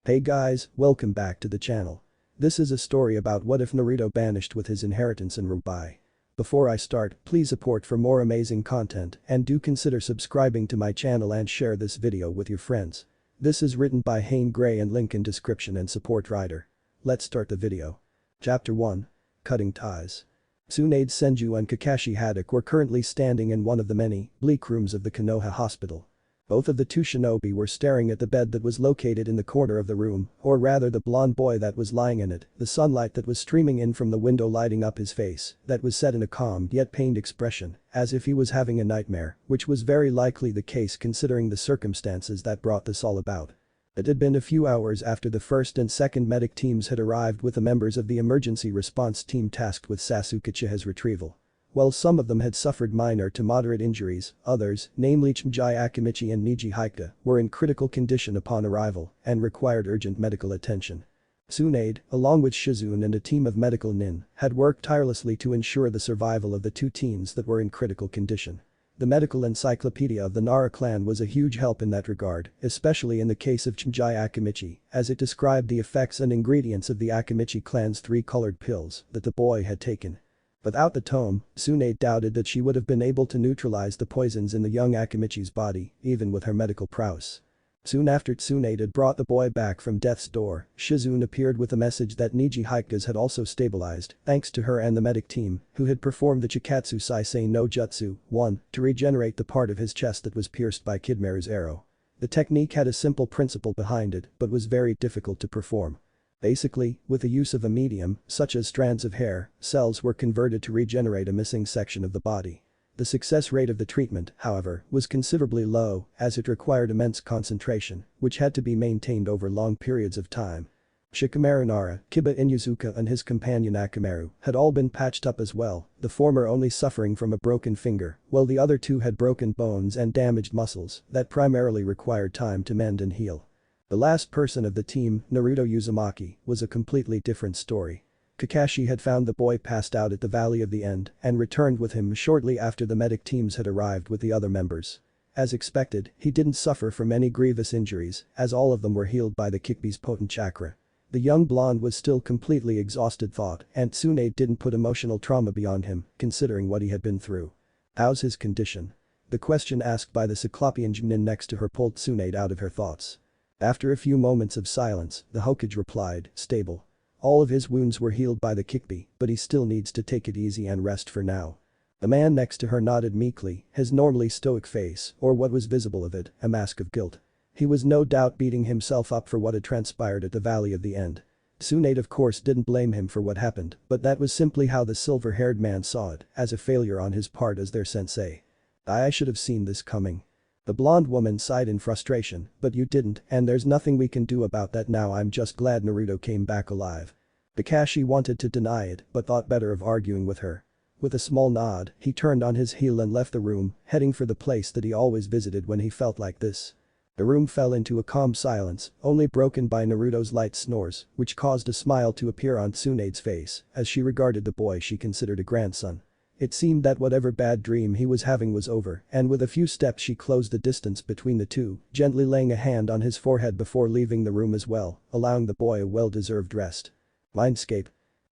Hey guys, welcome back to the channel. This is a story about what if Naruto banished with his inheritance in rwby. Before I start, please support for more amazing content and do consider subscribing to my channel and share this video with your friends. This is written by Haine Gray and link in description and support writer. Let's start the video. Chapter 1. Cutting Ties. Tsunade Senju and Kakashi Haddock were currently standing in one of the many bleak rooms of the Konoha hospital. Both of the two shinobi were staring at the bed that was located in the corner of the room, or rather the blonde boy that was lying in it, the sunlight that was streaming in from the window lighting up his face, that was set in a calm yet pained expression, as if he was having a nightmare, which was very likely the case considering the circumstances that brought this all about. It had been a few hours after the first and second medic teams had arrived with the members of the emergency response team tasked with Sasuke Uchiha's retrieval. While some of them had suffered minor to moderate injuries, others, namely Chimjai Akimichi and Niji Haikta, were in critical condition upon arrival and required urgent medical attention. Tsunade, along with Shizune and a team of medical nin, had worked tirelessly to ensure the survival of the two teens that were in critical condition. The medical encyclopedia of the Nara clan was a huge help in that regard, especially in the case of Chimjai Akimichi, as it described the effects and ingredients of the Akimichi clan's 3 colored pills that the boy had taken. Without the tome, Tsunade doubted that she would have been able to neutralize the poisons in the young Akimichi's body, even with her medical prowess. Soon after Tsunade had brought the boy back from death's door, Shizune appeared with a message that Niji Haikta's had also stabilized, thanks to her and the medic team, who had performed the Chikatsu Saisei no Jutsu, 1, to regenerate the part of his chest that was pierced by Kidmaru's arrow. The technique had a simple principle behind it, but was very difficult to perform. Basically, with the use of a medium, such as strands of hair, cells were converted to regenerate a missing section of the body. The success rate of the treatment, however, was considerably low as it required immense concentration, which had to be maintained over long periods of time. Shikamaru Nara, Kiba Inuzuka and his companion Akamaru had all been patched up as well, the former only suffering from a broken finger, while the other two had broken bones and damaged muscles that primarily required time to mend and heal. The last person of the team, Naruto Uzumaki, was a completely different story. Kakashi had found the boy passed out at the Valley of the End and returned with him shortly after the medic teams had arrived with the other members. As expected, he didn't suffer from any grievous injuries, as all of them were healed by the Kikbi's potent chakra. The young blonde was still completely exhausted and Tsunade didn't put emotional trauma beyond him, considering what he had been through. How's his condition? The question asked by the Cyclopean Jnin next to her pulled Tsunade out of her thoughts. After a few moments of silence, the Hokage replied, stable. All of his wounds were healed by the Kikbi, but he still needs to take it easy and rest for now. The man next to her nodded meekly, his normally stoic face, or what was visible of it, a mask of guilt. He was no doubt beating himself up for what had transpired at the Valley of the End. Tsunade of course didn't blame him for what happened, but that was simply how the silver-haired man saw it, as a failure on his part as their sensei. I should have seen this coming. The blonde woman sighed in frustration, but you didn't, and there's nothing we can do about that now. I'm just glad Naruto came back alive. Kakashi wanted to deny it, but thought better of arguing with her. With a small nod, he turned on his heel and left the room, heading for the place that he always visited when he felt like this. The room fell into a calm silence, only broken by Naruto's light snores, which caused a smile to appear on Tsunade's face as she regarded the boy she considered a grandson. It seemed that whatever bad dream he was having was over, and with a few steps she closed the distance between the two, gently laying a hand on his forehead before leaving the room as well, allowing the boy a well-deserved rest. Mindscape.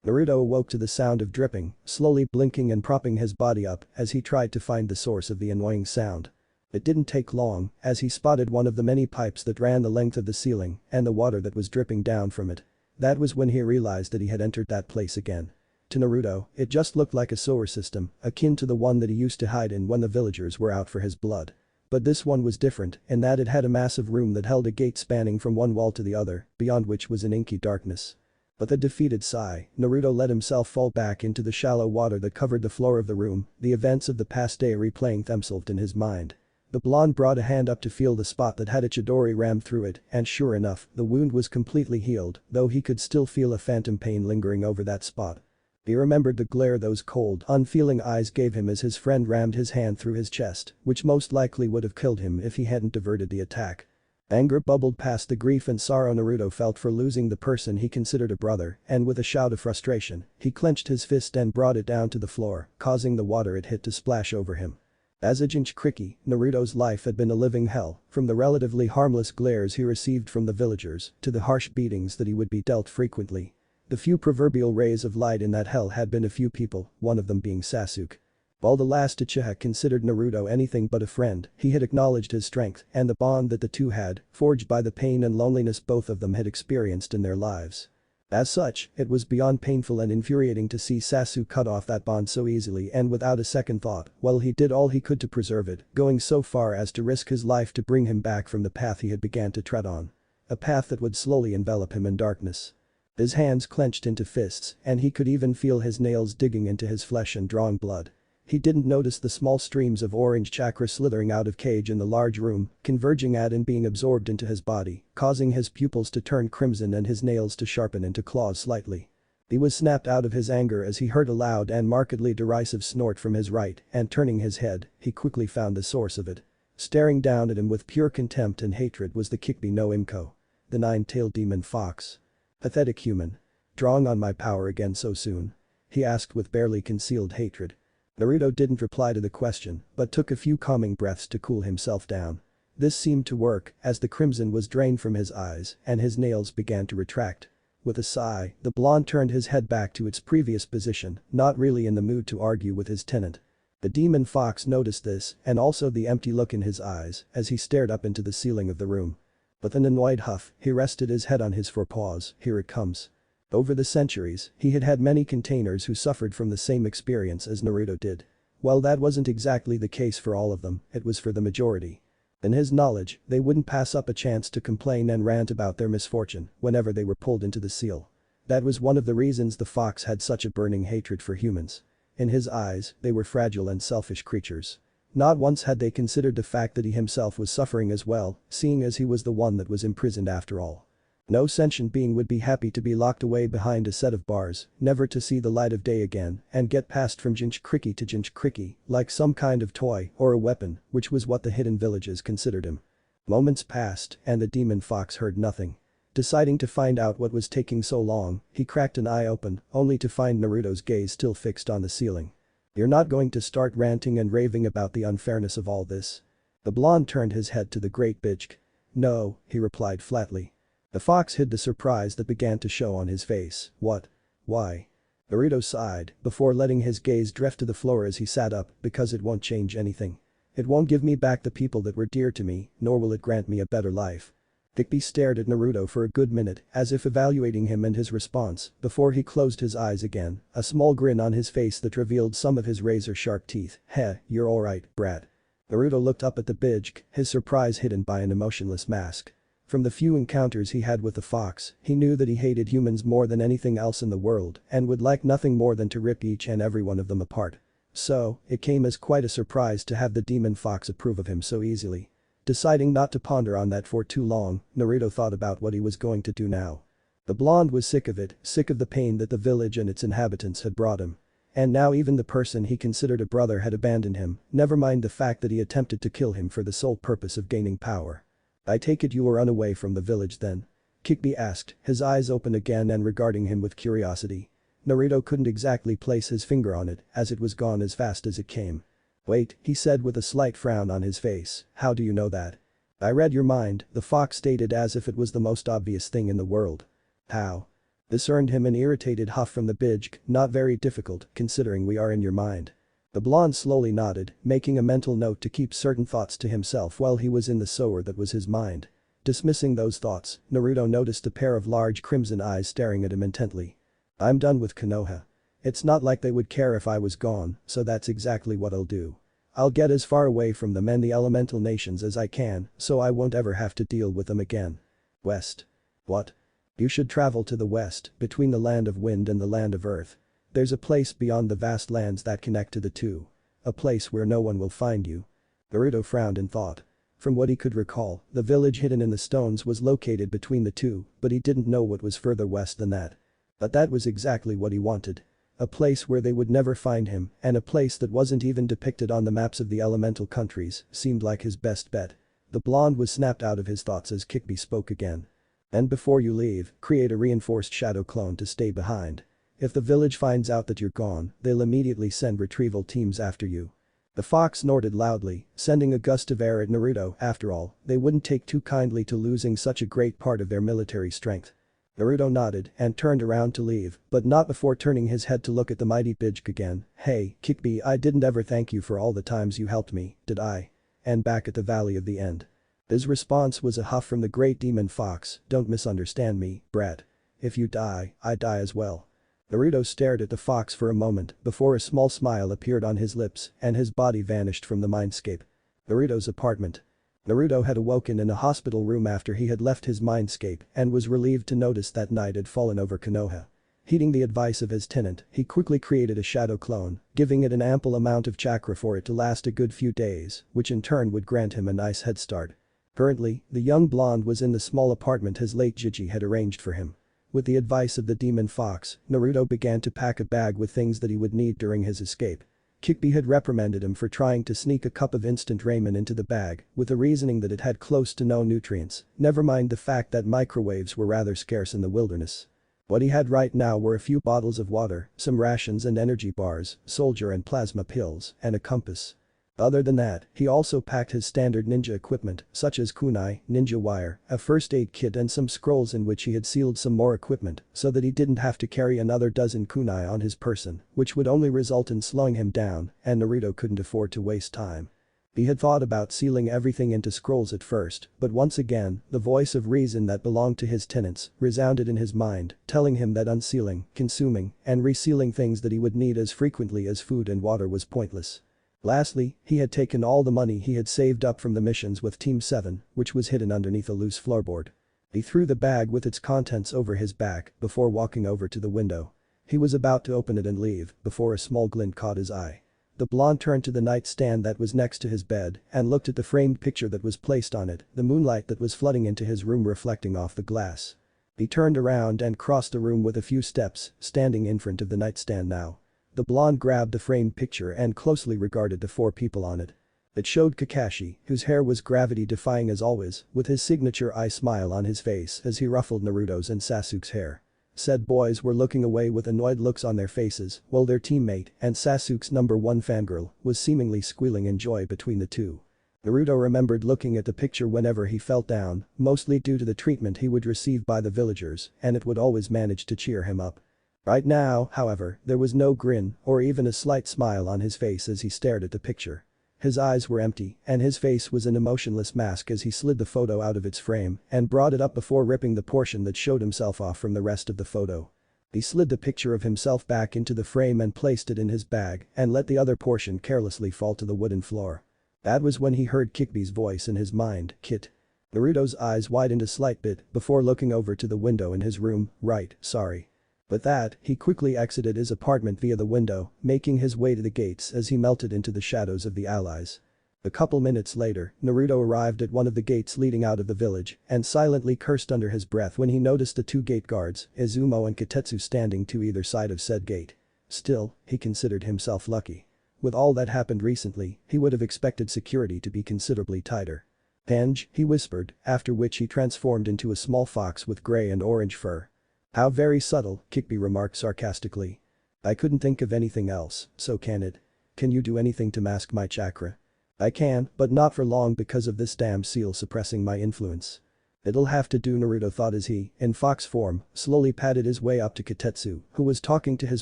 Naruto awoke to the sound of dripping, slowly blinking and propping his body up as he tried to find the source of the annoying sound. It didn't take long, as he spotted one of the many pipes that ran the length of the ceiling and the water that was dripping down from it. That was when he realized that he had entered that place again. To Naruto, it just looked like a sewer system, akin to the one that he used to hide in when the villagers were out for his blood. But this one was different in that it had a massive room that held a gate spanning from one wall to the other, beyond which was an inky darkness. With a defeated sigh, Naruto let himself fall back into the shallow water that covered the floor of the room, the events of the past day replaying themselves in his mind. The blonde brought a hand up to feel the spot that had a Chidori rammed through it, and sure enough, the wound was completely healed, though he could still feel a phantom pain lingering over that spot. He remembered the glare those cold, unfeeling eyes gave him as his friend rammed his hand through his chest, which most likely would have killed him if he hadn't diverted the attack. Anger bubbled past the grief and sorrow Naruto felt for losing the person he considered a brother, and with a shout of frustration, he clenched his fist and brought it down to the floor, causing the water it hit to splash over him. As a Jinchuriki, Naruto's life had been a living hell, from the relatively harmless glares he received from the villagers to the harsh beatings that he would be dealt frequently. The few proverbial rays of light in that hell had been a few people, one of them being Sasuke. While the last Uchiha considered Naruto anything but a friend, he had acknowledged his strength and the bond that the two had, forged by the pain and loneliness both of them had experienced in their lives. As such, it was beyond painful and infuriating to see Sasuke cut off that bond so easily and without a second thought, while he did all he could to preserve it, going so far as to risk his life to bring him back from the path he had began to tread on. A path that would slowly envelop him in darkness. His hands clenched into fists, and he could even feel his nails digging into his flesh and drawing blood. He didn't notice the small streams of orange chakra slithering out of cage in the large room, converging at and being absorbed into his body, causing his pupils to turn crimson and his nails to sharpen into claws slightly. He was snapped out of his anger as he heard a loud and markedly derisive snort from his right, and turning his head, he quickly found the source of it. Staring down at him with pure contempt and hatred was the Kikbi no Imko. The nine-tailed demon fox. Pathetic human. Drawing on my power again so soon? He asked with barely concealed hatred. Naruto didn't reply to the question, but took a few calming breaths to cool himself down. This seemed to work, as the crimson was drained from his eyes and his nails began to retract. With a sigh, the blonde turned his head back to its previous position, not really in the mood to argue with his tenant. The demon fox noticed this and also the empty look in his eyes as he stared up into the ceiling of the room. With an annoyed huff, he rested his head on his forepaws. Here it comes. Over the centuries, he had had many containers who suffered from the same experience as Naruto did. While that wasn't exactly the case for all of them, it was for the majority. In his knowledge, they wouldn't pass up a chance to complain and rant about their misfortune whenever they were pulled into the seal. That was one of the reasons the fox had such a burning hatred for humans. In his eyes, they were fragile and selfish creatures. Not once had they considered the fact that he himself was suffering as well, seeing as he was the one that was imprisoned after all. No sentient being would be happy to be locked away behind a set of bars, never to see the light of day again, and get passed from Jinchuriki to Jinchuriki, like some kind of toy or a weapon, which was what the hidden villages considered him. Moments passed, and the demon fox heard nothing. Deciding to find out what was taking so long, he cracked an eye open, only to find Naruto's gaze still fixed on the ceiling. You're not going to start ranting and raving about the unfairness of all this? The blonde turned his head to the great bitch. No, he replied flatly. The fox hid the surprise that began to show on his face. What? Why? Naruto sighed, before letting his gaze drift to the floor as he sat up, because it won't change anything. It won't give me back the people that were dear to me, nor will it grant me a better life. Kikbi stared at Naruto for a good minute, as if evaluating him and his response, before he closed his eyes again, a small grin on his face that revealed some of his razor-sharp teeth. Heh, you're alright, brat. Naruto looked up at the bitch, his surprise hidden by an emotionless mask. From the few encounters he had with the fox, he knew that he hated humans more than anything else in the world and would like nothing more than to rip each and every one of them apart. So, it came as quite a surprise to have the demon fox approve of him so easily. Deciding not to ponder on that for too long, Naruto thought about what he was going to do now. The blonde was sick of it, sick of the pain that the village and its inhabitants had brought him. And now even the person he considered a brother had abandoned him, never mind the fact that he attempted to kill him for the sole purpose of gaining power. I take it you were unaway from the village then? Kikbi asked, his eyes open again and regarding him with curiosity. Naruto couldn't exactly place his finger on it, as it was gone as fast as it came. Wait, he said with a slight frown on his face, how do you know that? I read your mind, the fox stated as if it was the most obvious thing in the world. How? This earned him an irritated huff from the bitch, not very difficult, considering we are in your mind. The blonde slowly nodded, making a mental note to keep certain thoughts to himself while he was in the sewer that was his mind. Dismissing those thoughts, Naruto noticed a pair of large crimson eyes staring at him intently. I'm done with Konoha. It's not like they would care if I was gone, so that's exactly what I'll do. I'll get as far away from them and the elemental nations as I can, so I won't ever have to deal with them again. West. What? You should travel to the west, between the land of wind and the land of earth. There's a place beyond the vast lands that connect to the two. A place where no one will find you. Naruto frowned in thought. From what he could recall, the village hidden in the stones was located between the two, but he didn't know what was further west than that. But that was exactly what he wanted. A place where they would never find him, and a place that wasn't even depicted on the maps of the elemental countries, seemed like his best bet. The blonde was snapped out of his thoughts as Kikbi spoke again. And before you leave, create a reinforced shadow clone to stay behind. If the village finds out that you're gone, they'll immediately send retrieval teams after you. The fox snorted loudly, sending a gust of air at Naruto. After all, they wouldn't take too kindly to losing such a great part of their military strength. Naruto nodded and turned around to leave, but not before turning his head to look at the mighty Bijk again. "Hey, Kikbi, I didn't ever thank you for all the times you helped me, did I? And back at the Valley of the End." His response was a huff from the great demon fox. "Don't misunderstand me, brat. If you die, I die as well." Naruto stared at the fox for a moment before a small smile appeared on his lips and his body vanished from the mindscape. Naruto's apartment. Naruto had awoken in a hospital room after he had left his mindscape and was relieved to notice that night had fallen over Konoha. Heeding the advice of his tenant, he quickly created a shadow clone, giving it an ample amount of chakra for it to last a good few days, which in turn would grant him a nice head start. Currently, the young blonde was in the small apartment his late Jiji had arranged for him. With the advice of the demon fox, Naruto began to pack a bag with things that he would need during his escape. Kikbi had reprimanded him for trying to sneak a cup of instant ramen into the bag, with the reasoning that it had close to no nutrients, never mind the fact that microwaves were rather scarce in the wilderness. What he had right now were a few bottles of water, some rations and energy bars, soldier and plasma pills, and a compass. Other than that, he also packed his standard ninja equipment, such as kunai, ninja wire, a first aid kit and some scrolls in which he had sealed some more equipment so that he didn't have to carry another dozen kunai on his person, which would only result in slowing him down, and Naruto couldn't afford to waste time. He had thought about sealing everything into scrolls at first, but once again, the voice of reason that belonged to his tenants resounded in his mind, telling him that unsealing, consuming, and resealing things that he would need as frequently as food and water was pointless. Lastly, he had taken all the money he had saved up from the missions with Team 7, which was hidden underneath a loose floorboard. He threw the bag with its contents over his back before walking over to the window. He was about to open it and leave before a small glint caught his eye. The blonde turned to the nightstand that was next to his bed and looked at the framed picture that was placed on it, the moonlight that was flooding into his room reflecting off the glass. He turned around and crossed the room with a few steps, standing in front of the nightstand now. The blonde grabbed the framed picture and closely regarded the four people on it. It showed Kakashi, whose hair was gravity-defying as always, with his signature eye smile on his face as he ruffled Naruto's and Sasuke's hair. Said boys were looking away with annoyed looks on their faces, while their teammate and Sasuke's #1 fangirl was seemingly squealing in joy between the two. Naruto remembered looking at the picture whenever he felt down, mostly due to the treatment he would receive by the villagers, and it would always manage to cheer him up. Right now, however, there was no grin or even a slight smile on his face as he stared at the picture. His eyes were empty and his face was an emotionless mask as he slid the photo out of its frame and brought it up before ripping the portion that showed himself off from the rest of the photo. He slid the picture of himself back into the frame and placed it in his bag and let the other portion carelessly fall to the wooden floor. That was when he heard Kikbi's voice in his mind, "Kit." Naruto's eyes widened a slight bit before looking over to the window in his room. "Right, sorry." With that, he quickly exited his apartment via the window, making his way to the gates as he melted into the shadows of the allies. A couple minutes later, Naruto arrived at one of the gates leading out of the village and silently cursed under his breath when he noticed the two gate guards, Izumo and Kitetsu, standing to either side of said gate. Still, he considered himself lucky. With all that happened recently, he would have expected security to be considerably tighter. "Henge," he whispered, after which he transformed into a small fox with gray and orange fur. "How very subtle," Kikbi remarked sarcastically. "I couldn't think of anything else, so can it? Can you do anything to mask my chakra?" "I can, but not for long because of this damn seal suppressing my influence." "It'll have to do," Naruto thought as he, in fox form, slowly padded his way up to Kitetsu, who was talking to his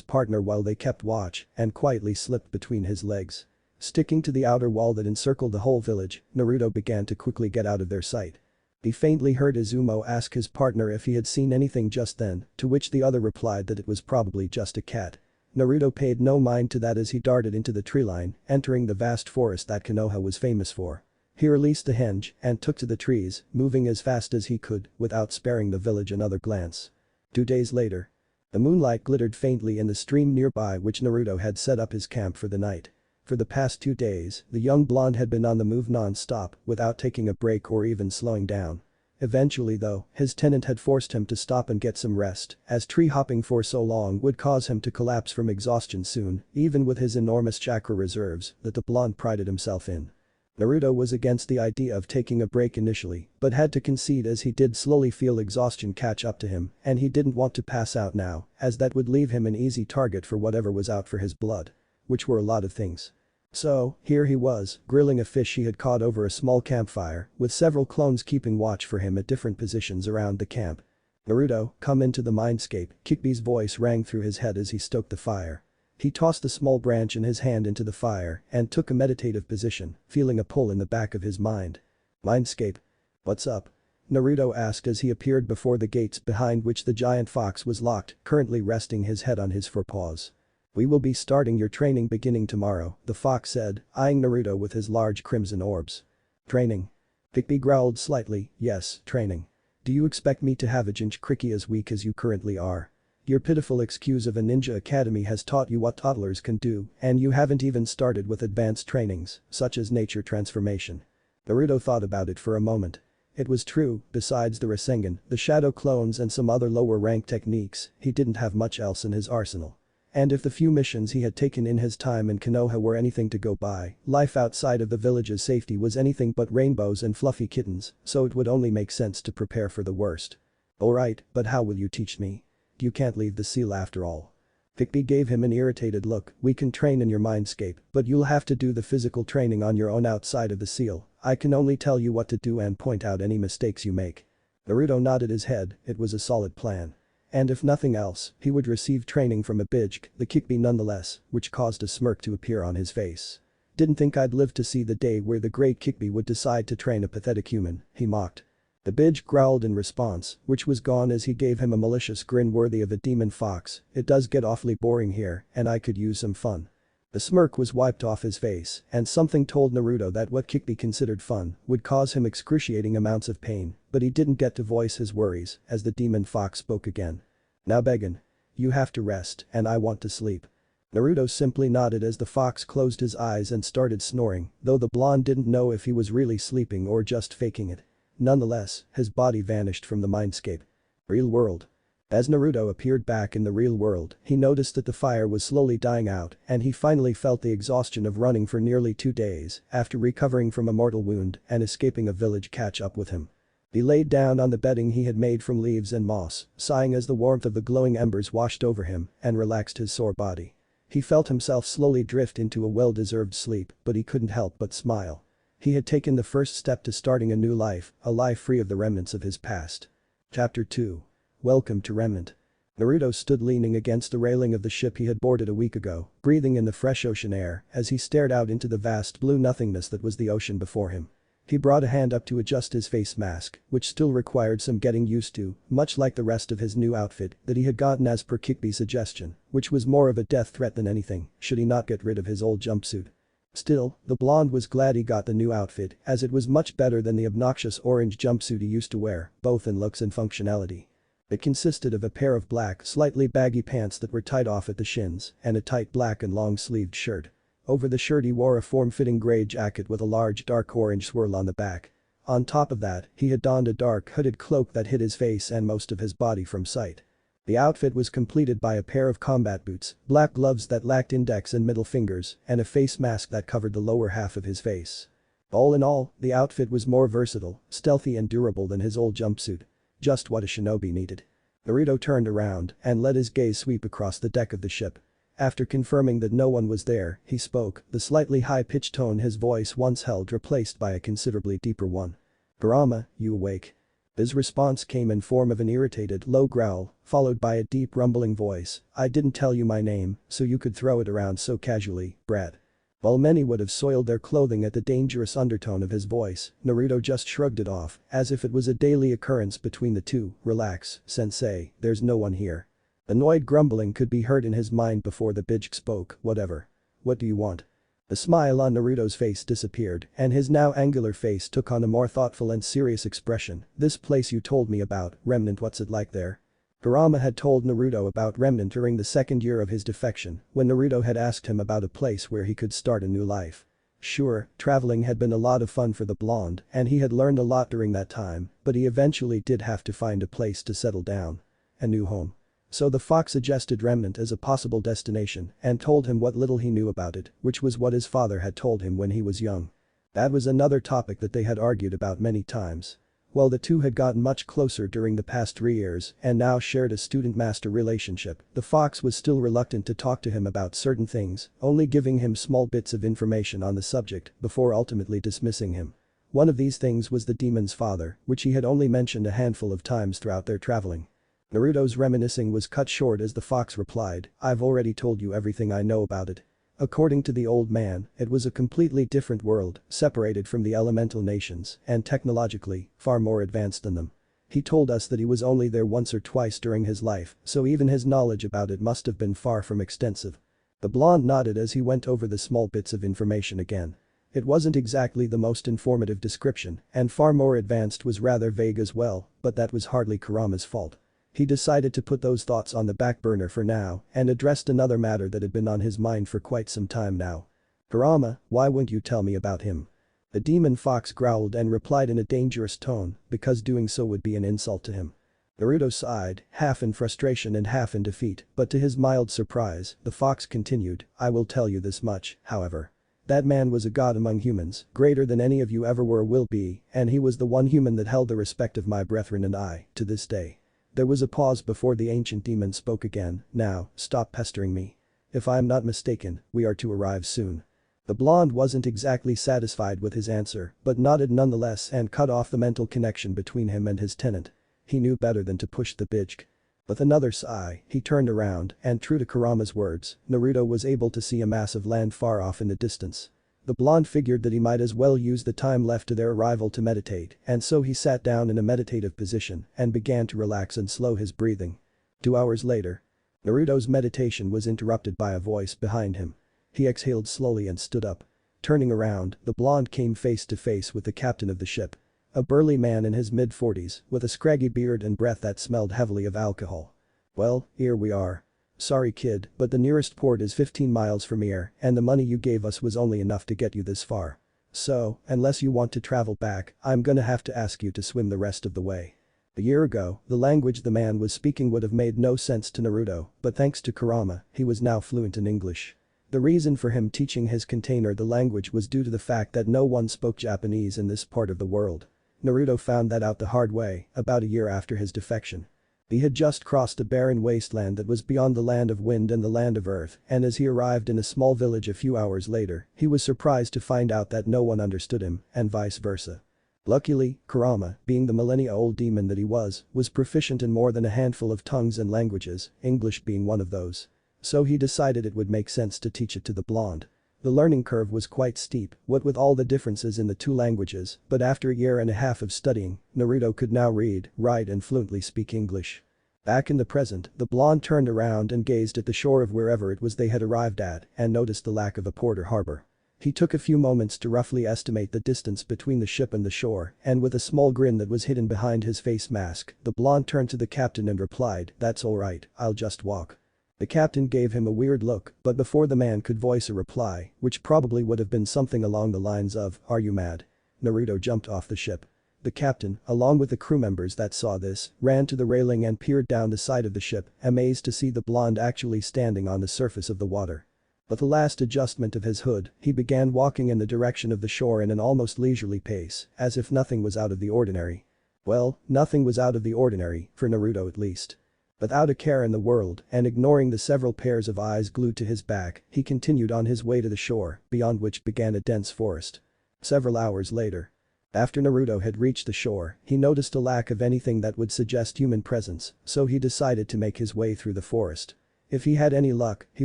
partner while they kept watch, and quietly slipped between his legs. Sticking to the outer wall that encircled the whole village, Naruto began to quickly get out of their sight. He faintly heard Izumo ask his partner if he had seen anything just then, to which the other replied that it was probably just a cat. Naruto paid no mind to that as he darted into the treeline, entering the vast forest that Konoha was famous for. He released the henge and took to the trees, moving as fast as he could without sparing the village another glance. 2 days later. The moonlight glittered faintly in the stream nearby which Naruto had set up his camp for the night. For the past 2 days, the young blonde had been on the move non-stop without taking a break or even slowing down. Eventually though, his tenant had forced him to stop and get some rest, as tree hopping for so long would cause him to collapse from exhaustion soon, even with his enormous chakra reserves that the blonde prided himself in. Naruto was against the idea of taking a break initially, but had to concede as he did slowly feel exhaustion catch up to him, and he didn't want to pass out now, as that would leave him an easy target for whatever was out for his blood. Which were a lot of things. So, here he was, grilling a fish he had caught over a small campfire, with several clones keeping watch for him at different positions around the camp. "Naruto, come into the mindscape," Kikbi's voice rang through his head as he stoked the fire. He tossed the small branch in his hand into the fire and took a meditative position, feeling a pull in the back of his mind. "Mindscape? What's up?" Naruto asked as he appeared before the gates behind which the giant fox was locked, currently resting his head on his forepaws. "We will be starting your training beginning tomorrow," the fox said, eyeing Naruto with his large crimson orbs. "Training?" Kikbi growled slightly, "Yes, training. Do you expect me to have a Jinchuriki as weak as you currently are? Your pitiful excuse of a ninja academy has taught you what toddlers can do, and you haven't even started with advanced trainings, such as nature transformation." Naruto thought about it for a moment. It was true, besides the Rasengan, the shadow clones and some other lower rank techniques, he didn't have much else in his arsenal. And if the few missions he had taken in his time in Konoha were anything to go by, life outside of the village's safety was anything but rainbows and fluffy kittens, so it would only make sense to prepare for the worst. "Alright, but how will you teach me? You can't leave the seal after all." Kikbi gave him an irritated look. "We can train in your mindscape, but you'll have to do the physical training on your own outside of the seal. I can only tell you what to do and point out any mistakes you make." Naruto nodded his head, it was a solid plan. And if nothing else, he would receive training from a Bijk, the Kikbi nonetheless, which caused a smirk to appear on his face. "Didn't think I'd live to see the day where the great Kikbi would decide to train a pathetic human," he mocked. The Bijk growled in response, which was gone as he gave him a malicious grin worthy of a demon fox. "It does get awfully boring here, and I could use some fun." The smirk was wiped off his face, and something told Naruto that what Kikbi considered fun would cause him excruciating amounts of pain, but he didn't get to voice his worries as the demon fox spoke again. "Now Began. You have to rest and I want to sleep." Naruto simply nodded as the fox closed his eyes and started snoring, though the blonde didn't know if he was really sleeping or just faking it. Nonetheless, his body vanished from the mindscape. Real world. As Naruto appeared back in the real world, he noticed that the fire was slowly dying out and he finally felt the exhaustion of running for nearly 2 days after recovering from a mortal wound and escaping a village catch up with him. He laid down on the bedding he had made from leaves and moss, sighing as the warmth of the glowing embers washed over him and relaxed his sore body. He felt himself slowly drift into a well-deserved sleep, but he couldn't help but smile. He had taken the first step to starting a new life, a life free of the remnants of his past. Chapter 2. Welcome to Remnant. Naruto stood leaning against the railing of the ship he had boarded a week ago, breathing in the fresh ocean air as he stared out into the vast blue nothingness that was the ocean before him. He brought a hand up to adjust his face mask, which still required some getting used to, much like the rest of his new outfit that he had gotten as per Kikbi's suggestion, which was more of a death threat than anything, should he not get rid of his old jumpsuit. Still, the blonde was glad he got the new outfit as it was much better than the obnoxious orange jumpsuit he used to wear, both in looks and functionality. It consisted of a pair of black, slightly baggy pants that were tied off at the shins and a tight black and long-sleeved shirt. Over the shirt he wore a form-fitting gray jacket with a large dark orange swirl on the back. On top of that, he had donned a dark hooded cloak that hid his face and most of his body from sight. The outfit was completed by a pair of combat boots, black gloves that lacked index and middle fingers, and a face mask that covered the lower half of his face. All in all, the outfit was more versatile, stealthy and durable than his old jumpsuit. Just what a shinobi needed. Naruto turned around and let his gaze sweep across the deck of the ship. After confirming that no one was there, he spoke, the slightly high-pitched tone his voice once held replaced by a considerably deeper one. "Kurama, you awake?" His response came in form of an irritated, low growl, followed by a deep rumbling voice. "I didn't tell you my name, so you could throw it around so casually, brat." While many would have soiled their clothing at the dangerous undertone of his voice, Naruto just shrugged it off, as if it was a daily occurrence between the two. "Relax, sensei, there's no one here." Annoyed grumbling could be heard in his mind before the Bijk spoke. "Whatever. What do you want?" The smile on Naruto's face disappeared and his now angular face took on a more thoughtful and serious expression. "This place you told me about, Remnant, what's it like there?" Kurama had told Naruto about Remnant during the second year of his defection when Naruto had asked him about a place where he could start a new life. Sure, traveling had been a lot of fun for the blonde and he had learned a lot during that time, but he eventually did have to find a place to settle down. A new home. So the fox suggested Remnant as a possible destination and told him what little he knew about it, which was what his father had told him when he was young. That was another topic that they had argued about many times. While the two had gotten much closer during the past 3 years and now shared a student-master relationship, the fox was still reluctant to talk to him about certain things, only giving him small bits of information on the subject before ultimately dismissing him. One of these things was the demon's father, which he had only mentioned a handful of times throughout their traveling. Naruto's reminiscing was cut short as the fox replied, "I've already told you everything I know about it." According to the old man, it was a completely different world, separated from the elemental nations and technologically far more advanced than them. He told us that he was only there once or twice during his life, so even his knowledge about it must have been far from extensive. The blonde nodded as he went over the small bits of information again. It wasn't exactly the most informative description, and far more advanced was rather vague as well, but that was hardly Kurama's fault. He decided to put those thoughts on the back burner for now and addressed another matter that had been on his mind for quite some time now. "Kurama, why won't you tell me about him?" The demon fox growled and replied in a dangerous tone, because doing so would be an insult to him. Naruto sighed, half in frustration and half in defeat, but to his mild surprise, the fox continued, "I will tell you this much, however. That man was a god among humans, greater than any of you ever were or will be, and he was the one human that held the respect of my brethren and I, to this day." There was a pause before the ancient demon spoke again, "Now, stop pestering me. If I am not mistaken, we are to arrive soon." The blonde wasn't exactly satisfied with his answer, but nodded nonetheless and cut off the mental connection between him and his tenant. He knew better than to push the bitch. With another sigh, he turned around and true to Kurama's words, Naruto was able to see a mass of land far off in the distance. The blonde figured that he might as well use the time left to their arrival to meditate, and so he sat down in a meditative position and began to relax and slow his breathing. 2 hours later. Naruto's meditation was interrupted by a voice behind him. He exhaled slowly and stood up. Turning around, the blonde came face to face with the captain of the ship. A burly man in his mid-40s, with a scraggy beard and breath that smelled heavily of alcohol. "Well, here we are. Sorry kid, but the nearest port is 15 miles from here and the money you gave us was only enough to get you this far. So, unless you want to travel back, I'm gonna have to ask you to swim the rest of the way." A year ago, the language the man was speaking would have made no sense to Naruto, but thanks to Kurama, he was now fluent in English. The reason for him teaching his container the language was due to the fact that no one spoke Japanese in this part of the world. Naruto found that out the hard way, about a year after his defection. He had just crossed a barren wasteland that was beyond the land of wind and the land of earth, and as he arrived in a small village a few hours later, he was surprised to find out that no one understood him, and vice versa. Luckily, Kurama, being the millennia-old demon that he was proficient in more than a handful of tongues and languages, English being one of those. So he decided it would make sense to teach it to the blonde. The learning curve was quite steep, what with all the differences in the two languages, but after a year and a half of studying, Naruto could now read, write and fluently speak English. Back in the present, the blonde turned around and gazed at the shore of wherever it was they had arrived at and noticed the lack of a port or harbor. He took a few moments to roughly estimate the distance between the ship and the shore, and with a small grin that was hidden behind his face mask, the blonde turned to the captain and replied, "That's alright, I'll just walk." The captain gave him a weird look, but before the man could voice a reply, which probably would have been something along the lines of, "Are you mad?" Naruto jumped off the ship. The captain, along with the crew members that saw this, ran to the railing and peered down the side of the ship, amazed to see the blonde actually standing on the surface of the water. With the last adjustment of his hood, he began walking in the direction of the shore in an almost leisurely pace, as if nothing was out of the ordinary. Well, nothing was out of the ordinary, for Naruto at least. Without a care in the world and ignoring the several pairs of eyes glued to his back, he continued on his way to the shore, beyond which began a dense forest. Several hours later. After Naruto had reached the shore, he noticed a lack of anything that would suggest human presence, so he decided to make his way through the forest. If he had any luck, he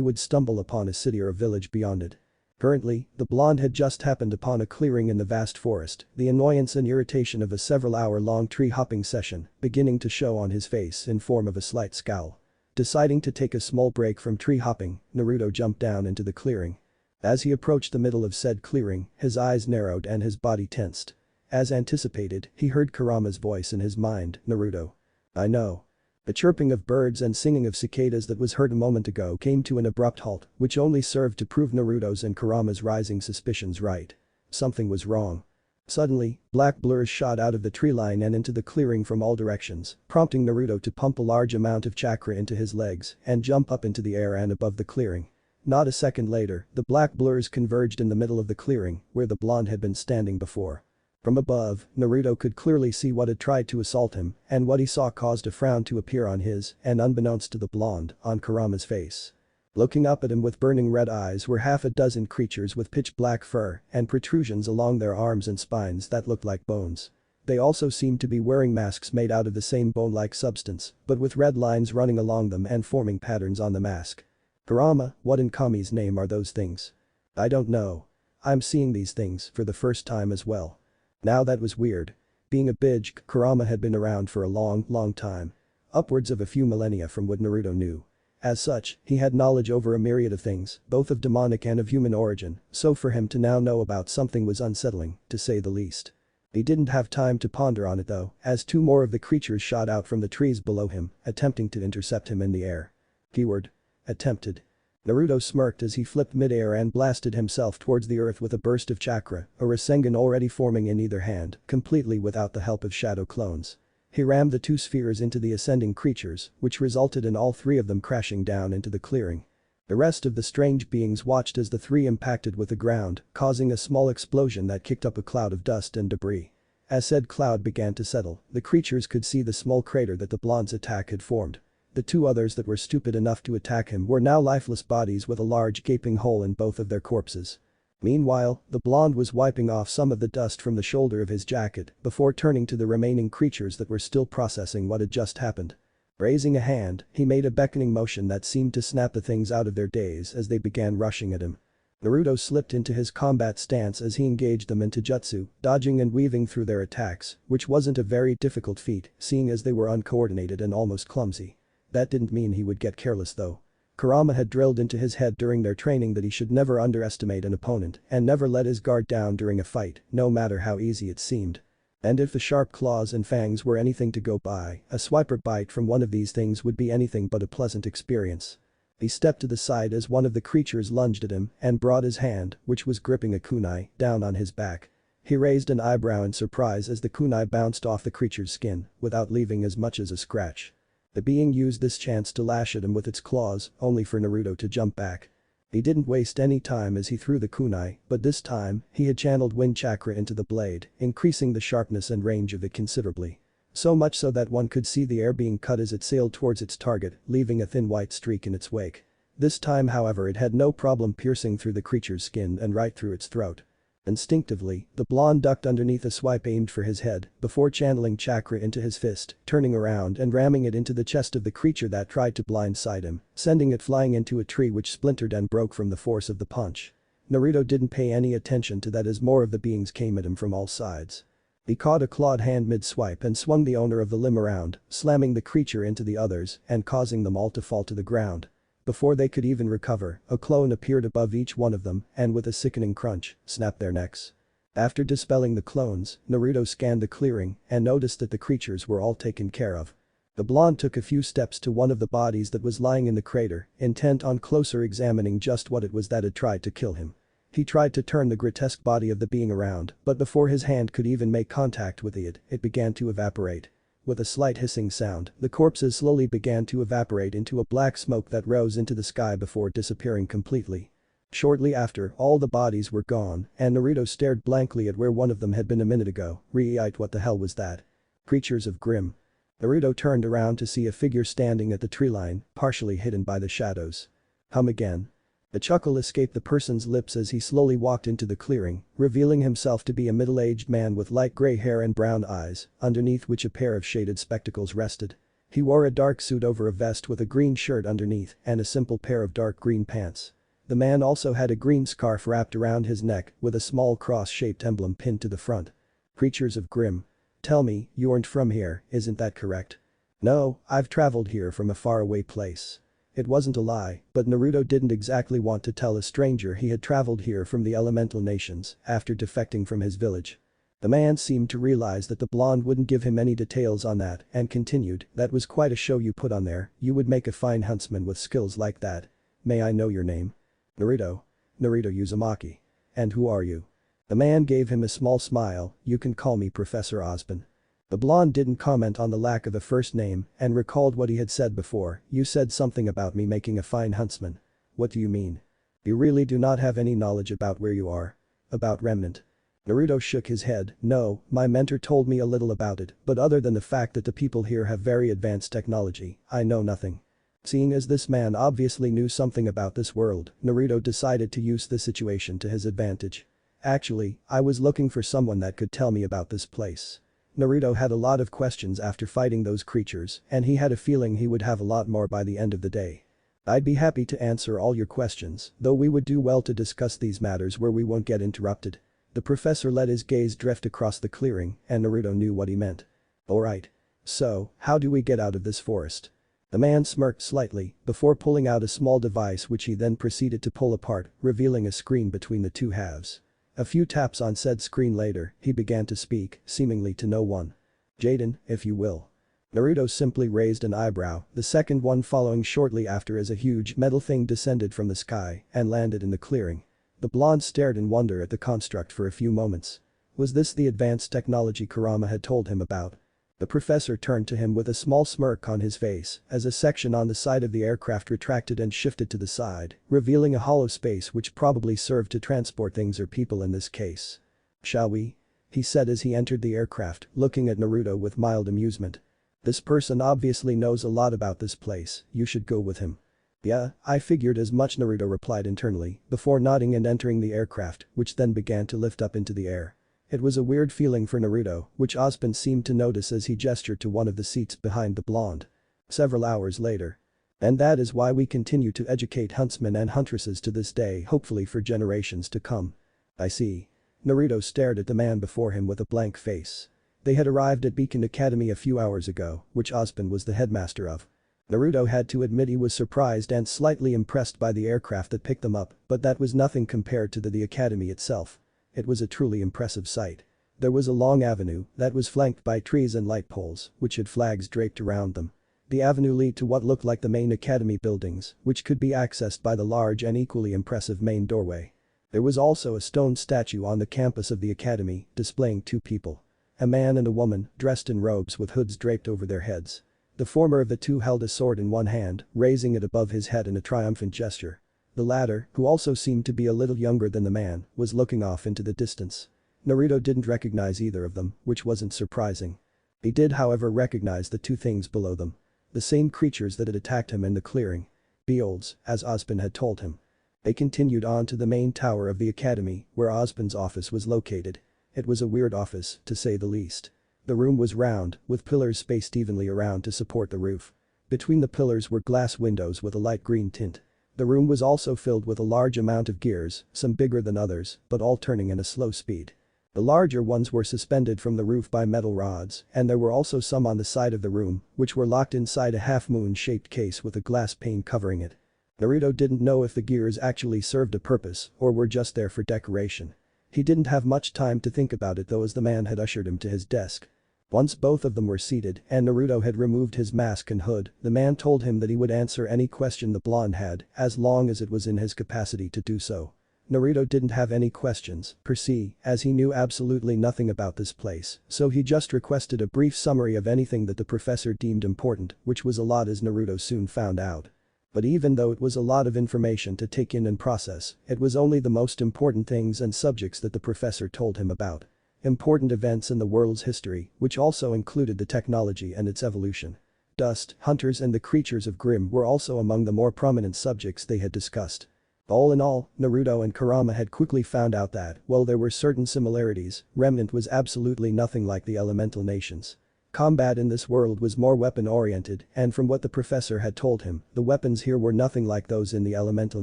would stumble upon a city or a village beyond it. Currently, the blonde had just happened upon a clearing in the vast forest, the annoyance and irritation of a several-hour-long tree-hopping session beginning to show on his face in form of a slight scowl. Deciding to take a small break from tree-hopping, Naruto jumped down into the clearing. As he approached the middle of said clearing, his eyes narrowed and his body tensed. As anticipated, he heard Kurama's voice in his mind, "Naruto. I know." The chirping of birds and singing of cicadas that was heard a moment ago came to an abrupt halt, which only served to prove Naruto's and Kurama's rising suspicions right. Something was wrong. Suddenly, black blurs shot out of the tree line and into the clearing from all directions, prompting Naruto to pump a large amount of chakra into his legs and jump up into the air and above the clearing. Not a second later, the black blurs converged in the middle of the clearing, where the blonde had been standing before. From above, Naruto could clearly see what had tried to assault him, and what he saw caused a frown to appear on his, and unbeknownst to the blonde, on Kurama's face. Looking up at him with burning red eyes were half a dozen creatures with pitch black fur and protrusions along their arms and spines that looked like bones. They also seemed to be wearing masks made out of the same bone-like substance, but with red lines running along them and forming patterns on the mask. Kurama, what in Kami's name are those things? I don't know. I'm seeing these things for the first time as well. Now that was weird. Being a bitch, Kurama had been around for a long time. Upwards of a few millennia from what Naruto knew. As such, he had knowledge over a myriad of things, both of demonic and of human origin, so for him to now know about something was unsettling, to say the least. He didn't have time to ponder on it though, as two more of the creatures shot out from the trees below him, attempting to intercept him in the air. Keyword. Attempted. Naruto smirked as he flipped mid-air and blasted himself towards the earth with a burst of chakra, a Rasengan already forming in either hand, completely without the help of shadow clones. He rammed the two spheres into the ascending creatures, which resulted in all three of them crashing down into the clearing. The rest of the strange beings watched as the three impacted with the ground, causing a small explosion that kicked up a cloud of dust and debris. As said cloud began to settle, the creatures could see the small crater that the blonde's attack had formed. The two others that were stupid enough to attack him were now lifeless bodies with a large gaping hole in both of their corpses. Meanwhile, the blonde was wiping off some of the dust from the shoulder of his jacket before turning to the remaining creatures that were still processing what had just happened. Raising a hand, he made a beckoning motion that seemed to snap the things out of their daze as they began rushing at him. Naruto slipped into his combat stance as he engaged them into jutsu, dodging and weaving through their attacks, which wasn't a very difficult feat, seeing as they were uncoordinated and almost clumsy. That didn't mean he would get careless though. Kurama had drilled into his head during their training that he should never underestimate an opponent and never let his guard down during a fight, no matter how easy it seemed. And if the sharp claws and fangs were anything to go by, a swiper bite from one of these things would be anything but a pleasant experience. He stepped to the side as one of the creatures lunged at him and brought his hand, which was gripping a kunai, down on his back. He raised an eyebrow in surprise as the kunai bounced off the creature's skin, without leaving as much as a scratch. The being used this chance to lash at him with its claws, only for Naruto to jump back. He didn't waste any time as he threw the kunai, but this time, he had channeled wind chakra into the blade, increasing the sharpness and range of it considerably. So much so that one could see the air being cut as it sailed towards its target, leaving a thin white streak in its wake. This time however it had no problem piercing through the creature's skin and right through its throat. Instinctively, the blonde ducked underneath a swipe aimed for his head before channeling chakra into his fist, turning around and ramming it into the chest of the creature that tried to blindside him, sending it flying into a tree which splintered and broke from the force of the punch. Naruto didn't pay any attention to that as more of the beings came at him from all sides. He caught a clawed hand mid-swipe and swung the owner of the limb around, slamming the creature into the others and causing them all to fall to the ground. Before they could even recover, a clone appeared above each one of them and with a sickening crunch, snapped their necks. After dispelling the clones, Naruto scanned the clearing and noticed that the creatures were all taken care of. The blonde took a few steps to one of the bodies that was lying in the crater, intent on closer examining just what it was that had tried to kill him. He tried to turn the grotesque body of the being around, but before his hand could even make contact with it began to evaporate. With a slight hissing sound, the corpses slowly began to evaporate into a black smoke that rose into the sky before disappearing completely. Shortly after, all the bodies were gone, and Naruto stared blankly at where one of them had been a minute ago. What the hell was that? Creatures of Grimm. Naruto turned around to see a figure standing at the tree line, partially hidden by the shadows. Again. A chuckle escaped the person's lips as he slowly walked into the clearing, revealing himself to be a middle-aged man with light gray hair and brown eyes, underneath which a pair of shaded spectacles rested. He wore a dark suit over a vest with a green shirt underneath and a simple pair of dark green pants. The man also had a green scarf wrapped around his neck with a small cross-shaped emblem pinned to the front. Creatures of Grimm. Tell me, you aren't from here, isn't that correct? No, I've traveled here from a faraway place. It wasn't a lie, but Naruto didn't exactly want to tell a stranger he had traveled here from the elemental nations after defecting from his village. The man seemed to realize that the blonde wouldn't give him any details on that and continued, that was quite a show you put on there, you would make a fine huntsman with skills like that. May I know your name? Naruto. Naruto Uzumaki. And who are you? The man gave him a small smile, you can call me Professor Osborn. The blonde didn't comment on the lack of a first name and recalled what he had said before, you said something about me making a fine huntsman. What do you mean? You really do not have any knowledge about where you are? About Remnant? Naruto shook his head. No, my mentor told me a little about it, but other than the fact that the people here have very advanced technology, I know nothing. Seeing as this man obviously knew something about this world, Naruto decided to use the situation to his advantage. Actually, I was looking for someone that could tell me about this place. Naruto had a lot of questions after fighting those creatures, and he had a feeling he would have a lot more by the end of the day. I'd be happy to answer all your questions, though we would do well to discuss these matters where we won't get interrupted. The professor let his gaze drift across the clearing, and Naruto knew what he meant. Alright. So, how do we get out of this forest? The man smirked slightly before pulling out a small device which he then proceeded to pull apart, revealing a screen between the two halves. A few taps on said screen later, he began to speak, seemingly to no one. Jaden, if you will. Naruto simply raised an eyebrow, the second one following shortly after as a huge metal thing descended from the sky and landed in the clearing. The blonde stared in wonder at the construct for a few moments. Was this the advanced technology Kurama had told him about? The professor turned to him with a small smirk on his face as a section on the side of the aircraft retracted and shifted to the side, revealing a hollow space which probably served to transport things or people in this case. Shall we? He said as he entered the aircraft, looking at Naruto with mild amusement. This person obviously knows a lot about this place, you should go with him. Yeah, I figured as much, Naruto replied internally, before nodding and entering the aircraft, which then began to lift up into the air. It was a weird feeling for Naruto, which Ozpin seemed to notice as he gestured to one of the seats behind the blonde. Several hours later. And that is why we continue to educate huntsmen and huntresses to this day, hopefully for generations to come. I see. Naruto stared at the man before him with a blank face. They had arrived at Beacon Academy a few hours ago, which Ozpin was the headmaster of. Naruto had to admit he was surprised and slightly impressed by the aircraft that picked them up, but that was nothing compared to the academy itself. It was a truly impressive sight. There was a long avenue that was flanked by trees and light poles, which had flags draped around them. The avenue led to what looked like the main academy buildings, which could be accessed by the large and equally impressive main doorway. There was also a stone statue on the campus of the academy, displaying two people. A man and a woman, dressed in robes with hoods draped over their heads. The former of the two held a sword in one hand, raising it above his head in a triumphant gesture. The latter, who also seemed to be a little younger than the man, was looking off into the distance. Naruto didn't recognize either of them, which wasn't surprising. He did however recognize the two things below them. The same creatures that had attacked him in the clearing. Beolds, as Ozpin had told him. They continued on to the main tower of the academy, where Ozpin's office was located. It was a weird office, to say the least. The room was round, with pillars spaced evenly around to support the roof. Between the pillars were glass windows with a light green tint. The room was also filled with a large amount of gears, some bigger than others, but all turning in a slow speed. The larger ones were suspended from the roof by metal rods, and there were also some on the side of the room, which were locked inside a half-moon-shaped case with a glass pane covering it. Naruto didn't know if the gears actually served a purpose or were just there for decoration. He didn't have much time to think about it though, as the man had ushered him to his desk. Once both of them were seated and Naruto had removed his mask and hood, the man told him that he would answer any question the blonde had as long as it was in his capacity to do so. Naruto didn't have any questions, per se, as he knew absolutely nothing about this place, so he just requested a brief summary of anything that the professor deemed important, which was a lot as Naruto soon found out. But even though it was a lot of information to take in and process, it was only the most important things and subjects that the professor told him about. Important events in the world's history, which also included the technology and its evolution. Dust, hunters and the creatures of Grimm were also among the more prominent subjects they had discussed. All in all, Naruto and Kurama had quickly found out that, while there were certain similarities, Remnant was absolutely nothing like the elemental nations. Combat in this world was more weapon-oriented, and from what the professor had told him, the weapons here were nothing like those in the elemental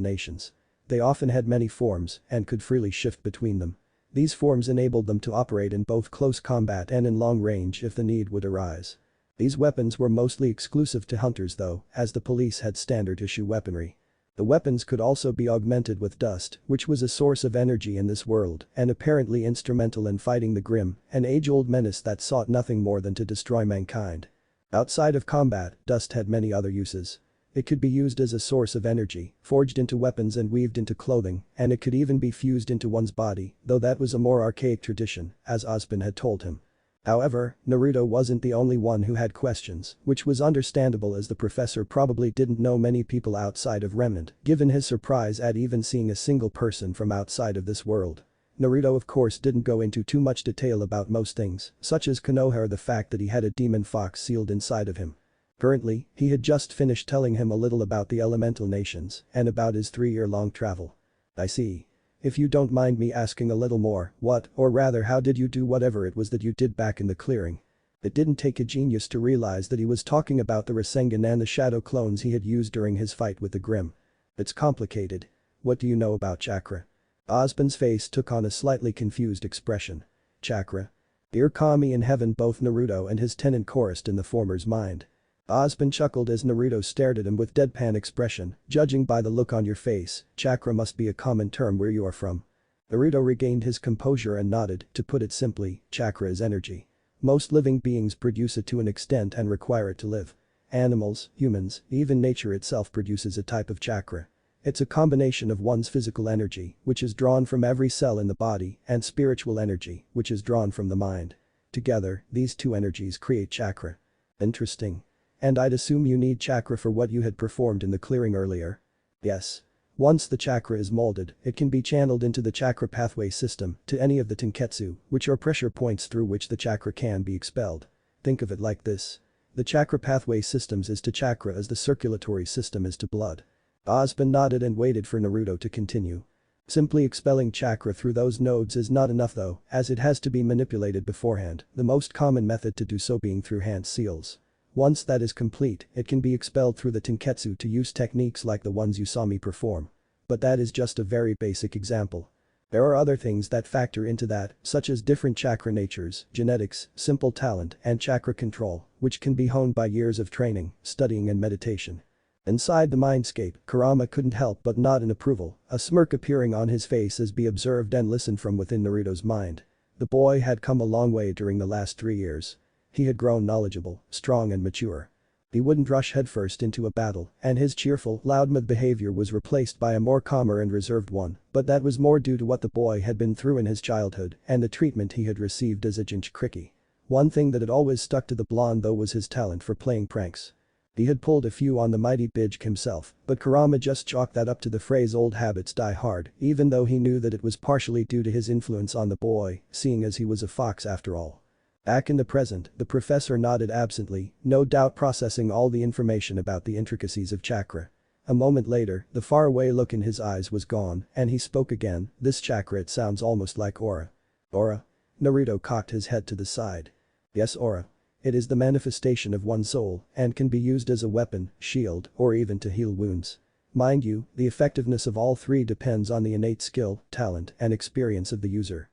nations. They often had many forms and could freely shift between them. These forms enabled them to operate in both close combat and in long range if the need would arise. These weapons were mostly exclusive to hunters though, as the police had standard-issue weaponry. The weapons could also be augmented with dust, which was a source of energy in this world and apparently instrumental in fighting the Grimm, an age-old menace that sought nothing more than to destroy mankind. Outside of combat, dust had many other uses. It could be used as a source of energy, forged into weapons and weaved into clothing, and it could even be fused into one's body, though that was a more archaic tradition, as Ozpin had told him. However, Naruto wasn't the only one who had questions, which was understandable as the professor probably didn't know many people outside of Remnant, given his surprise at even seeing a single person from outside of this world. Naruto of course didn't go into too much detail about most things, such as Konoha or the fact that he had a demon fox sealed inside of him. Currently, he had just finished telling him a little about the elemental nations and about his 3-year-long travel. I see. If you don't mind me asking a little more, what, or rather how did you do whatever it was that you did back in the clearing? It didn't take a genius to realize that he was talking about the Rasengan and the shadow clones he had used during his fight with the Grimm. It's complicated. What do you know about chakra? Osban's face took on a slightly confused expression. Chakra? Dear Kami in heaven, both Naruto and his tenant chorused in the former's mind. Osban chuckled as Naruto stared at him with deadpan expression, judging by the look on your face, chakra must be a common term where you are from. Naruto regained his composure and nodded, to put it simply, chakra is energy. Most living beings produce it to an extent and require it to live. Animals, humans, even nature itself produces a type of chakra. It's a combination of one's physical energy, which is drawn from every cell in the body, and spiritual energy, which is drawn from the mind. Together, these two energies create chakra. Interesting. And I'd assume you need chakra for what you had performed in the clearing earlier? Yes. Once the chakra is molded, it can be channeled into the chakra pathway system to any of the tenketsu, which are pressure points through which the chakra can be expelled. Think of it like this. The chakra pathway systems is to chakra as the circulatory system is to blood. Osban nodded and waited for Naruto to continue. Simply expelling chakra through those nodes is not enough though, as it has to be manipulated beforehand, the most common method to do so being through hand seals. Once that is complete, it can be expelled through the tenketsu to use techniques like the ones you saw me perform. But that is just a very basic example. There are other things that factor into that, such as different chakra natures, genetics, simple talent, and chakra control, which can be honed by years of training, studying and meditation. Inside the mindscape, Kurama couldn't help but nod in approval, a smirk appearing on his face as he observed and listened from within Naruto's mind. The boy had come a long way during the last 3 years. He had grown knowledgeable, strong and mature. He wouldn't rush headfirst into a battle, and his cheerful, loudmouth behavior was replaced by a more calmer and reserved one, but that was more due to what the boy had been through in his childhood and the treatment he had received as a Jinchuriki. One thing that had always stuck to the blonde though was his talent for playing pranks. He had pulled a few on the mighty Bijk himself, but Kurama just chalked that up to the phrase old habits die hard, even though he knew that it was partially due to his influence on the boy, seeing as he was a fox after all. Back in the present, the professor nodded absently, no doubt processing all the information about the intricacies of chakra. A moment later, the faraway look in his eyes was gone, and he spoke again, this chakra it sounds almost like aura. Aura? Naruto cocked his head to the side. Yes, aura. It is the manifestation of one's soul, and can be used as a weapon, shield, or even to heal wounds. Mind you, the effectiveness of all three depends on the innate skill, talent, and experience of the user.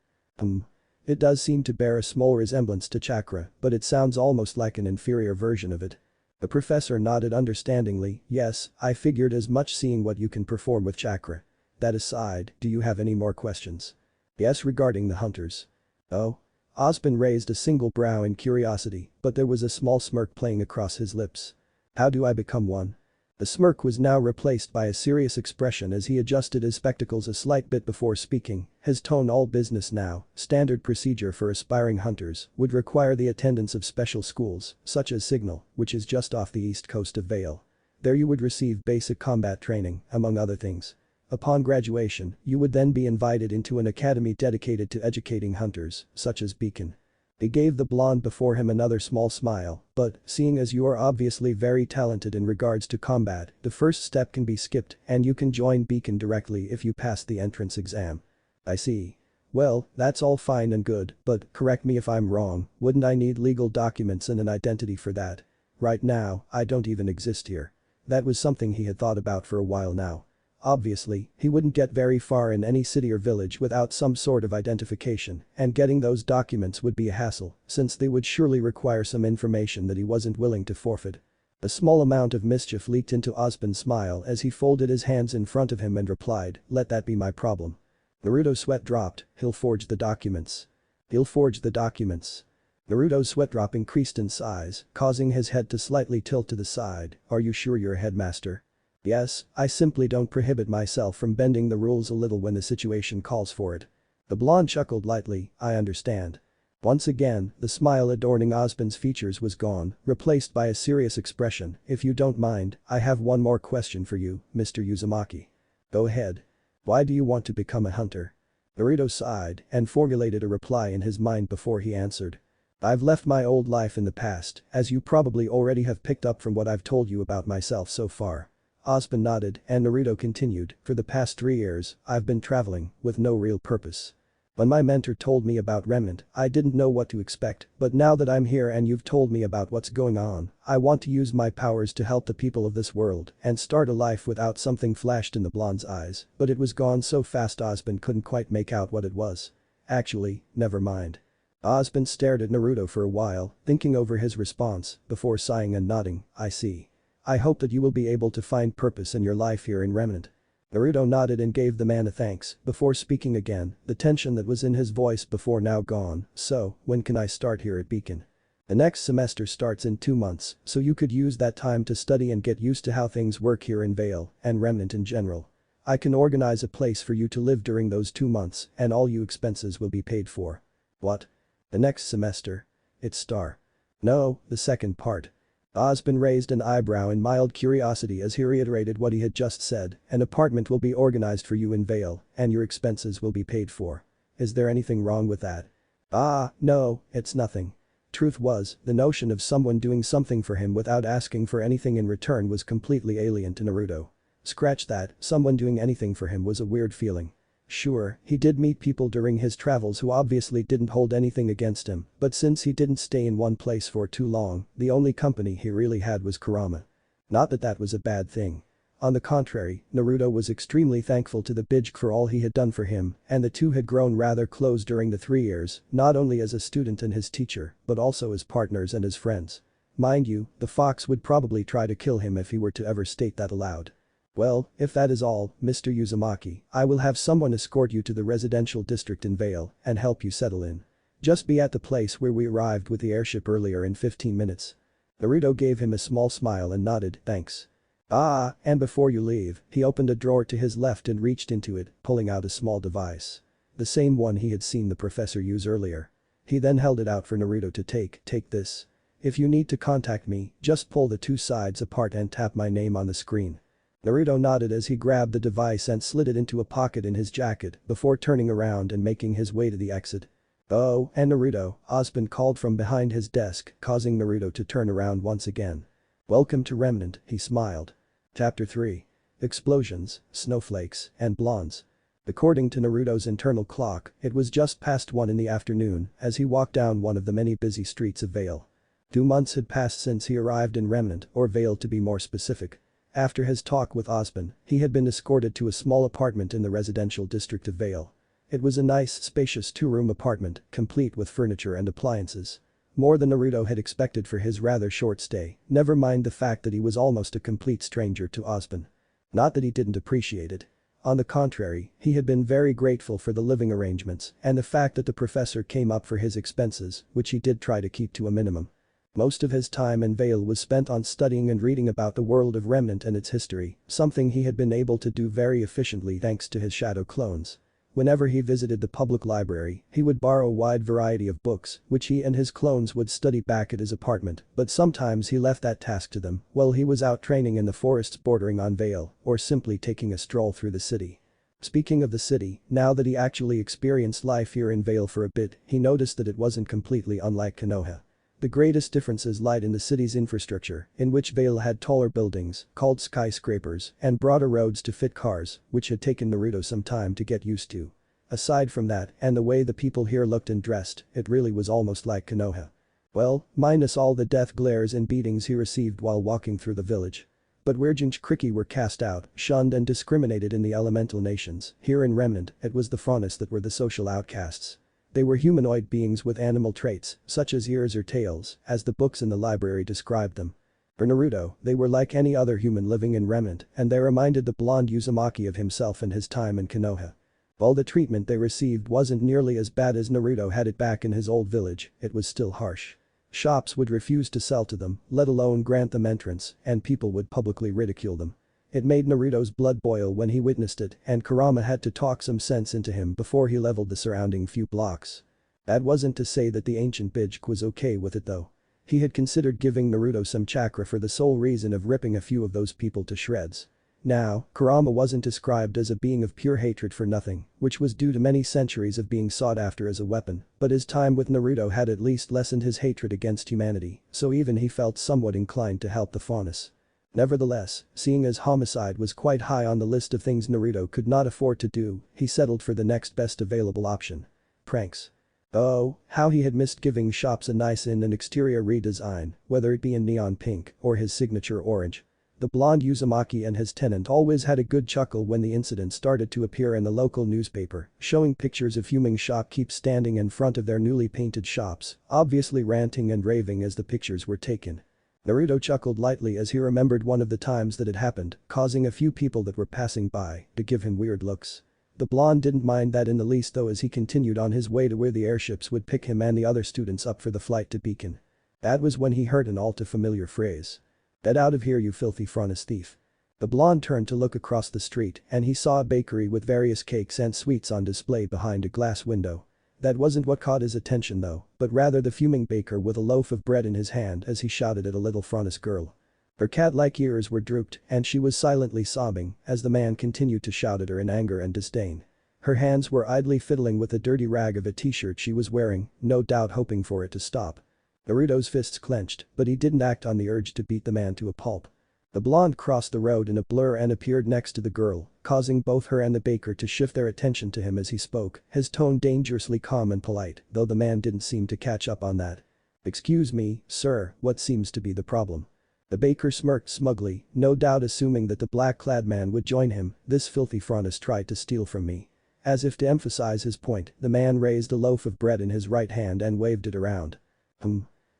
It does seem to bear a small resemblance to chakra, but it sounds almost like an inferior version of it. The professor nodded understandingly, yes, I figured as much seeing what you can perform with chakra. That aside, do you have any more questions? Yes, regarding the hunters. Oh? Osban raised a single brow in curiosity, but there was a small smirk playing across his lips. How do I become one? The smirk was now replaced by a serious expression as he adjusted his spectacles a slight bit before speaking, his tone all business now. Standard procedure for aspiring hunters would require the attendance of special schools, such as Signal, which is just off the east coast of Vale. There you would receive basic combat training, among other things. Upon graduation, you would then be invited into an academy dedicated to educating hunters, such as Beacon. He gave the blonde before him another small smile, but, seeing as you are obviously very talented in regards to combat, the first step can be skipped and you can join Beacon directly if you pass the entrance exam. I see. Well, that's all fine and good, but, correct me if I'm wrong, wouldn't I need legal documents and an identity for that? Right now, I don't even exist here. That was something he had thought about for a while now. Obviously, he wouldn't get very far in any city or village without some sort of identification, and getting those documents would be a hassle, since they would surely require some information that he wasn't willing to forfeit. A small amount of mischief leaked into Osban's smile as he folded his hands in front of him and replied, let that be my problem. Naruto's sweat dropped, he'll forge the documents. He'll forge the documents. Naruto's sweat drop increased in size, causing his head to slightly tilt to the side, are you sure you're a headmaster? Yes, I simply don't prohibit myself from bending the rules a little when the situation calls for it. The blonde chuckled lightly, I understand. Once again, the smile adorning Osban's features was gone, replaced by a serious expression, if you don't mind, I have one more question for you, Mr. Uzumaki. Go ahead. Why do you want to become a hunter? Naruto sighed and formulated a reply in his mind before he answered. I've left my old life in the past, as you probably already have picked up from what I've told you about myself so far. Osban nodded and Naruto continued, for the past 3 years, I've been traveling, with no real purpose. When my mentor told me about Remnant, I didn't know what to expect, but now that I'm here and you've told me about what's going on, I want to use my powers to help the people of this world and start a life without. Something flashed in the blonde's eyes, but it was gone so fast Osban couldn't quite make out what it was. Actually, never mind. Osban stared at Naruto for a while, thinking over his response, before sighing and nodding, I see. I hope that you will be able to find purpose in your life here in Remnant. Naruto nodded and gave the man a thanks, before speaking again, the tension that was in his voice before now gone, so, when can I start here at Beacon? The next semester starts in 2 months, so you could use that time to study and get used to how things work here in Vale, and Remnant in general. I can organize a place for you to live during those 2 months, and all you expenses will be paid for. What? The next semester? It's star. No, the second part. Osban raised an eyebrow in mild curiosity as he reiterated what he had just said, an apartment will be organized for you in Vale, and your expenses will be paid for. Is there anything wrong with that? Ah, no, it's nothing. Truth was, the notion of someone doing something for him without asking for anything in return was completely alien to Naruto. Scratch that, someone doing anything for him was a weird feeling. Sure, he did meet people during his travels who obviously didn't hold anything against him, but since he didn't stay in one place for too long, the only company he really had was Kurama. Not that that was a bad thing. On the contrary, Naruto was extremely thankful to the Bijj for all he had done for him, and the two had grown rather close during the 3 years, not only as a student and his teacher, but also as partners and as friends. Mind you, the fox would probably try to kill him if he were to ever state that aloud. Well, if that is all, Mr. Uzumaki, I will have someone escort you to the residential district in Vale and help you settle in. Just be at the place where we arrived with the airship earlier in 15 minutes. Naruto gave him a small smile and nodded, thanks. Ah, and before you leave, he opened a drawer to his left and reached into it, pulling out a small device. The same one he had seen the professor use earlier. He then held it out for Naruto to take this. If you need to contact me, just pull the 2 sides apart and tap my name on the screen. Naruto nodded as he grabbed the device and slid it into a pocket in his jacket before turning around and making his way to the exit. Oh, and Naruto, Osban called from behind his desk, causing Naruto to turn around once again. Welcome to Remnant, he smiled. Chapter 3. Explosions, Snowflakes, and Blondes. According to Naruto's internal clock, it was just past 1 in the afternoon as he walked down one of the many busy streets of Vale. 2 months had passed since he arrived in Remnant, or Vale to be more specific. After his talk with Osban, he had been escorted to a small apartment in the residential district of Vale. It was a nice, spacious 2-room apartment, complete with furniture and appliances. More than Naruto had expected for his rather short stay, never mind the fact that he was almost a complete stranger to Osban. Not that he didn't appreciate it. On the contrary, he had been very grateful for the living arrangements and the fact that the professor came up for his expenses, which he did try to keep to a minimum. Most of his time in Vale was spent on studying and reading about the world of Remnant and its history, something he had been able to do very efficiently thanks to his shadow clones. Whenever he visited the public library, he would borrow a wide variety of books, which he and his clones would study back at his apartment, but sometimes he left that task to them while he was out training in the forests bordering on Vale, or simply taking a stroll through the city. Speaking of the city, now that he actually experienced life here in Vale for a bit, he noticed that it wasn't completely unlike Konoha. The greatest differences lied in the city's infrastructure, in which Vale had taller buildings, called skyscrapers, and broader roads to fit cars, which had taken Naruto some time to get used to. Aside from that, and the way the people here looked and dressed, it really was almost like Konoha. Well, minus all the death glares and beatings he received while walking through the village. But where Jinchuriki were cast out, shunned and discriminated in the elemental nations, here in Remnant, it was the Faunus that were the social outcasts. They were humanoid beings with animal traits, such as ears or tails, as the books in the library described them. For Naruto, they were like any other human living in Remnant, and they reminded the blonde Uzumaki of himself and his time in Konoha. While the treatment they received wasn't nearly as bad as Naruto had it back in his old village, it was still harsh. Shops would refuse to sell to them, let alone grant them entrance, and people would publicly ridicule them. It made Naruto's blood boil when he witnessed it, and Kurama had to talk some sense into him before he leveled the surrounding few blocks. That wasn't to say that the ancient Bijj was okay with it though. He had considered giving Naruto some chakra for the sole reason of ripping a few of those people to shreds. Now, Kurama wasn't described as a being of pure hatred for nothing, which was due to many centuries of being sought after as a weapon, but his time with Naruto had at least lessened his hatred against humanity, so even he felt somewhat inclined to help the faunus. Nevertheless, seeing as homicide was quite high on the list of things Naruto could not afford to do, he settled for the next best available option. Pranks. Oh, how he had missed giving shops a nice in and exterior redesign, whether it be in neon pink or his signature orange. The blonde Uzumaki and his tenant always had a good chuckle when the incident started to appear in the local newspaper, showing pictures of fuming shopkeepers standing in front of their newly painted shops, obviously ranting and raving as the pictures were taken. Naruto chuckled lightly as he remembered one of the times that had happened, causing a few people that were passing by to give him weird looks. The blonde didn't mind that in the least though as he continued on his way to where the airships would pick him and the other students up for the flight to Beacon. That was when he heard an all too familiar phrase. "Get out of here you filthy Franus thief." The blonde turned to look across the street and he saw a bakery with various cakes and sweets on display behind a glass window. That wasn't what caught his attention though, but rather the fuming baker with a loaf of bread in his hand as he shouted at a little Franus girl. Her cat-like ears were drooped and she was silently sobbing as the man continued to shout at her in anger and disdain. Her hands were idly fiddling with a dirty rag of a t-shirt she was wearing, no doubt hoping for it to stop. Naruto's fists clenched, but he didn't act on the urge to beat the man to a pulp. The blonde crossed the road in a blur and appeared next to the girl, causing both her and the baker to shift their attention to him as he spoke, his tone dangerously calm and polite, though the man didn't seem to catch up on that. "Excuse me, sir, what seems to be the problem?" The baker smirked smugly, no doubt assuming that the black-clad man would join him. "This filthy Franus tried to steal from me." As if to emphasize his point, the man raised a loaf of bread in his right hand and waved it around.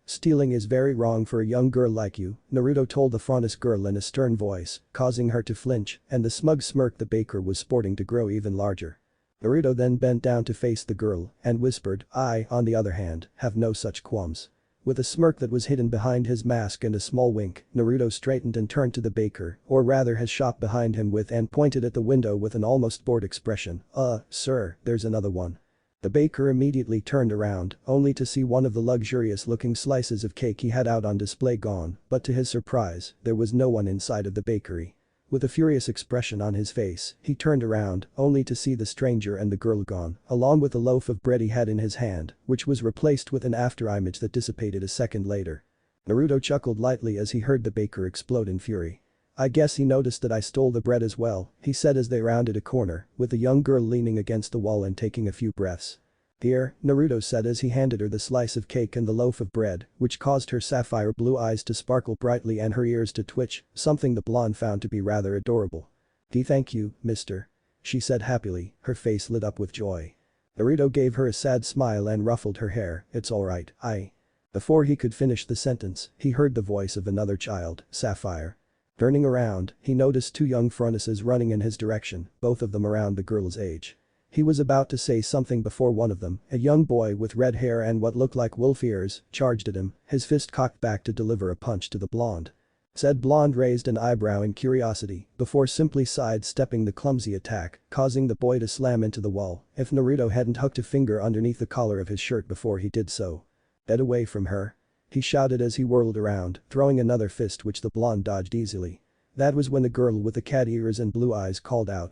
Stealing is very wrong for a young girl like you," Naruto told the Franus girl in a stern voice, causing her to flinch, and the smug smirk the baker was sporting to grow even larger. Naruto then bent down to face the girl and whispered, "I, on the other hand, have no such qualms." With a smirk that was hidden behind his mask and a small wink, Naruto straightened and turned to the baker, or rather his shop behind him and pointed at the window with an almost bored expression. Sir, there's another one." The baker immediately turned around, only to see one of the luxurious-looking slices of cake he had out on display gone, but to his surprise, there was no one inside of the bakery. With a furious expression on his face, he turned around, only to see the stranger and the girl gone, along with the loaf of bread he had in his hand, which was replaced with an afterimage that dissipated a second later. Naruto chuckled lightly as he heard the baker explode in fury. "I guess he noticed that I stole the bread as well," he said as they rounded a corner, with the young girl leaning against the wall and taking a few breaths. "Here," Naruto said as he handed her the slice of cake and the loaf of bread, which caused her sapphire blue eyes to sparkle brightly and her ears to twitch, something the blonde found to be rather adorable. Thank you, mister," she said happily, her face lit up with joy. Naruto gave her a sad smile and ruffled her hair. "It's alright, I..." Before he could finish the sentence, he heard the voice of another child, Sapphire. Turning around, he noticed two young Franuses running in his direction, both of them around the girl's age. He was about to say something before one of them, a young boy with red hair and what looked like wolf ears, charged at him, his fist cocked back to deliver a punch to the blonde. Said blonde raised an eyebrow in curiosity before simply sidestepping the clumsy attack, causing the boy to slam into the wall if Naruto hadn't hooked a finger underneath the collar of his shirt before he did so. "Get away from her," he shouted as he whirled around, throwing another fist which the blonde dodged easily. That was when the girl with the cat ears and blue eyes called out,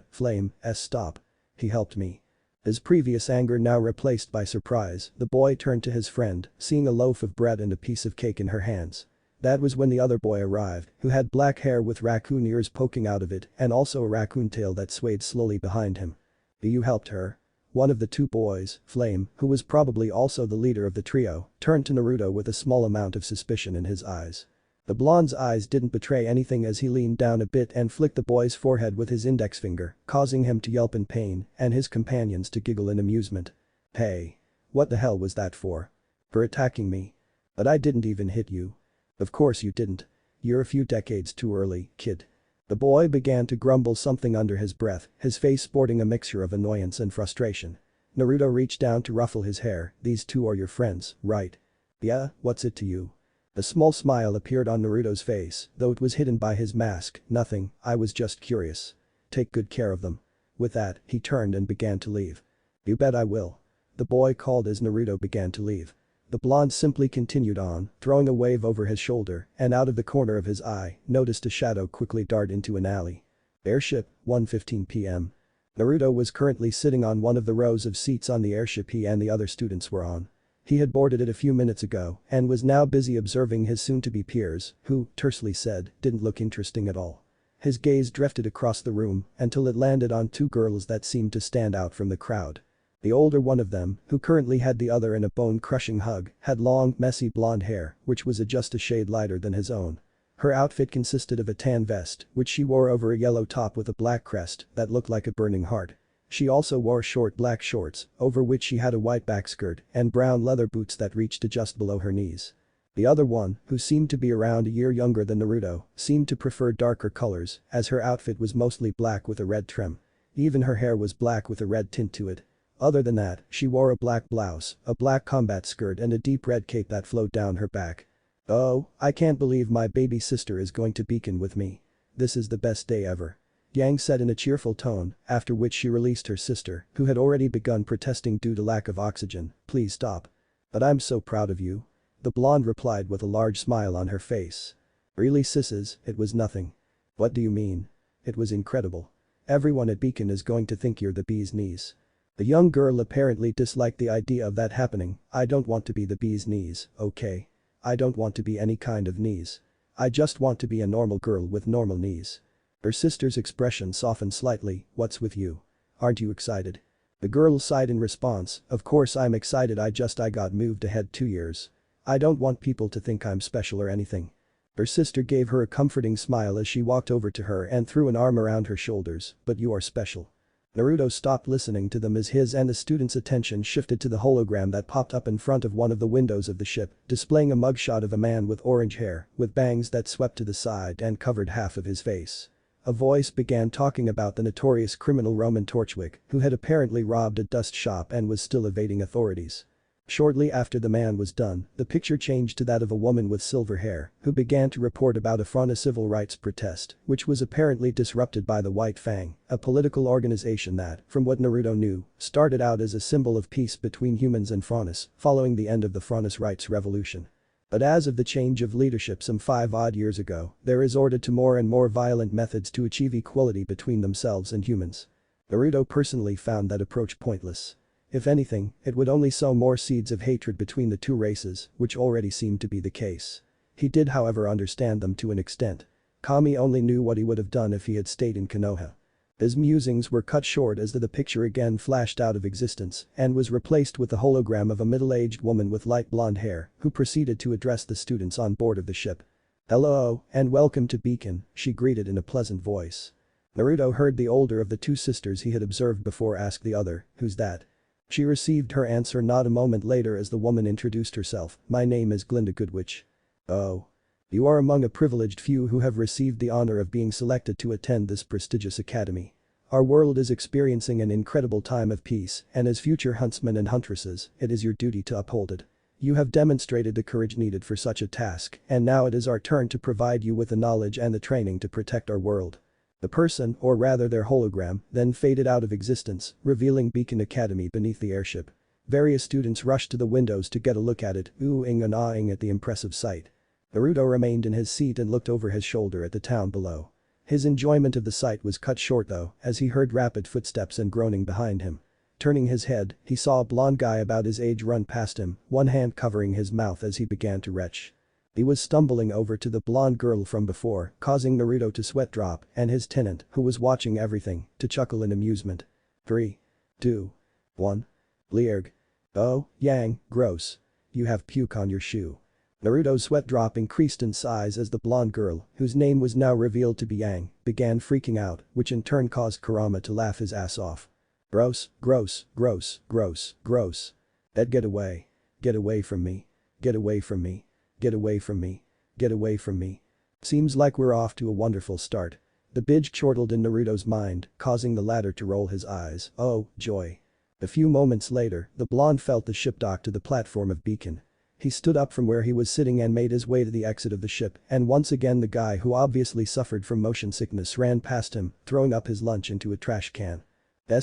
Stop. He helped me." His previous anger now replaced by surprise, the boy turned to his friend, seeing a loaf of bread and a piece of cake in her hands. That was when the other boy arrived, who had black hair with raccoon ears poking out of it and also a raccoon tail that swayed slowly behind him. "You helped her?" One of the two boys, Flame, who was probably also the leader of the trio, turned to Naruto with a small amount of suspicion in his eyes. The blonde's eyes didn't betray anything as he leaned down a bit and flicked the boy's forehead with his index finger, causing him to yelp in pain and his companions to giggle in amusement. "Hey. What the hell was that for?" "For attacking me. But I didn't even hit you." "Of course you didn't. You're a few decades too early, kid." The boy began to grumble something under his breath, his face sporting a mixture of annoyance and frustration. Naruto reached down to ruffle his hair. "These two are your friends, right?" "Yeah, what's it to you?" A small smile appeared on Naruto's face, though it was hidden by his mask. "Nothing, I was just curious. Take good care of them." With that, he turned and began to leave. "You bet I will." The boy called as Naruto began to leave. The blonde simply continued on, throwing a wave over his shoulder, and out of the corner of his eye, noticed a shadow quickly dart into an alley. Airship, 1:15 p.m. Naruto was currently sitting on one of the rows of seats on the airship he and the other students were on. He had boarded it a few minutes ago and was now busy observing his soon-to-be peers, who, tersely said, didn't look interesting at all. His gaze drifted across the room until it landed on two girls that seemed to stand out from the crowd. The older one of them, who currently had the other in a bone-crushing hug, had long, messy blonde hair, which was just a shade lighter than his own. Her outfit consisted of a tan vest, which she wore over a yellow top with a black crest that looked like a burning heart. She also wore short black shorts, over which she had a white backskirt and brown leather boots that reached to just below her knees. The other one, who seemed to be around a year younger than Naruto, seemed to prefer darker colors, as her outfit was mostly black with a red trim. Even her hair was black with a red tint to it. Other than that, she wore a black blouse, a black combat skirt and a deep red cape that flowed down her back. "Oh, I can't believe my baby sister is going to beacon with me. This is the best day ever," Yang said in a cheerful tone, after which she released her sister, who had already begun protesting due to lack of oxygen. "Please stop." "But I'm so proud of you," the blonde replied with a large smile on her face. "Really sisses, it was nothing." "What do you mean?" "It was incredible. Everyone at Beacon is going to think you're the bee's knees." The young girl apparently disliked the idea of that happening. "I don't want to be the bee's knees, okay? I don't want to be any kind of knees. I just want to be a normal girl with normal knees." Her sister's expression softened slightly. "What's with you? Aren't you excited?" The girl sighed in response. "Of course I'm excited, I got moved ahead 2 years. I don't want people to think I'm special or anything." Her sister gave her a comforting smile as she walked over to her and threw an arm around her shoulders. "But you are special." Naruto stopped listening to them as his and the students' attention shifted to the hologram that popped up in front of one of the windows of the ship, displaying a mugshot of a man with orange hair, with bangs that swept to the side and covered half of his face. A voice began talking about the notorious criminal Roman Torchwick, who had apparently robbed a dust shop and was still evading authorities. Shortly after the man was done, the picture changed to that of a woman with silver hair, who began to report about a civil rights protest, which was apparently disrupted by the White Fang, a political organization that, from what Naruto knew, started out as a symbol of peace between humans and Franus, following the end of the Franus rights revolution. But as of the change of leadership some 5 odd years ago, they resorted to more and more violent methods to achieve equality between themselves and humans. Naruto personally found that approach pointless. If anything, it would only sow more seeds of hatred between the two races, which already seemed to be the case. He did however understand them to an extent. Kami only knew what he would have done if he had stayed in Konoha. His musings were cut short as the picture again flashed out of existence and was replaced with the hologram of a middle-aged woman with light blonde hair who proceeded to address the students on board of the ship. "Hello, and welcome to Beacon," she greeted in a pleasant voice. Naruto heard the older of the two sisters he had observed before ask the other, "Who's that?" She received her answer not a moment later as the woman introduced herself. "My name is Glinda Goodwitch." "Oh. You are among a privileged few who have received the honor of being selected to attend this prestigious academy. Our world is experiencing an incredible time of peace, and as future huntsmen and huntresses, it is your duty to uphold it. You have demonstrated the courage needed for such a task, and now it is our turn to provide you with the knowledge and the training to protect our world." The person, or rather their hologram, then faded out of existence, revealing Beacon Academy beneath the airship. Various students rushed to the windows to get a look at it, oohing and ahhing at the impressive sight. Naruto remained in his seat and looked over his shoulder at the town below. His enjoyment of the sight was cut short though, as he heard rapid footsteps and groaning behind him. Turning his head, he saw a blond guy about his age run past him, one hand covering his mouth as he began to retch. He was stumbling over to the blonde girl from before, causing Naruto to sweat drop and his tenant, who was watching everything, to chuckle in amusement. 3, 2, 1. Leerg. "Oh, Yang, gross. You have puke on your shoe." Naruto's sweat drop increased in size as the blonde girl, whose name was now revealed to be Yang, began freaking out, which in turn caused Kurama to laugh his ass off. "Gross, gross, gross, gross, gross. Ed, get away. Get away from me. Get away from me. Get away from me. Get away from me. Seems like we're off to a wonderful start." The bitch chortled in Naruto's mind, causing the latter to roll his eyes. Oh, joy. A few moments later, the blonde felt the ship dock to the platform of Beacon. He stood up from where he was sitting and made his way to the exit of the ship, and once again the guy who obviously suffered from motion sickness ran past him, throwing up his lunch into a trash can.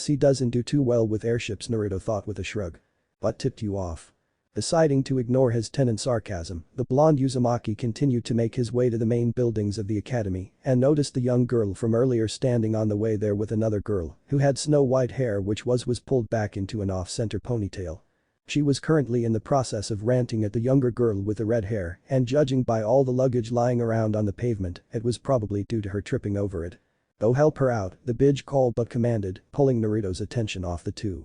He doesn't do too well with airships, Naruto thought with a shrug. "What tipped you off?" Deciding to ignore his tenant's sarcasm, the blonde Uzumaki continued to make his way to the main buildings of the academy and noticed the young girl from earlier standing on the way there with another girl who had snow-white hair which was pulled back into an off-center ponytail. She was currently in the process of ranting at the younger girl with the red hair, and judging by all the luggage lying around on the pavement, it was probably due to her tripping over it. "Go help her out," the bitch called but commanded, pulling Naruto's attention off the two.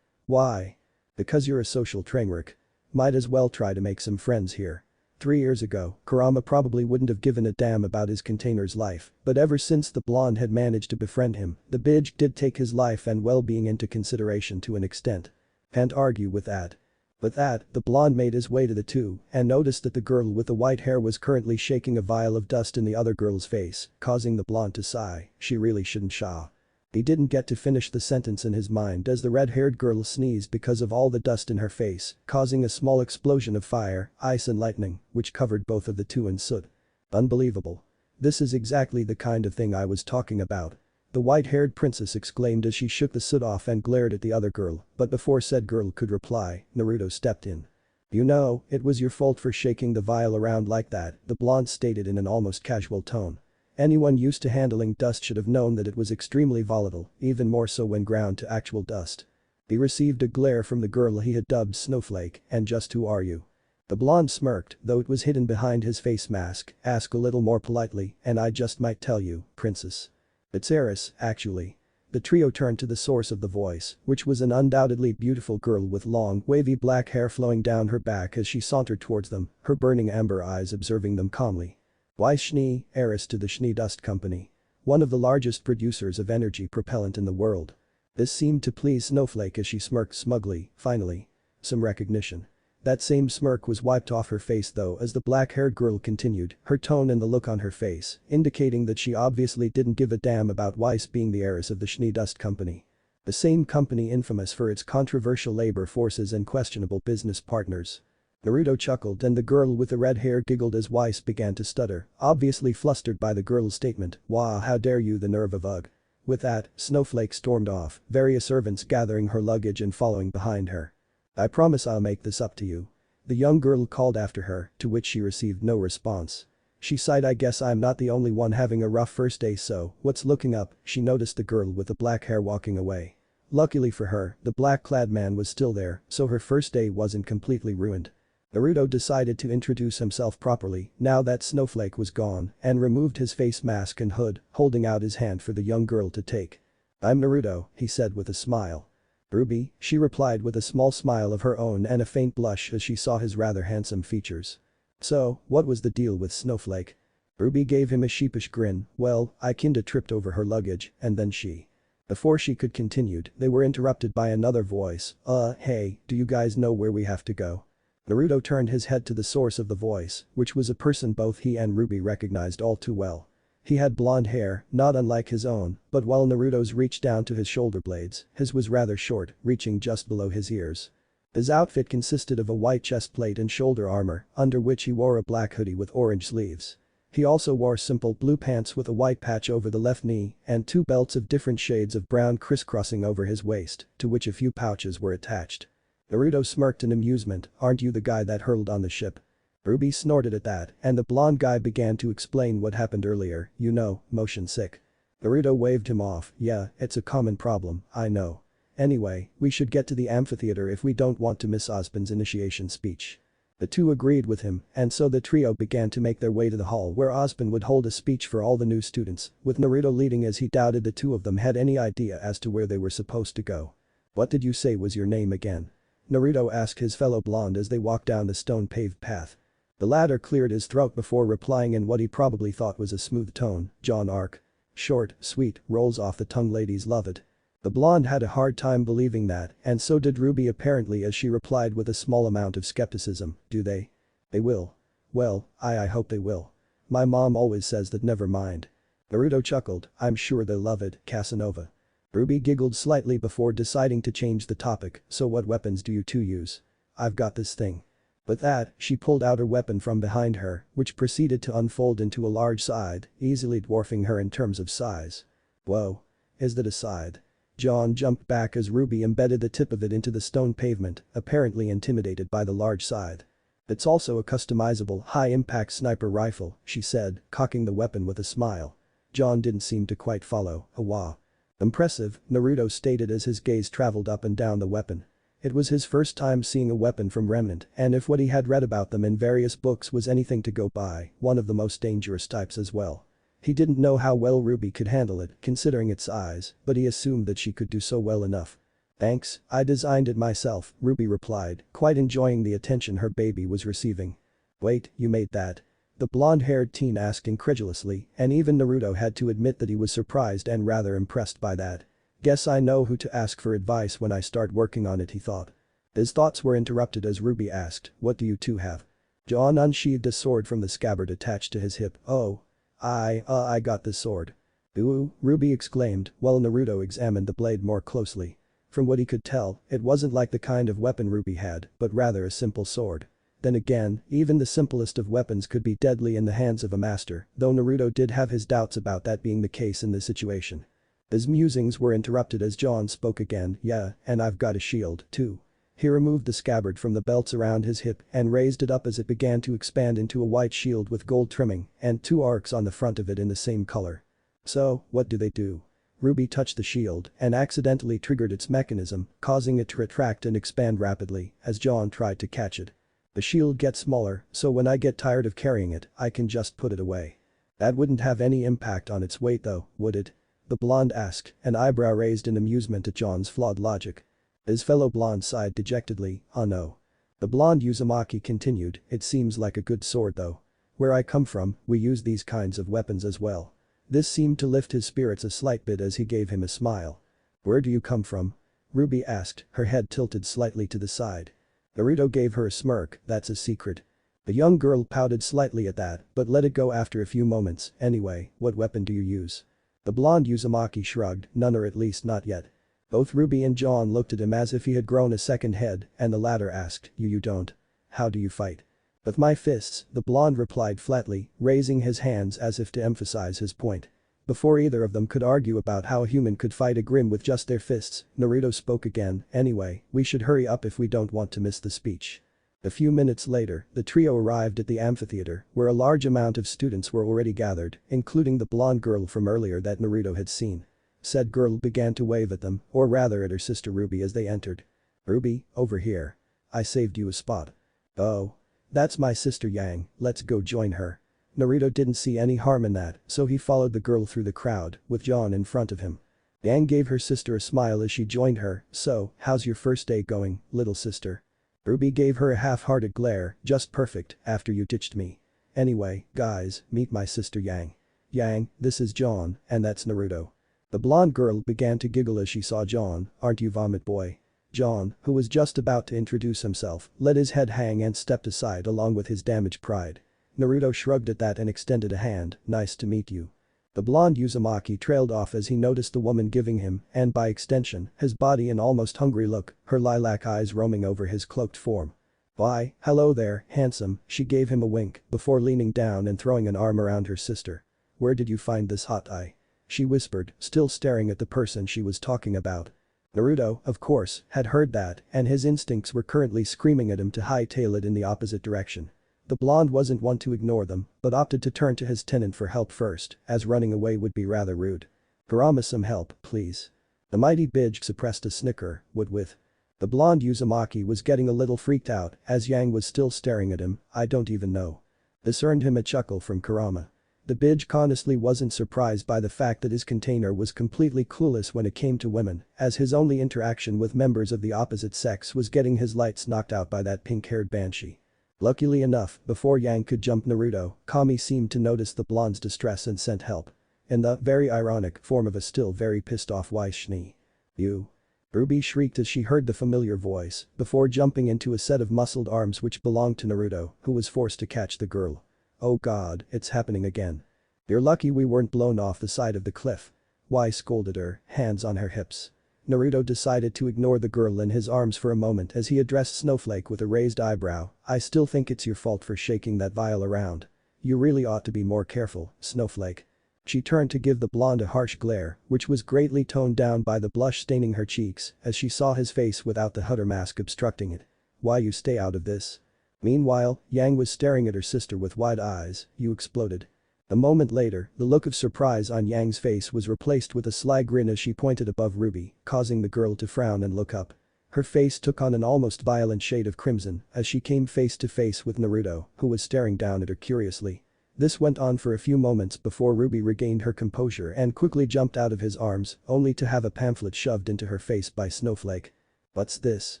Why? Because you're a social trainwreck. Might as well try to make some friends here. 3 years ago, Kurama probably wouldn't have given a damn about his container's life, but ever since the blonde had managed to befriend him, the bitch did take his life and well-being into consideration to an extent. Can't argue with that. With that, the blonde made his way to the two and noticed that the girl with the white hair was currently shaking a vial of dust in the other girl's face, causing the blonde to sigh. She really shouldn't sha. He didn't get to finish the sentence in his mind as the red-haired girl sneezed because of all the dust in her face, causing a small explosion of fire, ice and lightning, which covered both of the two in soot. Unbelievable. This is exactly the kind of thing I was talking about. The white-haired princess exclaimed as she shook the soot off and glared at the other girl, but before said girl could reply, Naruto stepped in. "You know, it was your fault for shaking the vial around like that," the blonde stated in an almost casual tone. Anyone used to handling dust should have known that it was extremely volatile, even more so when ground to actual dust. He received a glare from the girl he had dubbed Snowflake, and just who are you? The blonde smirked, though it was hidden behind his face mask, asked a little more politely, and I just might tell you, princess. It's Eris, actually. The trio turned to the source of the voice, which was an undoubtedly beautiful girl with long, wavy black hair flowing down her back as she sauntered towards them, her burning amber eyes observing them calmly. Why Schnee, heiress to the Schnee Dust Company. One of the largest producers of energy propellant in the world. This seemed to please Snowflake as she smirked smugly, finally. Some recognition. That same smirk was wiped off her face though as the black-haired girl continued, her tone and the look on her face, indicating that she obviously didn't give a damn about Weiss being the heiress of the Schnee Dust Company. The same company infamous for its controversial labor forces and questionable business partners. Naruto chuckled and the girl with the red hair giggled as Weiss began to stutter, obviously flustered by the girl's statement, "Wah, how dare you, the nerve of ugh." With that, Snowflake stormed off, various servants gathering her luggage and following behind her. "I promise I'll make this up to you." The young girl called after her, to which she received no response. She sighed. I guess I'm not the only one having a rough first day, so what's looking up? She noticed the girl with the black hair walking away. Luckily for her, the black-clad man was still there, so her first day wasn't completely ruined. Naruto decided to introduce himself properly now that Snowflake was gone and removed his face mask and hood, holding out his hand for the young girl to take. "I'm Naruto," he said with a smile. "Ruby," she replied with a small smile of her own and a faint blush as she saw his rather handsome features. "So, what was the deal with Snowflake?" Ruby gave him a sheepish grin. "Well, I kinda tripped over her luggage, and then she..." Before she could continue, they were interrupted by another voice. Hey, do you guys know where we have to go?" Naruto turned his head to the source of the voice, which was a person both he and Ruby recognized all too well. He had blonde hair, not unlike his own, but while Naruto's reached down to his shoulder blades, his was rather short, reaching just below his ears. His outfit consisted of a white chest plate and shoulder armor, under which he wore a black hoodie with orange sleeves. He also wore simple blue pants with a white patch over the left knee and 2 belts of different shades of brown crisscrossing over his waist, to which a few pouches were attached. Naruto smirked in amusement. "Aren't you the guy that hurled on the ship?" Ruby snorted at that, and the blonde guy began to explain what happened earlier, you know, motion sick. Naruto waved him off. "Yeah, it's a common problem, I know. Anyway, we should get to the amphitheater if we don't want to miss Osbin's initiation speech." The two agreed with him, and so the trio began to make their way to the hall where Osbin would hold a speech for all the new students, with Naruto leading as he doubted the two of them had any idea as to where they were supposed to go. "What did you say was your name again?" Naruto asked his fellow blonde as they walked down the stone-paved path. The latter cleared his throat before replying in what he probably thought was a smooth tone, "John Arc. Short, sweet, rolls off the tongue, ladies love it." The blonde had a hard time believing that, and so did Ruby apparently as she replied with a small amount of skepticism, "Do they? They will. Well, I hope they will. My mom always says that never mind." Naruto chuckled, "I'm sure they'll love it, Casanova." Ruby giggled slightly before deciding to change the topic, "So what weapons do you two use?" "I've got this thing." With that, she pulled out her weapon from behind her, which proceeded to unfold into a large scythe, easily dwarfing her in terms of size. "Whoa. Is that a scythe?" John jumped back as Ruby embedded the tip of it into the stone pavement, apparently intimidated by the large scythe. "It's also a customizable, high-impact sniper rifle," she said, cocking the weapon with a smile. John didn't seem to quite follow. "Wow. Impressive," Naruto stated as his gaze traveled up and down the weapon. It was his first time seeing a weapon from Remnant, and if what he had read about them in various books was anything to go by, one of the most dangerous types as well. He didn't know how well Ruby could handle it, considering its size, but he assumed that she could do so well enough. "Thanks, I designed it myself," Ruby replied, quite enjoying the attention her baby was receiving. "Wait, you made that?" The blonde-haired teen asked incredulously, and even Naruto had to admit that he was surprised and rather impressed by that. "Guess I know who to ask for advice when I start working on it," he thought. His thoughts were interrupted as Ruby asked, "What do you two have?" John unsheathed a sword from the scabbard attached to his hip. "Oh. I got this sword." "Ooh," Ruby exclaimed, while Naruto examined the blade more closely. From what he could tell, it wasn't like the kind of weapon Ruby had, but rather a simple sword. Then again, even the simplest of weapons could be deadly in the hands of a master, though Naruto did have his doubts about that being the case in this situation. His musings were interrupted as John spoke again. "Yeah, and I've got a shield, too." He removed the scabbard from the belts around his hip and raised it up as it began to expand into a white shield with gold trimming and 2 arcs on the front of it in the same color. "So, what do they do?" Ruby touched the shield and accidentally triggered its mechanism, causing it to retract and expand rapidly as John tried to catch it. "The shield gets smaller, so when I get tired of carrying it, I can just put it away." "That wouldn't have any impact on its weight though, would it?" the blonde asked, an eyebrow raised in amusement at John's flawed logic. His fellow blonde sighed dejectedly. "Oh no." The blonde Uzumaki continued, "It seems like a good sword though. Where I come from, we use these kinds of weapons as well." This seemed to lift his spirits a slight bit as he gave him a smile. "Where do you come from?" Ruby asked, her head tilted slightly to the side. Naruto gave her a smirk. "That's a secret." The young girl pouted slightly at that, but let it go after a few moments. "Anyway, what weapon do you use?" The blonde Uzumaki shrugged. "None, or at least not yet." Both Ruby and John looked at him as if he had grown a second head, and the latter asked, You don't? How do you fight?" "With my fists," the blonde replied flatly, raising his hands as if to emphasize his point. Before either of them could argue about how a human could fight a Grimm with just their fists, Naruto spoke again. "Anyway, we should hurry up if we don't want to miss the speech." A few minutes later, the trio arrived at the amphitheater, where a large amount of students were already gathered, including the blonde girl from earlier that Naruto had seen. Said girl began to wave at them, or rather at her sister Ruby as they entered. "Ruby, over here. I saved you a spot." "Oh. That's my sister Yang, let's go join her." Naruto didn't see any harm in that, so he followed the girl through the crowd, with John in front of him. Yang gave her sister a smile as she joined her. "So, how's your first day going, little sister?" Ruby gave her a half-hearted glare. "Just perfect, after you ditched me. Anyway, guys, meet my sister Yang. Yang, this is John, and that's Naruto." The blonde girl began to giggle as she saw John. "Aren't you vomit boy?" John, who was just about to introduce himself, let his head hang and stepped aside along with his damaged pride. Naruto shrugged at that and extended a hand. "Nice to meet you." The blonde Uzumaki trailed off as he noticed the woman giving him, and by extension, his body an almost hungry look, her lilac eyes roaming over his cloaked form. "Why, hello there, handsome," she gave him a wink before leaning down and throwing an arm around her sister. "Where did you find this hot eye?" she whispered, still staring at the person she was talking about. Naruto, of course, had heard that, and his instincts were currently screaming at him to hightail it in the opposite direction. The blonde wasn't one to ignore them, but opted to turn to his tenant for help first, as running away would be rather rude. "Kurama, some help, please." The mighty Bidge suppressed a snicker. "What with?" The blonde Uzumaki was getting a little freaked out as Yang was still staring at him. "I don't even know." This earned him a chuckle from Kurama. The Bidge honestly wasn't surprised by the fact that his container was completely clueless when it came to women, as his only interaction with members of the opposite sex was getting his lights knocked out by that pink-haired banshee. Luckily enough, before Yang could jump Naruto, Kami seemed to notice the blonde's distress and sent help. In the very ironic form of a still very pissed-off Weiss-Schnee. "You?" Ruby shrieked as she heard the familiar voice, before jumping into a set of muscled arms which belonged to Naruto, who was forced to catch the girl. "Oh god, it's happening again. You're lucky we weren't blown off the side of the cliff." Weiss scolded her, hands on her hips. Naruto decided to ignore the girl in his arms for a moment as he addressed Snowflake with a raised eyebrow. "I still think it's your fault for shaking that vial around. You really ought to be more careful, Snowflake." She turned to give the blonde a harsh glare, which was greatly toned down by the blush staining her cheeks as she saw his face without the Hutter mask obstructing it. "Why you stay out of this?" Meanwhile, Yang was staring at her sister with wide eyes. "You exploded." A moment later, the look of surprise on Yang's face was replaced with a sly grin as she pointed above Ruby, causing the girl to frown and look up. Her face took on an almost violent shade of crimson as she came face to face with Naruto, who was staring down at her curiously. This went on for a few moments before Ruby regained her composure and quickly jumped out of his arms, only to have a pamphlet shoved into her face by Snowflake. "What's this?"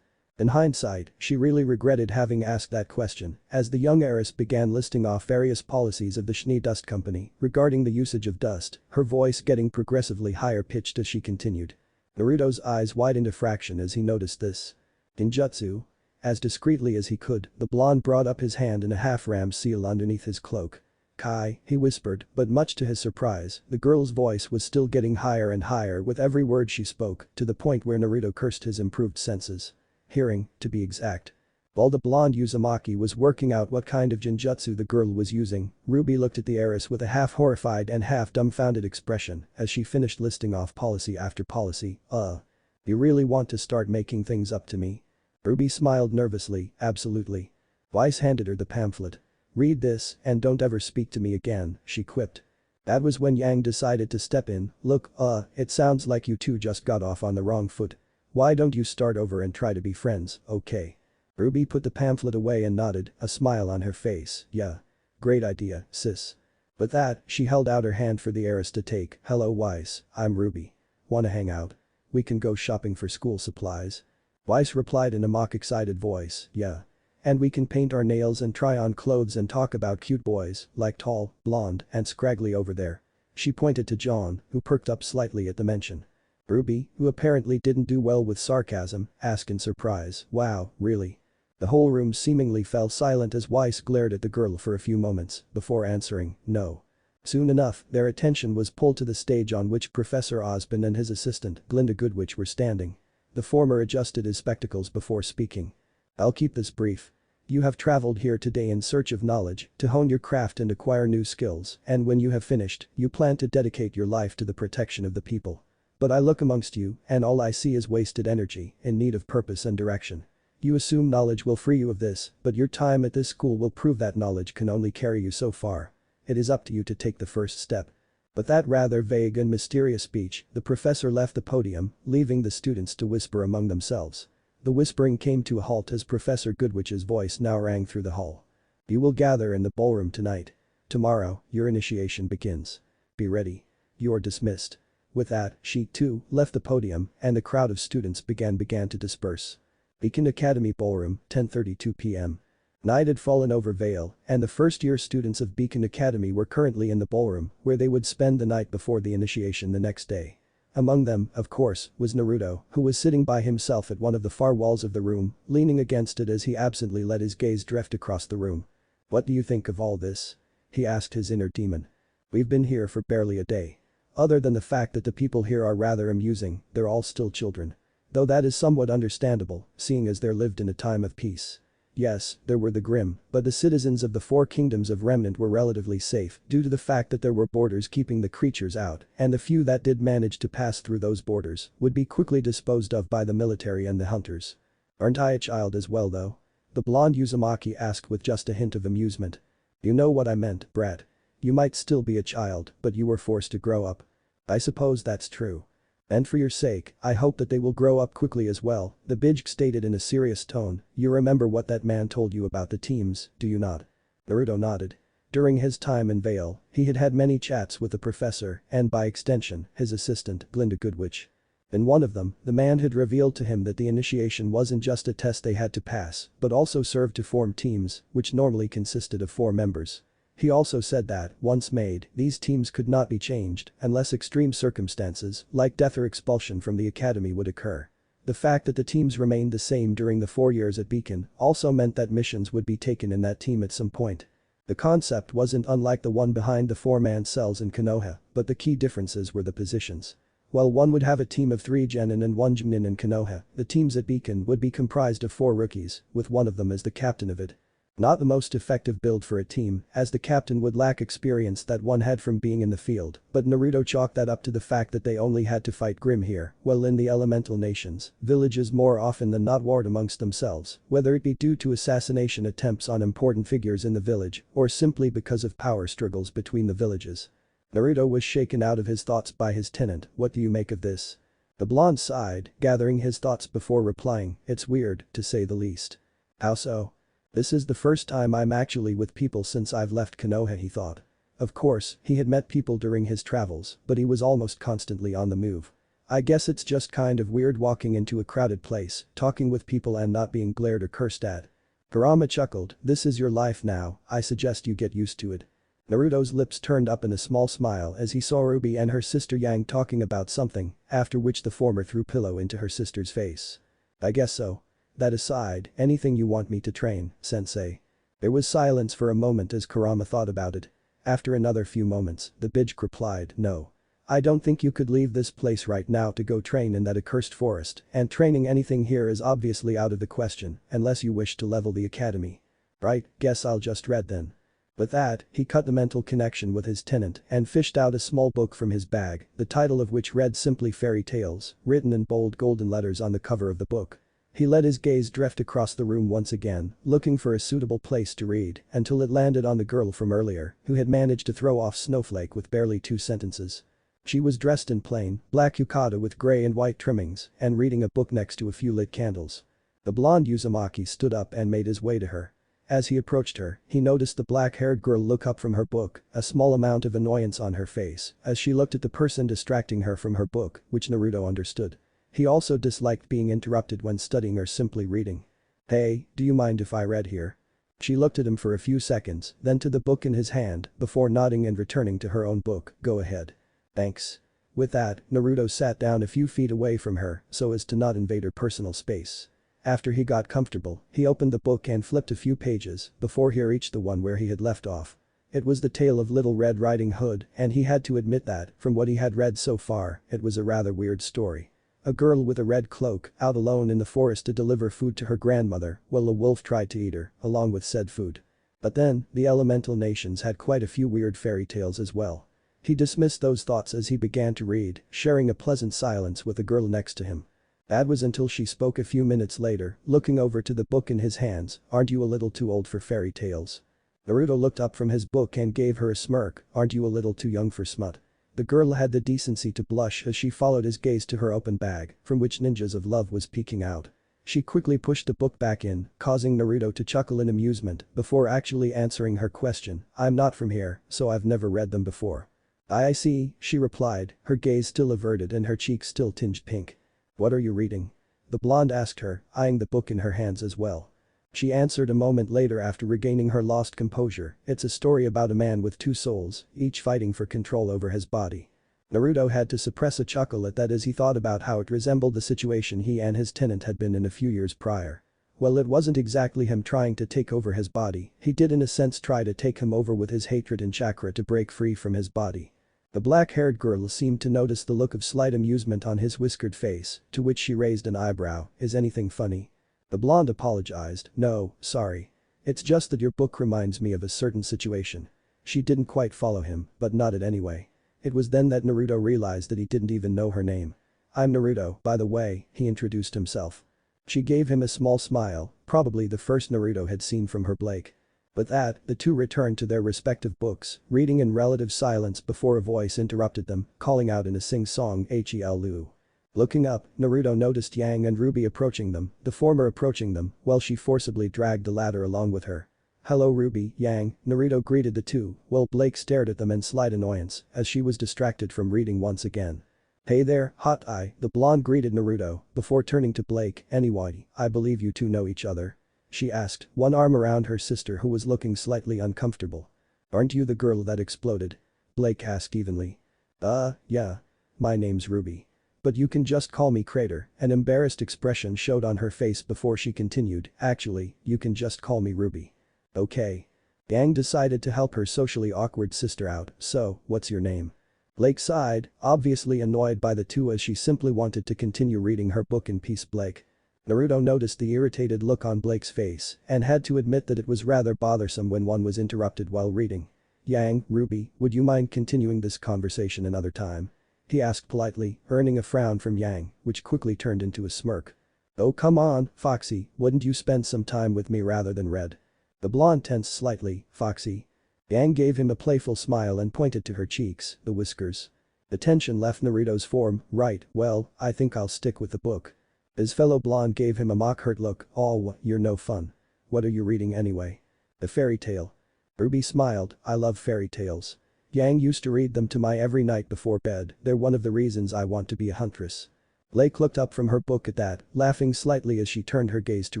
In hindsight, she really regretted having asked that question, as the young heiress began listing off various policies of the Schnee Dust Company regarding the usage of dust, her voice getting progressively higher pitched as she continued. Naruto's eyes widened a fraction as he noticed this. "Genjutsu?" As discreetly as he could, the blonde brought up his hand in a half-rammed seal underneath his cloak. "Kai," he whispered, but much to his surprise, the girl's voice was still getting higher and higher with every word she spoke, to the point where Naruto cursed his improved senses. Hearing, to be exact. While the blonde Uzumaki was working out what kind of genjutsu the girl was using, Ruby looked at the heiress with a half-horrified and half-dumbfounded expression as she finished listing off policy after policy. You really want to start making things up to me?" Ruby smiled nervously. "Absolutely." Weiss handed her the pamphlet. "Read this and don't ever speak to me again," she quipped. That was when Yang decided to step in. "Look, it sounds like you two just got off on the wrong foot. Why don't you start over and try to be friends, okay?" Ruby put the pamphlet away and nodded, a smile on her face. "Yeah. Great idea, sis." With that, she held out her hand for the heiress to take. "Hello Weiss, I'm Ruby. Wanna hang out? We can go shopping for school supplies." Weiss replied in a mock-excited voice, "Yeah. And we can paint our nails and try on clothes and talk about cute boys, like tall, blonde, and scraggly over there." She pointed to John, who perked up slightly at the mention. Ruby, who apparently didn't do well with sarcasm, asked in surprise, "Wow, really?" The whole room seemingly fell silent as Weiss glared at the girl for a few moments before answering, "No." Soon enough, their attention was pulled to the stage on which Professor Osborne and his assistant, Glinda Goodwitch, were standing. The former adjusted his spectacles before speaking. "I'll keep this brief. You have traveled here today in search of knowledge, to hone your craft and acquire new skills, and when you have finished, you plan to dedicate your life to the protection of the people. But I look amongst you, and all I see is wasted energy, in need of purpose and direction. You assume knowledge will free you of this, but your time at this school will prove that knowledge can only carry you so far. It is up to you to take the first step." With that rather vague and mysterious speech, the professor left the podium, leaving the students to whisper among themselves. The whispering came to a halt as Professor Goodwitch's voice now rang through the hall. "You will gather in the ballroom tonight. Tomorrow, your initiation begins. Be ready. You are dismissed." With that, she, too, left the podium, and the crowd of students began to disperse. Beacon Academy Ballroom, 10:32 p.m. Night had fallen over Vale, and the first-year students of Beacon Academy were currently in the ballroom, where they would spend the night before the initiation the next day. Among them, of course, was Naruto, who was sitting by himself at one of the far walls of the room, leaning against it as he absently let his gaze drift across the room. "What do you think of all this?" he asked his inner demon. "We've been here for barely a day. Other than the fact that the people here are rather amusing, they're all still children. Though that is somewhat understandable, seeing as they're lived in a time of peace. Yes, there were the Grimm, but the citizens of the four kingdoms of Remnant were relatively safe due to the fact that there were borders keeping the creatures out, and the few that did manage to pass through those borders would be quickly disposed of by the military and the hunters. Aren't I a child as well though?" the blonde Uzumaki asked with just a hint of amusement. "You know what I meant, brat. You might still be a child, but you were forced to grow up." "I suppose that's true. And for your sake, I hope that they will grow up quickly as well," the Bijj stated in a serious tone. "You remember what that man told you about the teams, do you not?" Naruto nodded. During his time in Vale, he had had many chats with the professor and by extension, his assistant, Glinda Goodwitch. In one of them, the man had revealed to him that the initiation wasn't just a test they had to pass, but also served to form teams, which normally consisted of 4 members. He also said that, once made, these teams could not be changed unless extreme circumstances, like death or expulsion from the academy, would occur. The fact that the teams remained the same during the 4 years at Beacon also meant that missions would be taken in that team at some point. The concept wasn't unlike the one behind the 4-man cells in Konoha, but the key differences were the positions. While one would have a team of 3 genin and 1 genin in Konoha, the teams at Beacon would be comprised of 4 rookies, with one of them as the captain of it. Not the most effective build for a team, as the captain would lack experience that one had from being in the field, but Naruto chalked that up to the fact that they only had to fight Grimm here, while in the elemental nations, villages more often than not warred amongst themselves, whether it be due to assassination attempts on important figures in the village, or simply because of power struggles between the villages. Naruto was shaken out of his thoughts by his tenant. What do you make of this? The blonde sighed, gathering his thoughts before replying, it's weird, to say the least. How so? This is the first time I'm actually with people since I've left Konoha, he thought. Of course, he had met people during his travels, but he was almost constantly on the move. I guess it's just kind of weird walking into a crowded place, talking with people and not being glared or cursed at. Kurama chuckled, this is your life now, I suggest you get used to it. Naruto's lips turned up in a small smile as he saw Ruby and her sister Yang talking about something, after which the former threw pillow into her sister's face. I guess so. That aside, anything you want me to train, sensei? There was silence for a moment as Kurama thought about it. After another few moments, the Bijk replied, no. I don't think you could leave this place right now to go train in that accursed forest, and training anything here is obviously out of the question, unless you wish to level the academy. Right, guess I'll just read then. With that, he cut the mental connection with his tenant and fished out a small book from his bag, the title of which read simply Fairy Tales, written in bold golden letters on the cover of the book. He let his gaze drift across the room once again, looking for a suitable place to read, until it landed on the girl from earlier, who had managed to throw off Snowflake with barely 2 sentences. She was dressed in plain, black yukata with gray and white trimmings, and reading a book next to a few lit candles. The blonde Uzumaki stood up and made his way to her. As he approached her, he noticed the black-haired girl look up from her book, a small amount of annoyance on her face, as she looked at the person distracting her from her book, which Naruto understood. He also disliked being interrupted when studying or simply reading. Hey, do you mind if I read here? She looked at him for a few seconds, then to the book in his hand, before nodding and returning to her own book. Go ahead. Thanks. With that, Naruto sat down a few feet away from her so as to not invade her personal space. After he got comfortable, he opened the book and flipped a few pages before he reached the one where he had left off. It was the tale of Little Red Riding Hood, and he had to admit that, from what he had read so far, it was a rather weird story. A girl with a red cloak, out alone in the forest to deliver food to her grandmother, while a wolf tried to eat her, along with said food. But then, the elemental nations had quite a few weird fairy tales as well. He dismissed those thoughts as he began to read, sharing a pleasant silence with the girl next to him. That was until she spoke a few minutes later, looking over to the book in his hands. Aren't you a little too old for fairy tales? Naruto looked up from his book and gave her a smirk. Aren't you a little too young for smut? The girl had the decency to blush as she followed his gaze to her open bag, from which ninjas of love was peeking out. She quickly pushed the book back in, causing Naruto to chuckle in amusement before actually answering her question. I'm not from here, so I've never read them before. I see, she replied, her gaze still averted and her cheeks still tinged pink. What are you reading? The blonde asked her, eyeing the book in her hands as well. She answered a moment later after regaining her lost composure. It's a story about a man with 2 souls, each fighting for control over his body. Naruto had to suppress a chuckle at that as he thought about how it resembled the situation he and his tenant had been in a few years prior. Well, it wasn't exactly him trying to take over his body, he did in a sense try to take him over with his hatred and chakra to break free from his body. The black-haired girl seemed to notice the look of slight amusement on his whiskered face, to which she raised an eyebrow. Is anything funny? The blonde apologized. No, sorry. It's just that your book reminds me of a certain situation. She didn't quite follow him, but nodded anyway. It was then that Naruto realized that he didn't even know her name. I'm Naruto, by the way, he introduced himself. She gave him a small smile, probably the first Naruto had seen from her Blake. With that, the two returned to their respective books, reading in relative silence before a voice interrupted them, calling out in a sing-song Helu. Looking up, Naruto noticed Yang and Ruby approaching them, the former approaching them, while she forcibly dragged the latter along with her. Hello Ruby, Yang, Naruto greeted the two, while Blake stared at them in slight annoyance, as she was distracted from reading once again. Hey there, Hot Eye, the blonde greeted Naruto, before turning to Blake. Anyway, I believe you two know each other? She asked, one arm around her sister who was looking slightly uncomfortable. Aren't you the girl that exploded? Blake asked evenly. Yeah. My name's Ruby. But you can just call me Crater. An embarrassed expression showed on her face before she continued, actually, you can just call me Ruby. Okay. Yang decided to help her socially awkward sister out, so, what's your name? Blake sighed, obviously annoyed by the two as she simply wanted to continue reading her book in peace. Blake. Naruto noticed the irritated look on Blake's face and had to admit that it was rather bothersome when one was interrupted while reading. Yang, Ruby, would you mind continuing this conversation another time? He asked politely, earning a frown from Yang, which quickly turned into a smirk. Oh come on, Foxy, wouldn't you spend some time with me rather than Red? The blonde tensed slightly, Foxy. Yang gave him a playful smile and pointed to her cheeks, the whiskers. The tension left Naruto's form, right, well, I think I'll stick with the book. His fellow blonde gave him a mock-hurt look, oh, you're no fun. What are you reading anyway? A fairy tale. Ruby smiled, I love fairy tales. Yang used to read them to my every night before bed, they're one of the reasons I want to be a huntress. Blake looked up from her book at that, laughing slightly as she turned her gaze to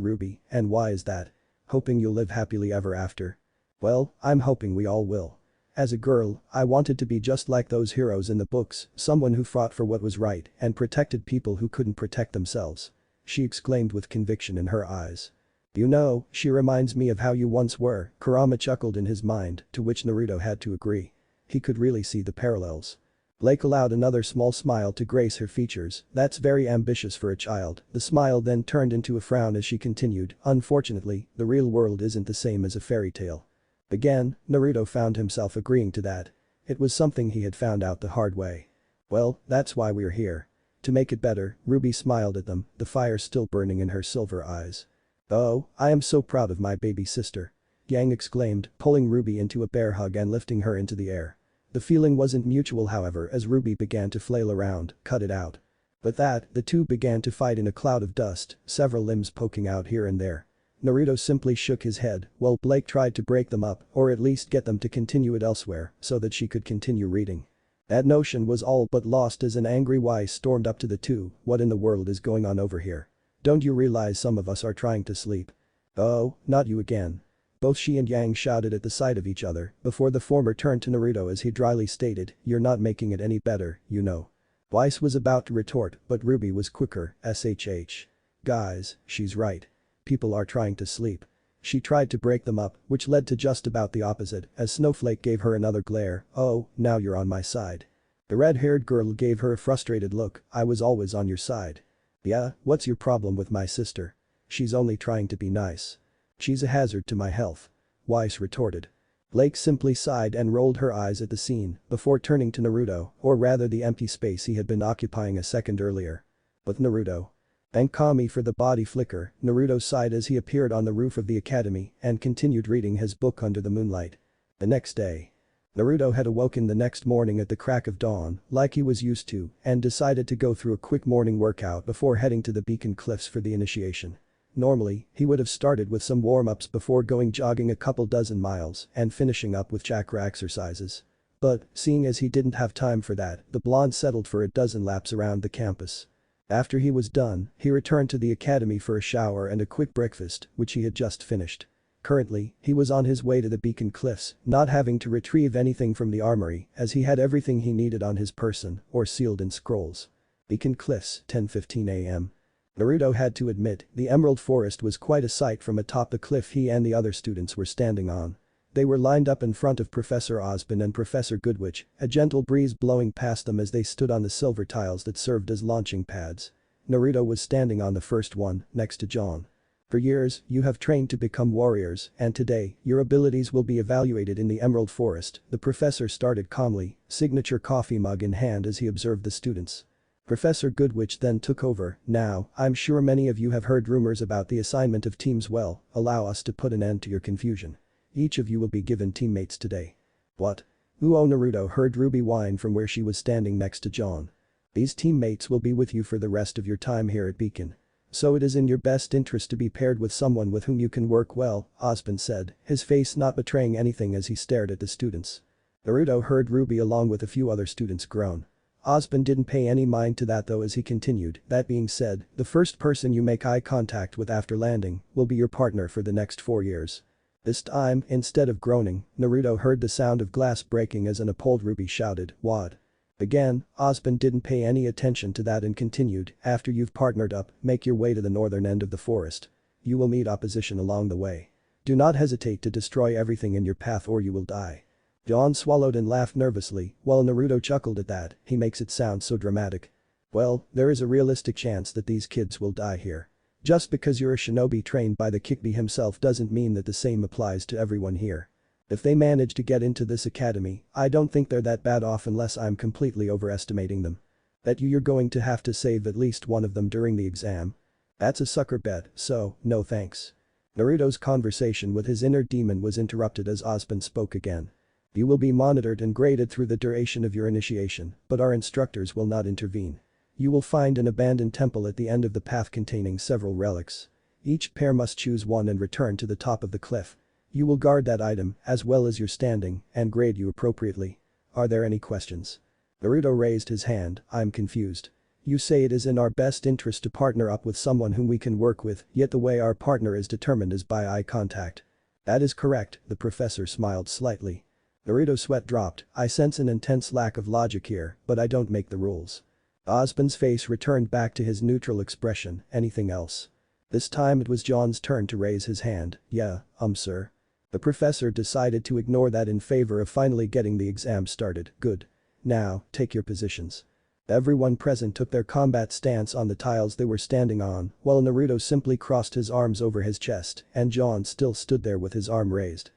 Ruby, and why is that? Hoping you'll live happily ever after. Well, I'm hoping we all will. As a girl, I wanted to be just like those heroes in the books, someone who fought for what was right and protected people who couldn't protect themselves. She exclaimed with conviction in her eyes. You know, she reminds me of how you once were, Kurama chuckled in his mind, to which Naruto had to agree. He could really see the parallels. Blake allowed another small smile to grace her features, that's very ambitious for a child, the smile then turned into a frown as she continued, unfortunately, the real world isn't the same as a fairy tale. Again, Naruto found himself agreeing to that. It was something he had found out the hard way. Well, that's why we're here. To make it better, Ruby smiled at them, the fire still burning in her silver eyes. Oh, I am so proud of my baby sister. Yang exclaimed, pulling Ruby into a bear hug and lifting her into the air. The feeling wasn't mutual however as Ruby began to flail around, cut it out. With that, the two began to fight in a cloud of dust, several limbs poking out here and there. Naruto simply shook his head while Blake tried to break them up or at least get them to continue it elsewhere so that she could continue reading. That notion was all but lost as an angry Weiss stormed up to the two, what in the world is going on over here? Don't you realize some of us are trying to sleep? Oh, not you again. Both she and Yang shouted at the sight of each other before the former turned to Naruto as he dryly stated, you're not making it any better, you know. Weiss was about to retort but Ruby was quicker, shh. Guys, she's right. People are trying to sleep. She tried to break them up, which led to just about the opposite as Snowflake gave her another glare, oh, now you're on my side. The red-haired girl gave her a frustrated look, I was always on your side. Yeah, what's your problem with my sister? She's only trying to be nice. She's a hazard to my health. Weiss retorted. Blake simply sighed and rolled her eyes at the scene before turning to Naruto, or rather the empty space he had been occupying a second earlier. But Naruto. Thank Kami for the body flicker, Naruto sighed as he appeared on the roof of the academy and continued reading his book under the moonlight. The next day. Naruto had awoken the next morning at the crack of dawn, like he was used to, and decided to go through a quick morning workout before heading to the Beacon Cliffs for the initiation. Normally, he would have started with some warm-ups before going jogging a couple dozen miles and finishing up with chakra exercises. But, seeing as he didn't have time for that, the blonde settled for a dozen laps around the campus. After he was done, he returned to the academy for a shower and a quick breakfast, which he had just finished. Currently, he was on his way to the Beacon Cliffs, not having to retrieve anything from the armory as he had everything he needed on his person or sealed in scrolls. Beacon Cliffs, 10:15 a.m. Naruto had to admit, the Emerald Forest was quite a sight from atop the cliff he and the other students were standing on. They were lined up in front of Professor Osborn and Professor Goodwitch, a gentle breeze blowing past them as they stood on the silver tiles that served as launching pads. Naruto was standing on the first one, next to John. For years, you have trained to become warriors, and today, your abilities will be evaluated in the Emerald Forest, the professor started calmly, signature coffee mug in hand as he observed the students. Professor Goodwitch then took over, now, I'm sure many of you have heard rumors about the assignment of teams well, allow us to put an end to your confusion. Each of you will be given teammates today. What? Uo Naruto heard Ruby whine from where she was standing next to John. These teammates will be with you for the rest of your time here at Beacon. So it is in your best interest to be paired with someone with whom you can work well, Osborn said, his face not betraying anything as he stared at the students. Naruto heard Ruby along with a few other students groan. Osborn didn't pay any mind to that though as he continued, that being said, the first person you make eye contact with after landing will be your partner for the next 4 years. This time, instead of groaning, Naruto heard the sound of glass breaking as an appalled Ruby shouted, what? Again, Osborn didn't pay any attention to that and continued, after you've partnered up, make your way to the northern end of the forest. You will meet opposition along the way. Do not hesitate to destroy everything in your path or you will die. John swallowed and laughed nervously, while Naruto chuckled at that, he makes it sound so dramatic. Well, there is a realistic chance that these kids will die here. Just because you're a shinobi trained by the Kikbi himself doesn't mean that the same applies to everyone here. If they manage to get into this academy, I don't think they're that bad off unless I'm completely overestimating them. Bet you're going to have to save at least one of them during the exam. That's a sucker bet, so, no thanks. Naruto's conversation with his inner demon was interrupted as Ozpin spoke again. You will be monitored and graded through the duration of your initiation, but our instructors will not intervene. You will find an abandoned temple at the end of the path containing several relics. Each pair must choose one and return to the top of the cliff. You will guard that item, as well as your standing, and grade you appropriately. Are there any questions? Naruto raised his hand. I'm confused. You say it is in our best interest to partner up with someone whom we can work with, yet the way our partner is determined is by eye contact. That is correct, the professor smiled slightly. Naruto's sweat dropped. I sense an intense lack of logic here, but I don't make the rules. Ozpin's face returned back to his neutral expression. Anything else? This time it was John's turn to raise his hand. Yeah, sir. The professor decided to ignore that in favor of finally getting the exam started. Good. Now, take your positions. Everyone present took their combat stance on the tiles they were standing on, while Naruto simply crossed his arms over his chest, and John still stood there with his arm raised.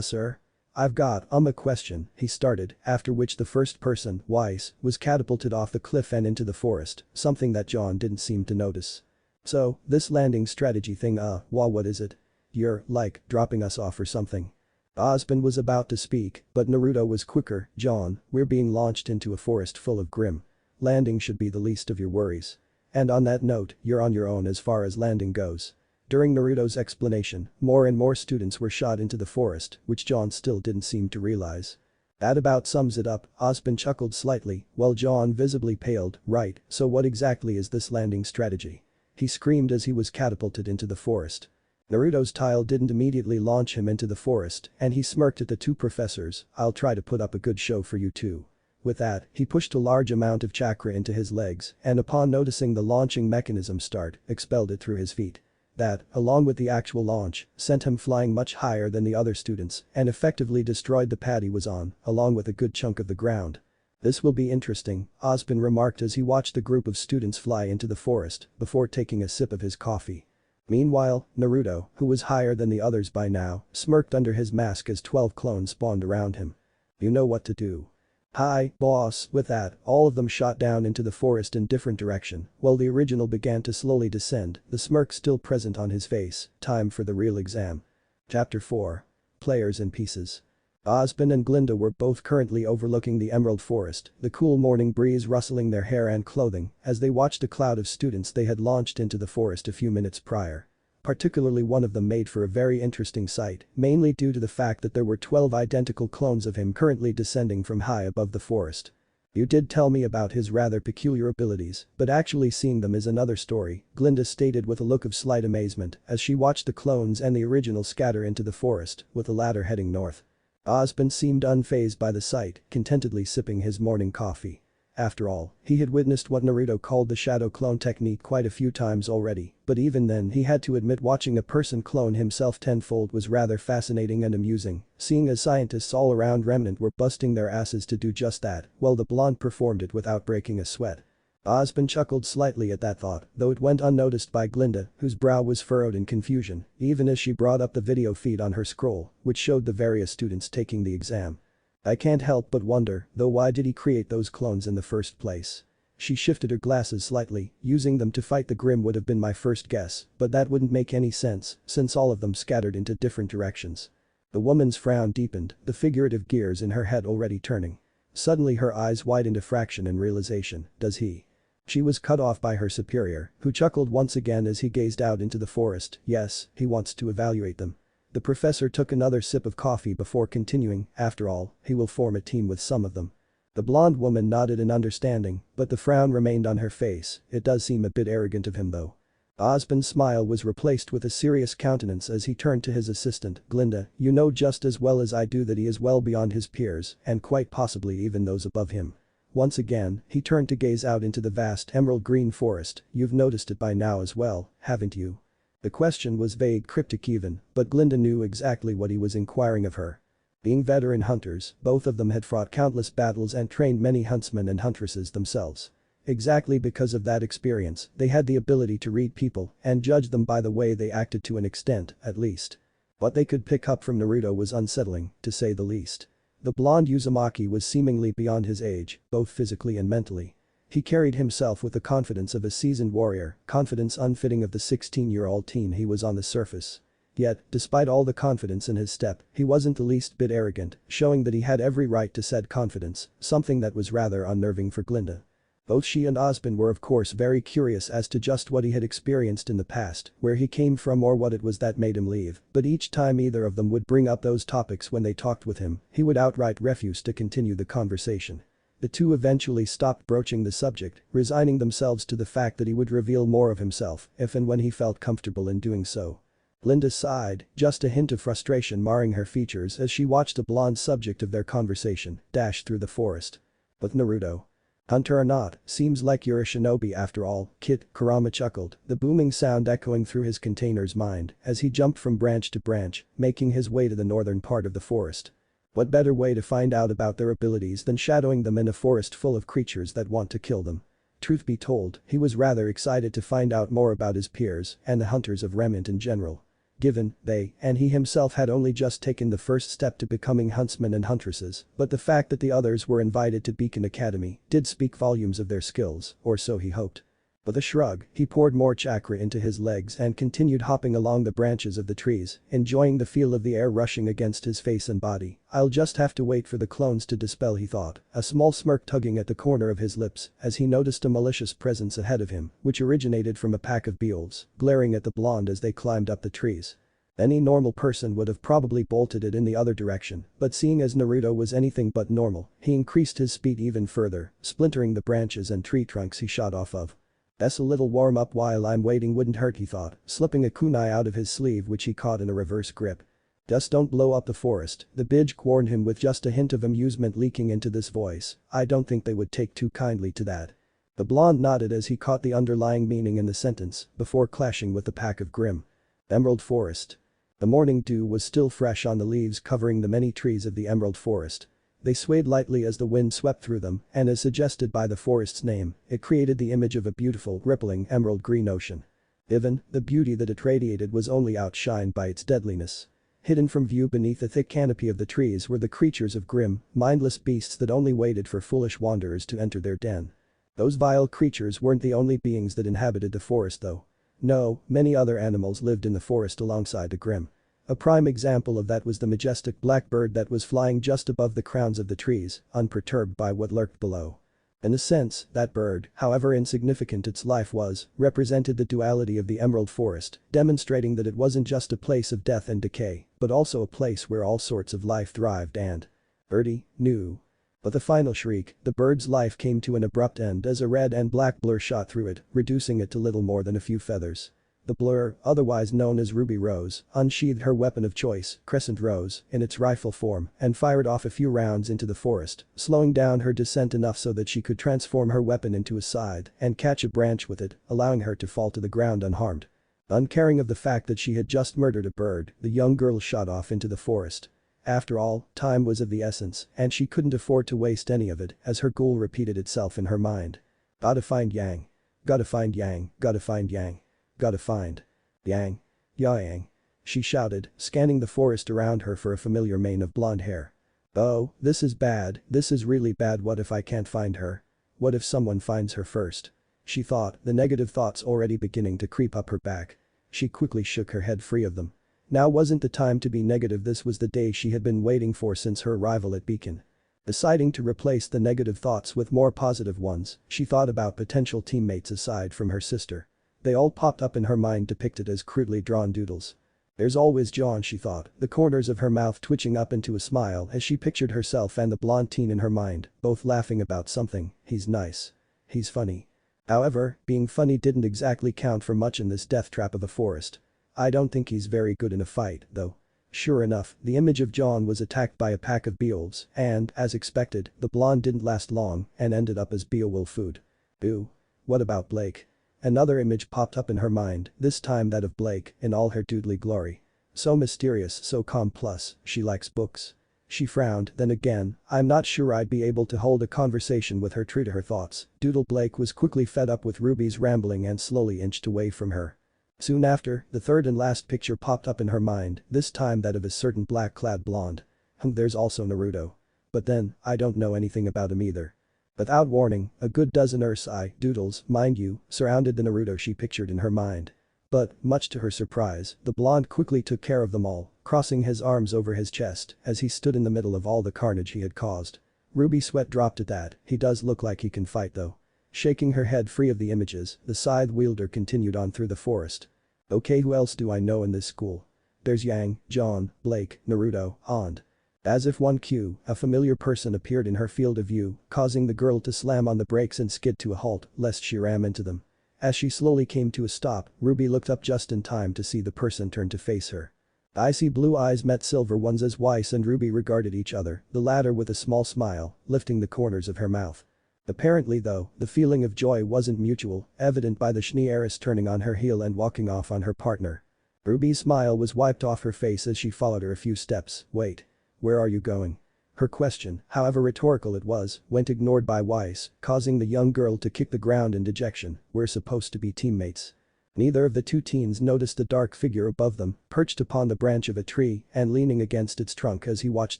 Sir? I've got, a question, he started, after which the first person, Weiss, was catapulted off the cliff and into the forest, something that John didn't seem to notice. So, this landing strategy thing what is it? You're, like, dropping us off or something. Ozpin was about to speak, but Naruto was quicker. John, we're being launched into a forest full of Grimm. Landing should be the least of your worries. And on that note, you're on your own as far as landing goes. During Naruto's explanation, more and more students were shot into the forest, which John still didn't seem to realize. That about sums it up, Ozpin chuckled slightly, while John visibly paled. Right, so what exactly is this landing strategy? He screamed as he was catapulted into the forest. Naruto's tile didn't immediately launch him into the forest, and he smirked at the two professors. I'll try to put up a good show for you too. With that, he pushed a large amount of chakra into his legs, and upon noticing the launching mechanism start, expelled it through his feet. That, along with the actual launch, sent him flying much higher than the other students, and effectively destroyed the pad he was on, along with a good chunk of the ground. This will be interesting, Ozpin remarked as he watched the group of students fly into the forest, before taking a sip of his coffee. Meanwhile, Naruto, who was higher than the others by now, smirked under his mask as 12 clones spawned around him. You know what to do. Hi, boss. With that, all of them shot down into the forest in different direction, while the original began to slowly descend, the smirk still present on his face. Time for the real exam. Chapter 4. Players in Pieces. Ozpin and Glinda were both currently overlooking the Emerald Forest, the cool morning breeze rustling their hair and clothing, as they watched a cloud of students they had launched into the forest a few minutes prior. Particularly one of them made for a very interesting sight, mainly due to the fact that there were 12 identical clones of him currently descending from high above the forest. You did tell me about his rather peculiar abilities, but actually seeing them is another story, Glinda stated with a look of slight amazement as she watched the clones and the original scatter into the forest, with the latter heading north. Ozpin seemed unfazed by the sight, contentedly sipping his morning coffee. After all, he had witnessed what Naruto called the shadow clone technique quite a few times already, but even then he had to admit watching a person clone himself tenfold was rather fascinating and amusing, seeing as scientists all around Remnant were busting their asses to do just that, while the blonde performed it without breaking a sweat. Ozpin chuckled slightly at that thought, though it went unnoticed by Glinda, whose brow was furrowed in confusion, even as she brought up the video feed on her scroll, which showed the various students taking the exam. I can't help but wonder, though, why did he create those clones in the first place? She shifted her glasses slightly. Using them to fight the Grimm would have been my first guess, but that wouldn't make any sense, since all of them scattered into different directions. The woman's frown deepened, the figurative gears in her head already turning. Suddenly her eyes widened a fraction in realization. Does he? She was cut off by her superior, who chuckled once again as he gazed out into the forest. Yes, he wants to evaluate them. The professor took another sip of coffee before continuing. After all, he will form a team with some of them. The blonde woman nodded in understanding, but the frown remained on her face. It does seem a bit arrogant of him though. Ozpin's smile was replaced with a serious countenance as he turned to his assistant. Glinda, you know just as well as I do that he is well beyond his peers, and quite possibly even those above him. Once again, he turned to gaze out into the vast emerald green forest. You've noticed it by now as well, haven't you? The question was vague, cryptic even, but Glinda knew exactly what he was inquiring of her. Being veteran hunters, both of them had fought countless battles and trained many huntsmen and huntresses themselves. Exactly because of that experience, they had the ability to read people and judge them by the way they acted to an extent, at least. What they could pick up from Naruto was unsettling, to say the least. The blonde Uzumaki was seemingly beyond his age, both physically and mentally. He carried himself with the confidence of a seasoned warrior, confidence unfitting of the 16-year-old teen he was on the surface. Yet, despite all the confidence in his step, he wasn't the least bit arrogant, showing that he had every right to said confidence, something that was rather unnerving for Glinda. Both she and Ozpin were of course very curious as to just what he had experienced in the past, where he came from or what it was that made him leave, but each time either of them would bring up those topics when they talked with him, he would outright refuse to continue the conversation. The two eventually stopped broaching the subject, resigning themselves to the fact that he would reveal more of himself if and when he felt comfortable in doing so. Glinda sighed, just a hint of frustration marring her features as she watched the blonde subject of their conversation dash through the forest. But Naruto. Hunter or not, seems like you're a shinobi after all, Kit, Kurama chuckled, the booming sound echoing through his container's mind as he jumped from branch to branch, making his way to the northern part of the forest. What better way to find out about their abilities than shadowing them in a forest full of creatures that want to kill them? Truth be told, he was rather excited to find out more about his peers and the hunters of Remnant in general. Given they and he himself had only just taken the first step to becoming huntsmen and huntresses, but the fact that the others were invited to Beacon Academy did speak volumes of their skills, or so he hoped. With a shrug, he poured more chakra into his legs and continued hopping along the branches of the trees, enjoying the feel of the air rushing against his face and body. I'll just have to wait for the clones to dispel, he thought, a small smirk tugging at the corner of his lips as he noticed a malicious presence ahead of him, which originated from a pack of beowulfs, glaring at the blonde as they climbed up the trees. Any normal person would have probably bolted it in the other direction, but seeing as Naruto was anything but normal, he increased his speed even further, splintering the branches and tree trunks he shot off of. That's a little warm up while I'm waiting wouldn't hurt, he thought, slipping a kunai out of his sleeve which he caught in a reverse grip. Just don't blow up the forest, the Bidge warned him with just a hint of amusement leaking into this voice. I don't think they would take too kindly to that. The blonde nodded as he caught the underlying meaning in the sentence, before clashing with the pack of Grimm. Emerald Forest. The morning dew was still fresh on the leaves covering the many trees of the Emerald Forest. They swayed lightly as the wind swept through them, and as suggested by the forest's name, it created the image of a beautiful, rippling emerald green ocean. Even, the beauty that it radiated was only outshined by its deadliness. Hidden from view beneath the thick canopy of the trees were the creatures of Grimm, mindless beasts that only waited for foolish wanderers to enter their den. Those vile creatures weren't the only beings that inhabited the forest though. No, many other animals lived in the forest alongside the Grimm. A prime example of that was the majestic black bird that was flying just above the crowns of the trees, unperturbed by what lurked below. In a sense, that bird, however insignificant its life was, represented the duality of the Emerald Forest, demonstrating that it wasn't just a place of death and decay, but also a place where all sorts of life thrived and Birdie knew. But the final shriek, the bird's life came to an abrupt end as a red and black blur shot through it, reducing it to little more than a few feathers. The blur, otherwise known as Ruby Rose, unsheathed her weapon of choice, Crescent Rose, in its rifle form and fired off a few rounds into the forest, slowing down her descent enough so that she could transform her weapon into a scythe and catch a branch with it, allowing her to fall to the ground unharmed. Uncaring of the fact that she had just murdered a bird, the young girl shot off into the forest. After all, time was of the essence, and she couldn't afford to waste any of it as her goal repeated itself in her mind. Gotta find Yang. Gotta find Yang, gotta find Yang. Gotta find Yang. Yang. She shouted, scanning the forest around her for a familiar mane of blonde hair. Oh, this is bad, this is really bad. What if I can't find her? What if someone finds her first? She thought, the negative thoughts already beginning to creep up her back. She quickly shook her head free of them. Now wasn't the time to be negative, this was the day she had been waiting for since her arrival at Beacon. Deciding to replace the negative thoughts with more positive ones, she thought about potential teammates aside from her sister. They all popped up in her mind depicted as crudely drawn doodles. There's always John, she thought, the corners of her mouth twitching up into a smile as she pictured herself and the blonde teen in her mind, both laughing about something. He's nice. He's funny. However, being funny didn't exactly count for much in this death trap of a forest. I don't think he's very good in a fight, though. Sure enough, the image of John was attacked by a pack of beowulfs and, as expected, the blonde didn't last long and ended up as beowulf food. Boo. What about Blake? Another image popped up in her mind, this time that of Blake, in all her doodly glory. So mysterious, so calm, plus, she likes books. She frowned, then again, I'm not sure I'd be able to hold a conversation with her true to her thoughts. Doodle Blake was quickly fed up with Ruby's rambling and slowly inched away from her. Soon after, the third and last picture popped up in her mind, this time that of a certain black-clad blonde. There's also Naruto. But then, I don't know anything about him either. Without warning, a good dozen Ursai, doodles, mind you, surrounded the Naruto she pictured in her mind. But, much to her surprise, the blonde quickly took care of them all, crossing his arms over his chest as he stood in the middle of all the carnage he had caused. Ruby sweat dropped at that, he does look like he can fight though. Shaking her head free of the images, the scythe wielder continued on through the forest. Okay, who else do I know in this school? There's Yang, John, Blake, Naruto, and. As if one cue, a familiar person appeared in her field of view, causing the girl to slam on the brakes and skid to a halt lest she ram into them. As she slowly came to a stop, Ruby looked up just in time to see the person turn to face her. Icy blue eyes met silver ones as Weiss and Ruby regarded each other, the latter with a small smile, lifting the corners of her mouth. Apparently though, the feeling of joy wasn't mutual, evident by the Schnee heiress turning on her heel and walking off on her partner. Ruby's smile was wiped off her face as she followed her a few steps. Wait. Where are you going? Her question, however rhetorical it was, went ignored by Weiss, causing the young girl to kick the ground in dejection. We're supposed to be teammates. Neither of the two teens noticed a dark figure above them, perched upon the branch of a tree and leaning against its trunk as he watched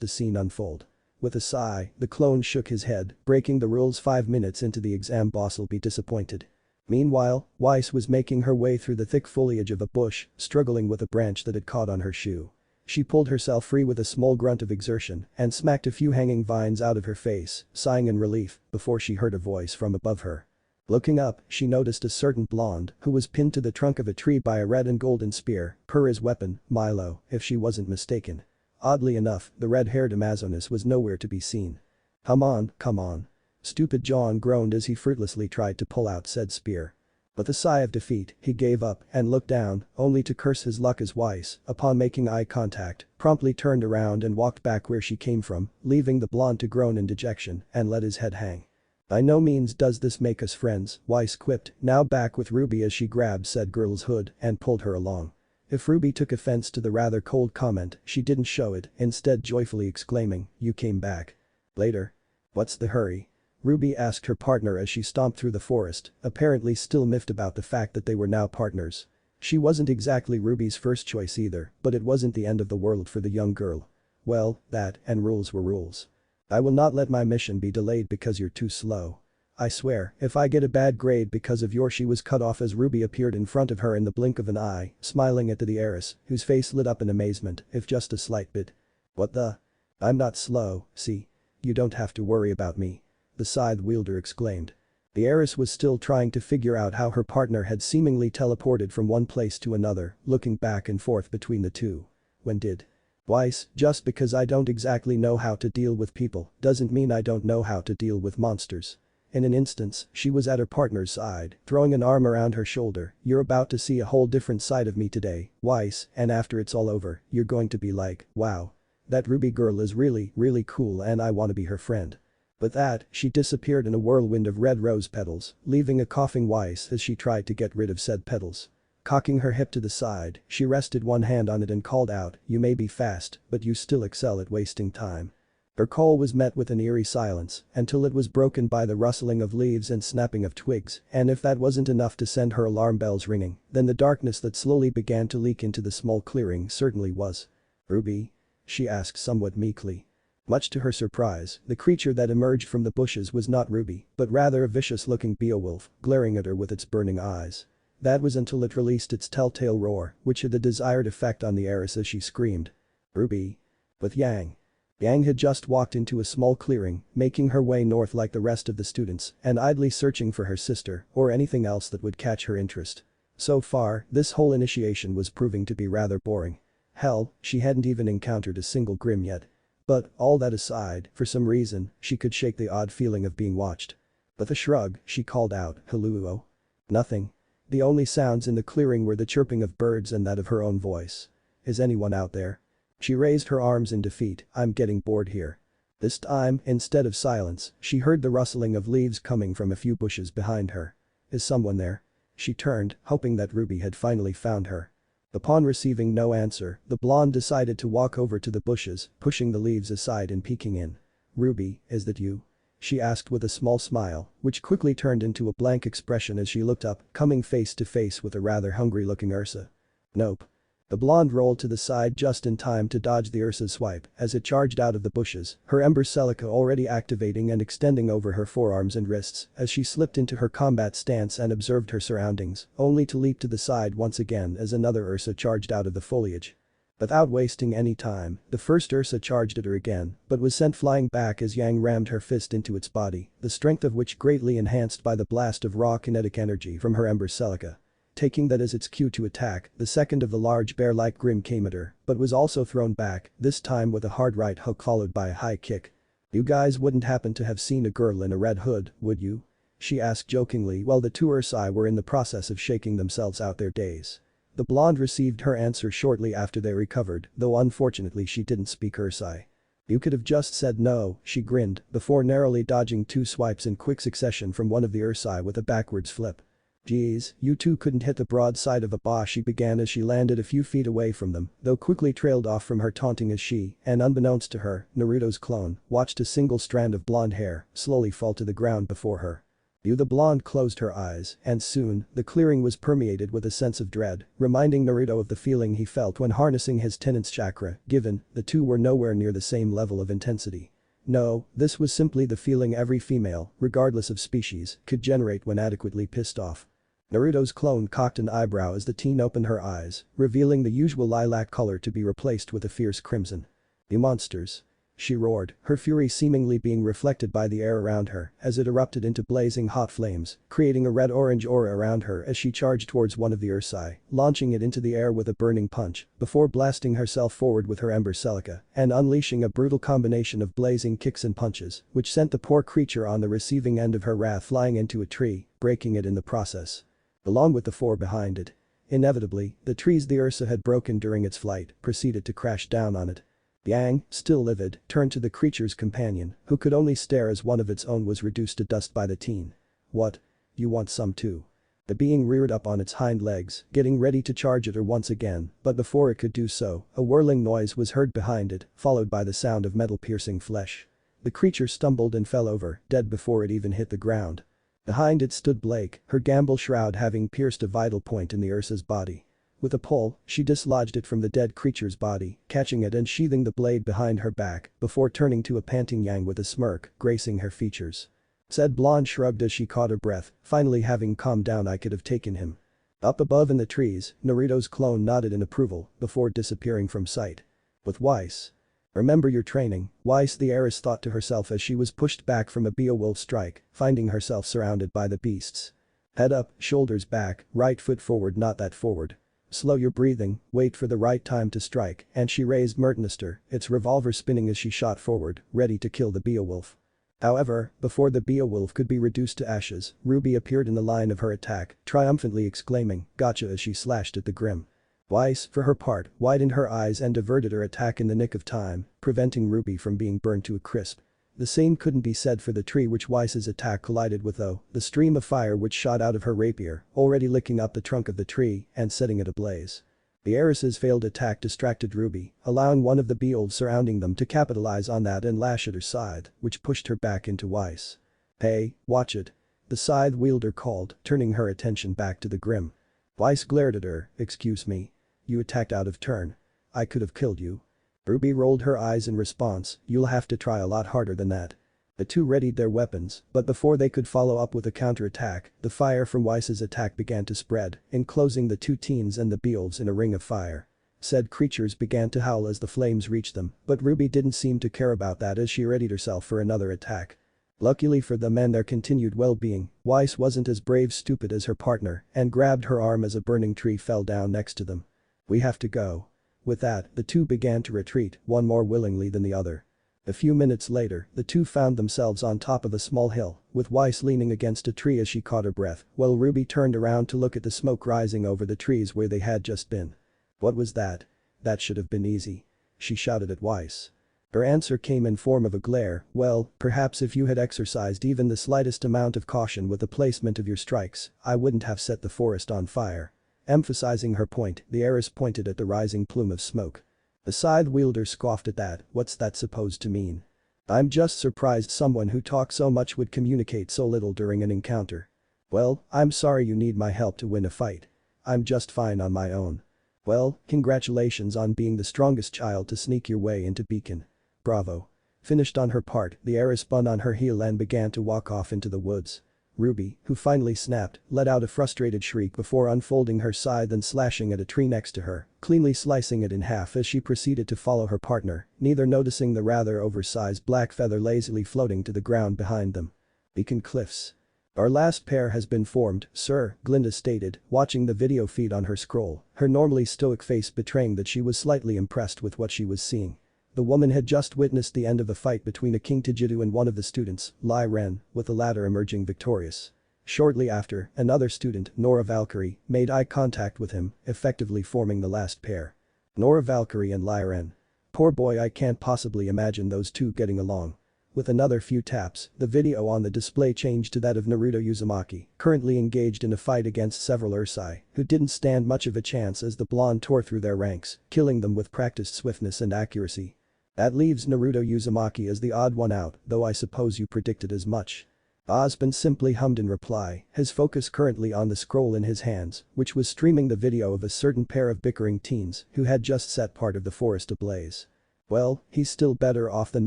the scene unfold. With a sigh, the clone shook his head, breaking the rules 5 minutes into the exam boss'll be disappointed. Meanwhile, Weiss was making her way through the thick foliage of a bush, struggling with a branch that had caught on her shoe. She pulled herself free with a small grunt of exertion and smacked a few hanging vines out of her face, sighing in relief, before she heard a voice from above her. Looking up, she noticed a certain blonde who was pinned to the trunk of a tree by a red and golden spear, per his weapon, Milo, if she wasn't mistaken. Oddly enough, the red-haired Amazonas was nowhere to be seen. Come on. Stupid John groaned as he fruitlessly tried to pull out said spear. With a sigh of defeat, he gave up and looked down, only to curse his luck as Weiss, upon making eye contact, promptly turned around and walked back where she came from, leaving the blonde to groan in dejection and let his head hang. By no means does this make us friends, Weiss quipped, now back with Ruby as she grabbed said girl's hood and pulled her along. If Ruby took offense to the rather cold comment, she didn't show it, instead joyfully exclaiming, "You came back. Later. What's the hurry?" Ruby asked her partner as she stomped through the forest, apparently still miffed about the fact that they were now partners. She wasn't exactly Ruby's first choice either, but it wasn't the end of the world for the young girl. Well, that, and rules were rules. I will not let my mission be delayed because you're too slow. I swear, if I get a bad grade because of your. She was cut off as Ruby appeared in front of her in the blink of an eye, smiling at the heiress, whose face lit up in amazement, if just a slight bit. What the? I'm not slow, see? You don't have to worry about me. The scythe wielder exclaimed. The heiress was still trying to figure out how her partner had seemingly teleported from one place to another, looking back and forth between the two. When did? Weiss, just because I don't exactly know how to deal with people doesn't mean I don't know how to deal with monsters. In an instance, she was at her partner's side, throwing an arm around her shoulder. You're about to see a whole different side of me today, Weiss, and after it's all over, you're going to be like, wow. That Ruby girl is really, really cool and I want to be her friend. With that, she disappeared in a whirlwind of red rose petals, leaving a coughing Weiss as she tried to get rid of said petals. Cocking her hip to the side, she rested one hand on it and called out, "You may be fast, but you still excel at wasting time." Her call was met with an eerie silence until it was broken by the rustling of leaves and snapping of twigs, and if that wasn't enough to send her alarm bells ringing, then the darkness that slowly began to leak into the small clearing certainly was. "Ruby?" she asked somewhat meekly. Much to her surprise, the creature that emerged from the bushes was not Ruby, but rather a vicious-looking beowulf, glaring at her with its burning eyes. That was until it released its telltale roar, which had the desired effect on the heiress as she screamed. "Ruby?" With Yang. Yang had just walked into a small clearing, making her way north like the rest of the students, and idly searching for her sister or anything else that would catch her interest. So far, this whole initiation was proving to be rather boring. Hell, she hadn't even encountered a single Grimm yet. But, all that aside, for some reason, she could shake the odd feeling of being watched. With a shrug, she called out, "Hello?" Nothing. The only sounds in the clearing were the chirping of birds and that of her own voice. "Is anyone out there?" She raised her arms in defeat, "I'm getting bored here." This time, instead of silence, she heard the rustling of leaves coming from a few bushes behind her. "Is someone there?" She turned, hoping that Ruby had finally found her. Upon receiving no answer, the blonde decided to walk over to the bushes, pushing the leaves aside and peeking in. "Ruby, is that you?" she asked with a small smile, which quickly turned into a blank expression as she looked up, coming face to face with a rather hungry-looking Ursa. "Nope." The blonde rolled to the side just in time to dodge the Ursa's swipe as it charged out of the bushes, her Ember Celica already activating and extending over her forearms and wrists as she slipped into her combat stance and observed her surroundings, only to leap to the side once again as another Ursa charged out of the foliage. Without wasting any time, the first Ursa charged at her again, but was sent flying back as Yang rammed her fist into its body, the strength of which greatly enhanced by the blast of raw kinetic energy from her Ember Celica. Taking that as its cue to attack, the second of the large bear-like Grimm came at her, but was also thrown back, this time with a hard right hook followed by a high kick. "You guys wouldn't happen to have seen a girl in a red hood, would you?" she asked jokingly while the two Ursai were in the process of shaking themselves out their daze. The blonde received her answer shortly after they recovered, though unfortunately she didn't speak Ursai. "You could have just said no," she grinned, before narrowly dodging two swipes in quick succession from one of the Ursai with a backwards flip. "Geez, you two couldn't hit the broadside of a boss," she began as she landed a few feet away from them, though quickly trailed off from her taunting as she, and unbeknownst to her, Naruto's clone, watched a single strand of blonde hair slowly fall to the ground before her. The blonde closed her eyes, and soon, the clearing was permeated with a sense of dread, reminding Naruto of the feeling he felt when harnessing his tenant's chakra, given, the two were nowhere near the same level of intensity. No, this was simply the feeling every female, regardless of species, could generate when adequately pissed off. Naruto's clone cocked an eyebrow as the teen opened her eyes, revealing the usual lilac color to be replaced with a fierce crimson. "You monsters!" she roared, her fury seemingly being reflected by the air around her as it erupted into blazing hot flames, creating a red-orange aura around her as she charged towards one of the Ursai, launching it into the air with a burning punch, before blasting herself forward with her Ember Celica and unleashing a brutal combination of blazing kicks and punches, which sent the poor creature on the receiving end of her wrath flying into a tree, breaking it in the process. Along with the four behind it. Inevitably, the trees the Ursa had broken during its flight proceeded to crash down on it. Yang, still livid, turned to the creature's companion, who could only stare as one of its own was reduced to dust by the teen. "What? You want some too?" The being reared up on its hind legs, getting ready to charge at her once again, but before it could do so, a whirling noise was heard behind it, followed by the sound of metal-piercing flesh. The creature stumbled and fell over, dead before it even hit the ground. Behind it stood Blake, her gamble shroud having pierced a vital point in the Ursa's body. With a pull, she dislodged it from the dead creature's body, catching it and sheathing the blade behind her back, before turning to a panting Yang with a smirk, gracing her features. Said blonde shrugged as she caught her breath, finally having calmed down. "I could have taken him." Up above in the trees, Naruto's clone nodded in approval, before disappearing from sight. "With Weiss. Remember your training," Weiss the heiress thought to herself as she was pushed back from a Beowulf strike, finding herself surrounded by the beasts. "Head up, shoulders back, right foot forward, not that forward. Slow your breathing, wait for the right time to strike," and she raised Mertenister, its revolver spinning as she shot forward, ready to kill the Beowulf. However, before the Beowulf could be reduced to ashes, Ruby appeared in the line of her attack, triumphantly exclaiming, "Gotcha," as she slashed at the Grimm. Weiss, for her part, widened her eyes and diverted her attack in the nick of time, preventing Ruby from being burned to a crisp. The same couldn't be said for the tree which Weiss's attack collided with though, the stream of fire which shot out of her rapier, already licking up the trunk of the tree and setting it ablaze. The heiress's failed attack distracted Ruby, allowing one of the beelds surrounding them to capitalize on that and lash at her scythe, which pushed her back into Weiss. "Hey, watch it." The scythe wielder called, turning her attention back to the Grimm. Weiss glared at her, "Excuse me. You attacked out of turn. I could have killed you." Ruby rolled her eyes in response, "You'll have to try a lot harder than that." The two readied their weapons, but before they could follow up with a counterattack, the fire from Weiss's attack began to spread, enclosing the two teens and the beelds in a ring of fire. Said creatures began to howl as the flames reached them, but Ruby didn't seem to care about that as she readied herself for another attack. Luckily for them and their continued well-being, Weiss wasn't as brave-stupid as her partner and grabbed her arm as a burning tree fell down next to them. "We have to go." With that, the two began to retreat, one more willingly than the other. A few minutes later, the two found themselves on top of a small hill, with Weiss leaning against a tree as she caught her breath, while Ruby turned around to look at the smoke rising over the trees where they had just been. "What was that? That should have been easy," she shouted at Weiss. Her answer came in form of a glare. "Well, perhaps if you had exercised even the slightest amount of caution with the placement of your strikes, I wouldn't have set the forest on fire." Emphasizing her point, the heiress pointed at the rising plume of smoke. The scythe wielder scoffed at that, what's that supposed to mean? I'm just surprised someone who talks so much would communicate so little during an encounter. Well, I'm sorry you need my help to win a fight. I'm just fine on my own. Well, congratulations on being the strongest child to sneak your way into Beacon. Bravo. Finished on her part, the heiress spun on her heel and began to walk off into the woods. Ruby, who finally snapped, let out a frustrated shriek before unfolding her scythe and slashing at a tree next to her, cleanly slicing it in half as she proceeded to follow her partner, neither noticing the rather oversized black feather lazily floating to the ground behind them. Beacon Cliffs. Our last pair has been formed, sir, Glinda stated, watching the video feed on her scroll, her normally stoic face betraying that she was slightly impressed with what she was seeing. The woman had just witnessed the end of a fight between a King Tijidu and one of the students, Lai Ren, with the latter emerging victorious. Shortly after, another student, Nora Valkyrie, made eye contact with him, effectively forming the last pair. Nora Valkyrie and Lai Ren. Poor boy, I can't possibly imagine those two getting along. With another few taps, the video on the display changed to that of Naruto Uzumaki, currently engaged in a fight against several Ursai, who didn't stand much of a chance as the blonde tore through their ranks, killing them with practiced swiftness and accuracy. That leaves Naruto Uzumaki as the odd one out, though I suppose you predicted as much. Osmond simply hummed in reply, his focus currently on the scroll in his hands, which was streaming the video of a certain pair of bickering teens who had just set part of the forest ablaze. Well, he's still better off than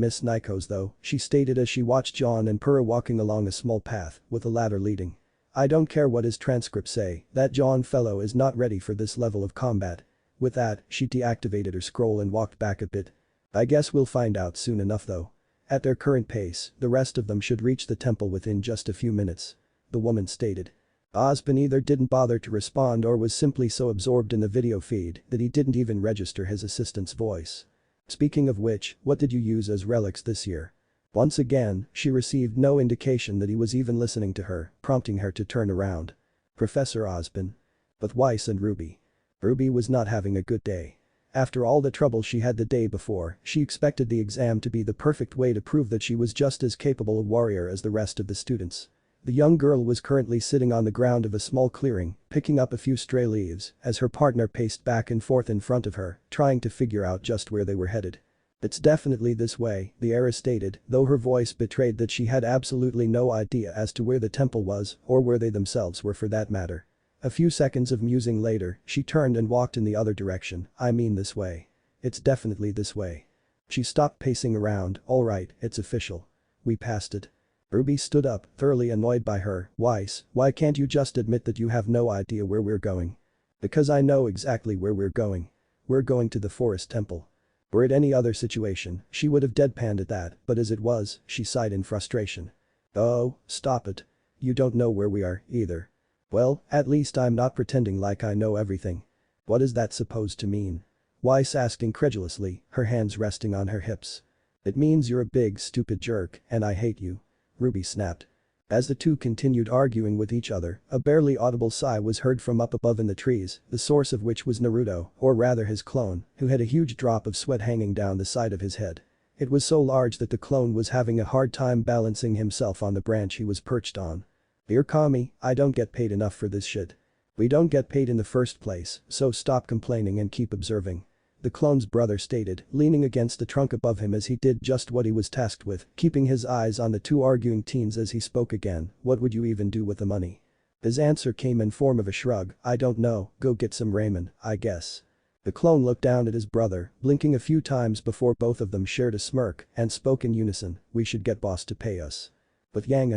Miss Nikos though, she stated as she watched John and Pura walking along a small path, with the latter leading. I don't care what his transcripts say, that John fellow is not ready for this level of combat. With that, she deactivated her scroll and walked back a bit. I guess we'll find out soon enough though. At their current pace, the rest of them should reach the temple within just a few minutes. The woman stated. Osmond either didn't bother to respond or was simply so absorbed in the video feed that he didn't even register his assistant's voice. Speaking of which, what did you use as relics this year? Once again, she received no indication that he was even listening to her, prompting her to turn around. Professor Osmond. But Weiss and Ruby. Ruby was not having a good day. After all the trouble she had the day before, she expected the exam to be the perfect way to prove that she was just as capable a warrior as the rest of the students. The young girl was currently sitting on the ground of a small clearing, picking up a few stray leaves, as her partner paced back and forth in front of her, trying to figure out just where they were headed. It's definitely this way, the heiress stated, though her voice betrayed that she had absolutely no idea as to where the temple was, or where they themselves were for that matter. A few seconds of musing later, she turned and walked in the other direction, I mean this way. It's definitely this way. She stopped pacing around, alright, it's official. We passed it. Ruby stood up, thoroughly annoyed by her, Weiss, why can't you just admit that you have no idea where we're going? Because I know exactly where we're going. We're going to the forest temple. Were it any other situation, she would have deadpanned at that, but as it was, she sighed in frustration. Oh, stop it. You don't know where we are, either. Well, at least I'm not pretending like I know everything. What is that supposed to mean? Weiss asked incredulously, her hands resting on her hips. It means you're a big stupid jerk, and I hate you. Ruby snapped. As the two continued arguing with each other, a barely audible sigh was heard from up above in the trees, the source of which was Naruto, or rather his clone, who had a huge drop of sweat hanging down the side of his head. It was so large that the clone was having a hard time balancing himself on the branch he was perched on. Dear Kami, I don't get paid enough for this shit. We don't get paid in the first place, so stop complaining and keep observing. The clone's brother stated, leaning against the trunk above him as he did just what he was tasked with, keeping his eyes on the two arguing teens as he spoke again, what would you even do with the money? His answer came in form of a shrug, I don't know, go get some ramen, I guess. The clone looked down at his brother, blinking a few times before both of them shared a smirk and spoke in unison, we should get boss to pay us. But Yang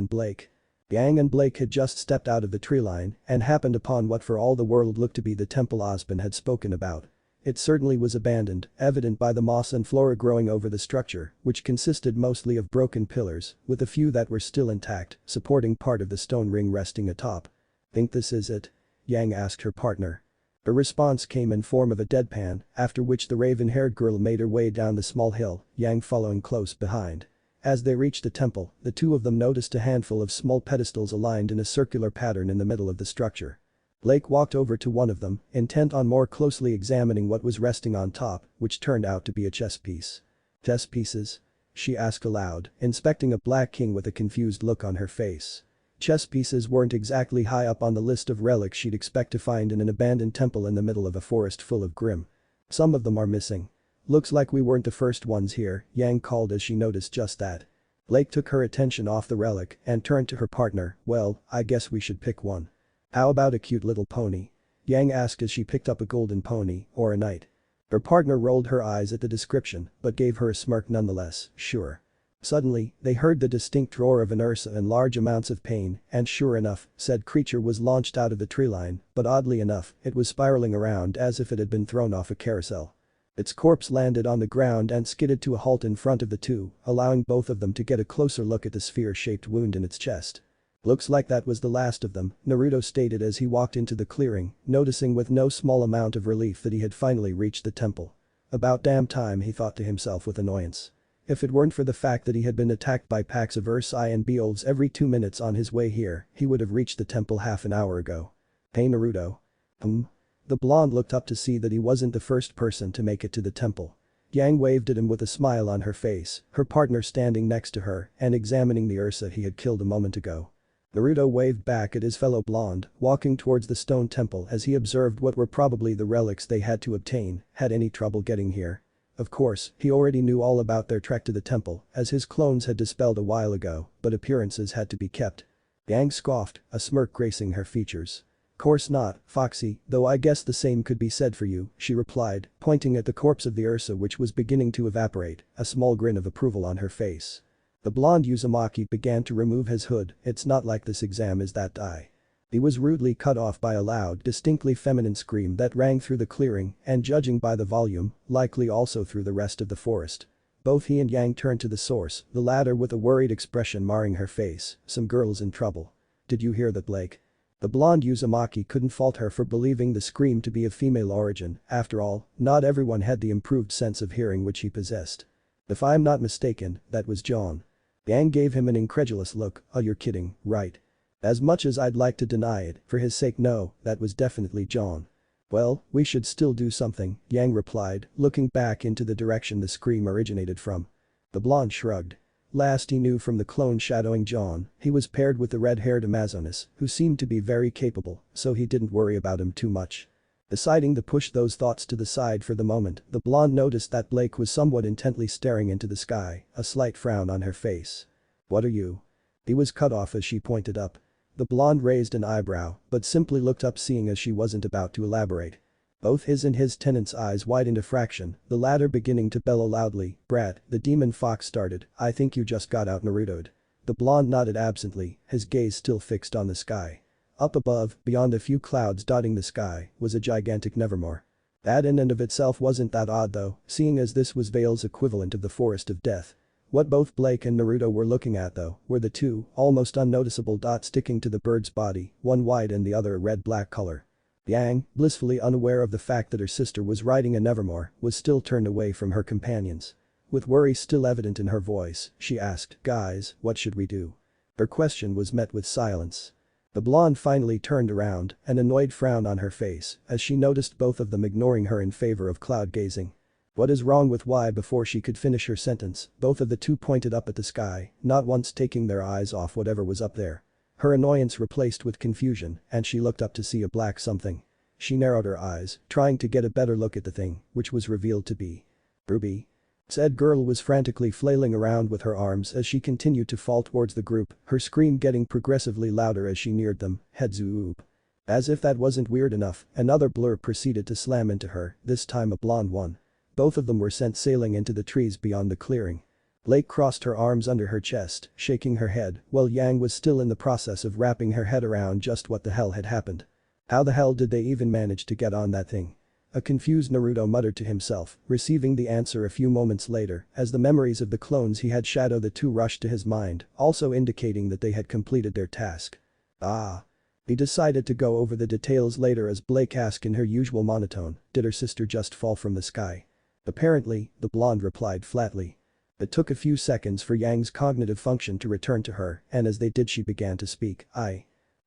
and Blake had just stepped out of the tree line and happened upon what for all the world looked to be the temple Osmond had spoken about. It certainly was abandoned, evident by the moss and flora growing over the structure, which consisted mostly of broken pillars, with a few that were still intact, supporting part of the stone ring resting atop. Think this is it? Yang asked her partner. Her response came in form of a deadpan, after which the raven-haired girl made her way down the small hill, Yang following close behind. As they reached the temple, the two of them noticed a handful of small pedestals aligned in a circular pattern in the middle of the structure. Blake walked over to one of them, intent on more closely examining what was resting on top, which turned out to be a chess piece. Chess pieces? She asked aloud, inspecting a black king with a confused look on her face. Chess pieces weren't exactly high up on the list of relics she'd expect to find in an abandoned temple in the middle of a forest full of Grimm. Some of them are missing. Looks like we weren't the first ones here, Yang called as she noticed just that. Blake took her attention off the relic and turned to her partner. Well, I guess we should pick one. How about a cute little pony? Yang asked as she picked up a golden pony, or a knight. Her partner rolled her eyes at the description but gave her a smirk nonetheless. Sure. Suddenly, they heard the distinct roar of an ursa in large amounts of pain, and sure enough, said creature was launched out of the tree line, but oddly enough, it was spiraling around as if it had been thrown off a carousel. Its corpse landed on the ground and skidded to a halt in front of the two, allowing both of them to get a closer look at the sphere-shaped wound in its chest. Looks like that was the last of them, Naruto stated as he walked into the clearing, noticing with no small amount of relief that he had finally reached the temple. About damn time, he thought to himself with annoyance. If it weren't for the fact that he had been attacked by packs of Ursai and Beolds every 2 minutes on his way here, he would have reached the temple half an hour ago. Hey Naruto. The blonde looked up to see that he wasn't the first person to make it to the temple. Yang waved at him with a smile on her face, her partner standing next to her and examining the Ursa he had killed a moment ago. Naruto waved back at his fellow blonde, walking towards the stone temple as he observed what were probably the relics they had to obtain, had any trouble getting here. Of course, he already knew all about their trek to the temple, as his clones had dispelled a while ago, but appearances had to be kept. Yang scoffed, a smirk gracing her features. Course not, Foxy, though I guess the same could be said for you, she replied, pointing at the corpse of the Ursa which was beginning to evaporate, a small grin of approval on her face. The blonde Uzumaki began to remove his hood. It's not like this exam is that die. He was rudely cut off by a loud, distinctly feminine scream that rang through the clearing and judging by the volume, likely also through the rest of the forest. Both he and Yang turned to the source, the latter with a worried expression marring her face. Some girl's in trouble. Did you hear that, Blake? The blonde Uzumaki couldn't fault her for believing the scream to be of female origin, after all, not everyone had the improved sense of hearing which he possessed. If I'm not mistaken, that was John. Yang gave him an incredulous look. Oh, you're kidding, right? As much as I'd like to deny it, for his sake no, that was definitely John. Well, we should still do something, Yang replied, looking back into the direction the scream originated from. The blonde shrugged. Last he knew from the clone shadowing John, he was paired with the red-haired Amazonas, who seemed to be very capable, so he didn't worry about him too much. Deciding to push those thoughts to the side for the moment, the blonde noticed that Blake was somewhat intently staring into the sky, a slight frown on her face. What are you? He was cut off as she pointed up. The blonde raised an eyebrow, but simply looked up seeing as she wasn't about to elaborate. Both his and his tenant's eyes widened a fraction, the latter beginning to bellow loudly. Brat, the demon fox started, I think you just got out Naruto'd. The blonde nodded absently, his gaze still fixed on the sky. Up above, beyond a few clouds dotting the sky, was a gigantic Nevermore. That in and of itself wasn't that odd though, seeing as this was Vale's equivalent of the Forest of Death. What both Blake and Naruto were looking at though, were the two, almost unnoticeable dots sticking to the bird's body, one white and the other a red-black color. Yang, blissfully unaware of the fact that her sister was riding a Nevermore, was still turned away from her companions. With worry still evident in her voice, she asked, guys, what should we do? Her question was met with silence. The blonde finally turned around, an annoyed frown on her face, as she noticed both of them ignoring her in favor of cloud gazing. What is wrong with why? Before she could finish her sentence, both of the two pointed up at the sky, not once taking their eyes off whatever was up there. Her annoyance replaced with confusion, and she looked up to see a black something. She narrowed her eyes, trying to get a better look at the thing, which was revealed to be Ruby. Said girl was frantically flailing around with her arms as she continued to fall towards the group, her scream getting progressively louder as she neared them. Headzoop. As if that wasn't weird enough, another blur proceeded to slam into her, this time a blonde one. Both of them were sent sailing into the trees beyond the clearing. Blake crossed her arms under her chest, shaking her head, while Yang was still in the process of wrapping her head around just what the hell had happened. How the hell did they even manage to get on that thing? A confused Naruto muttered to himself, receiving the answer a few moments later as the memories of the clones he had shadowed the two rushed to his mind, also indicating that they had completed their task. Ah. He decided to go over the details later as Blake asked in her usual monotone, did her sister just fall from the sky? Apparently, the blonde replied flatly. It took a few seconds for Yang's cognitive function to return to her, and as they did she began to speak.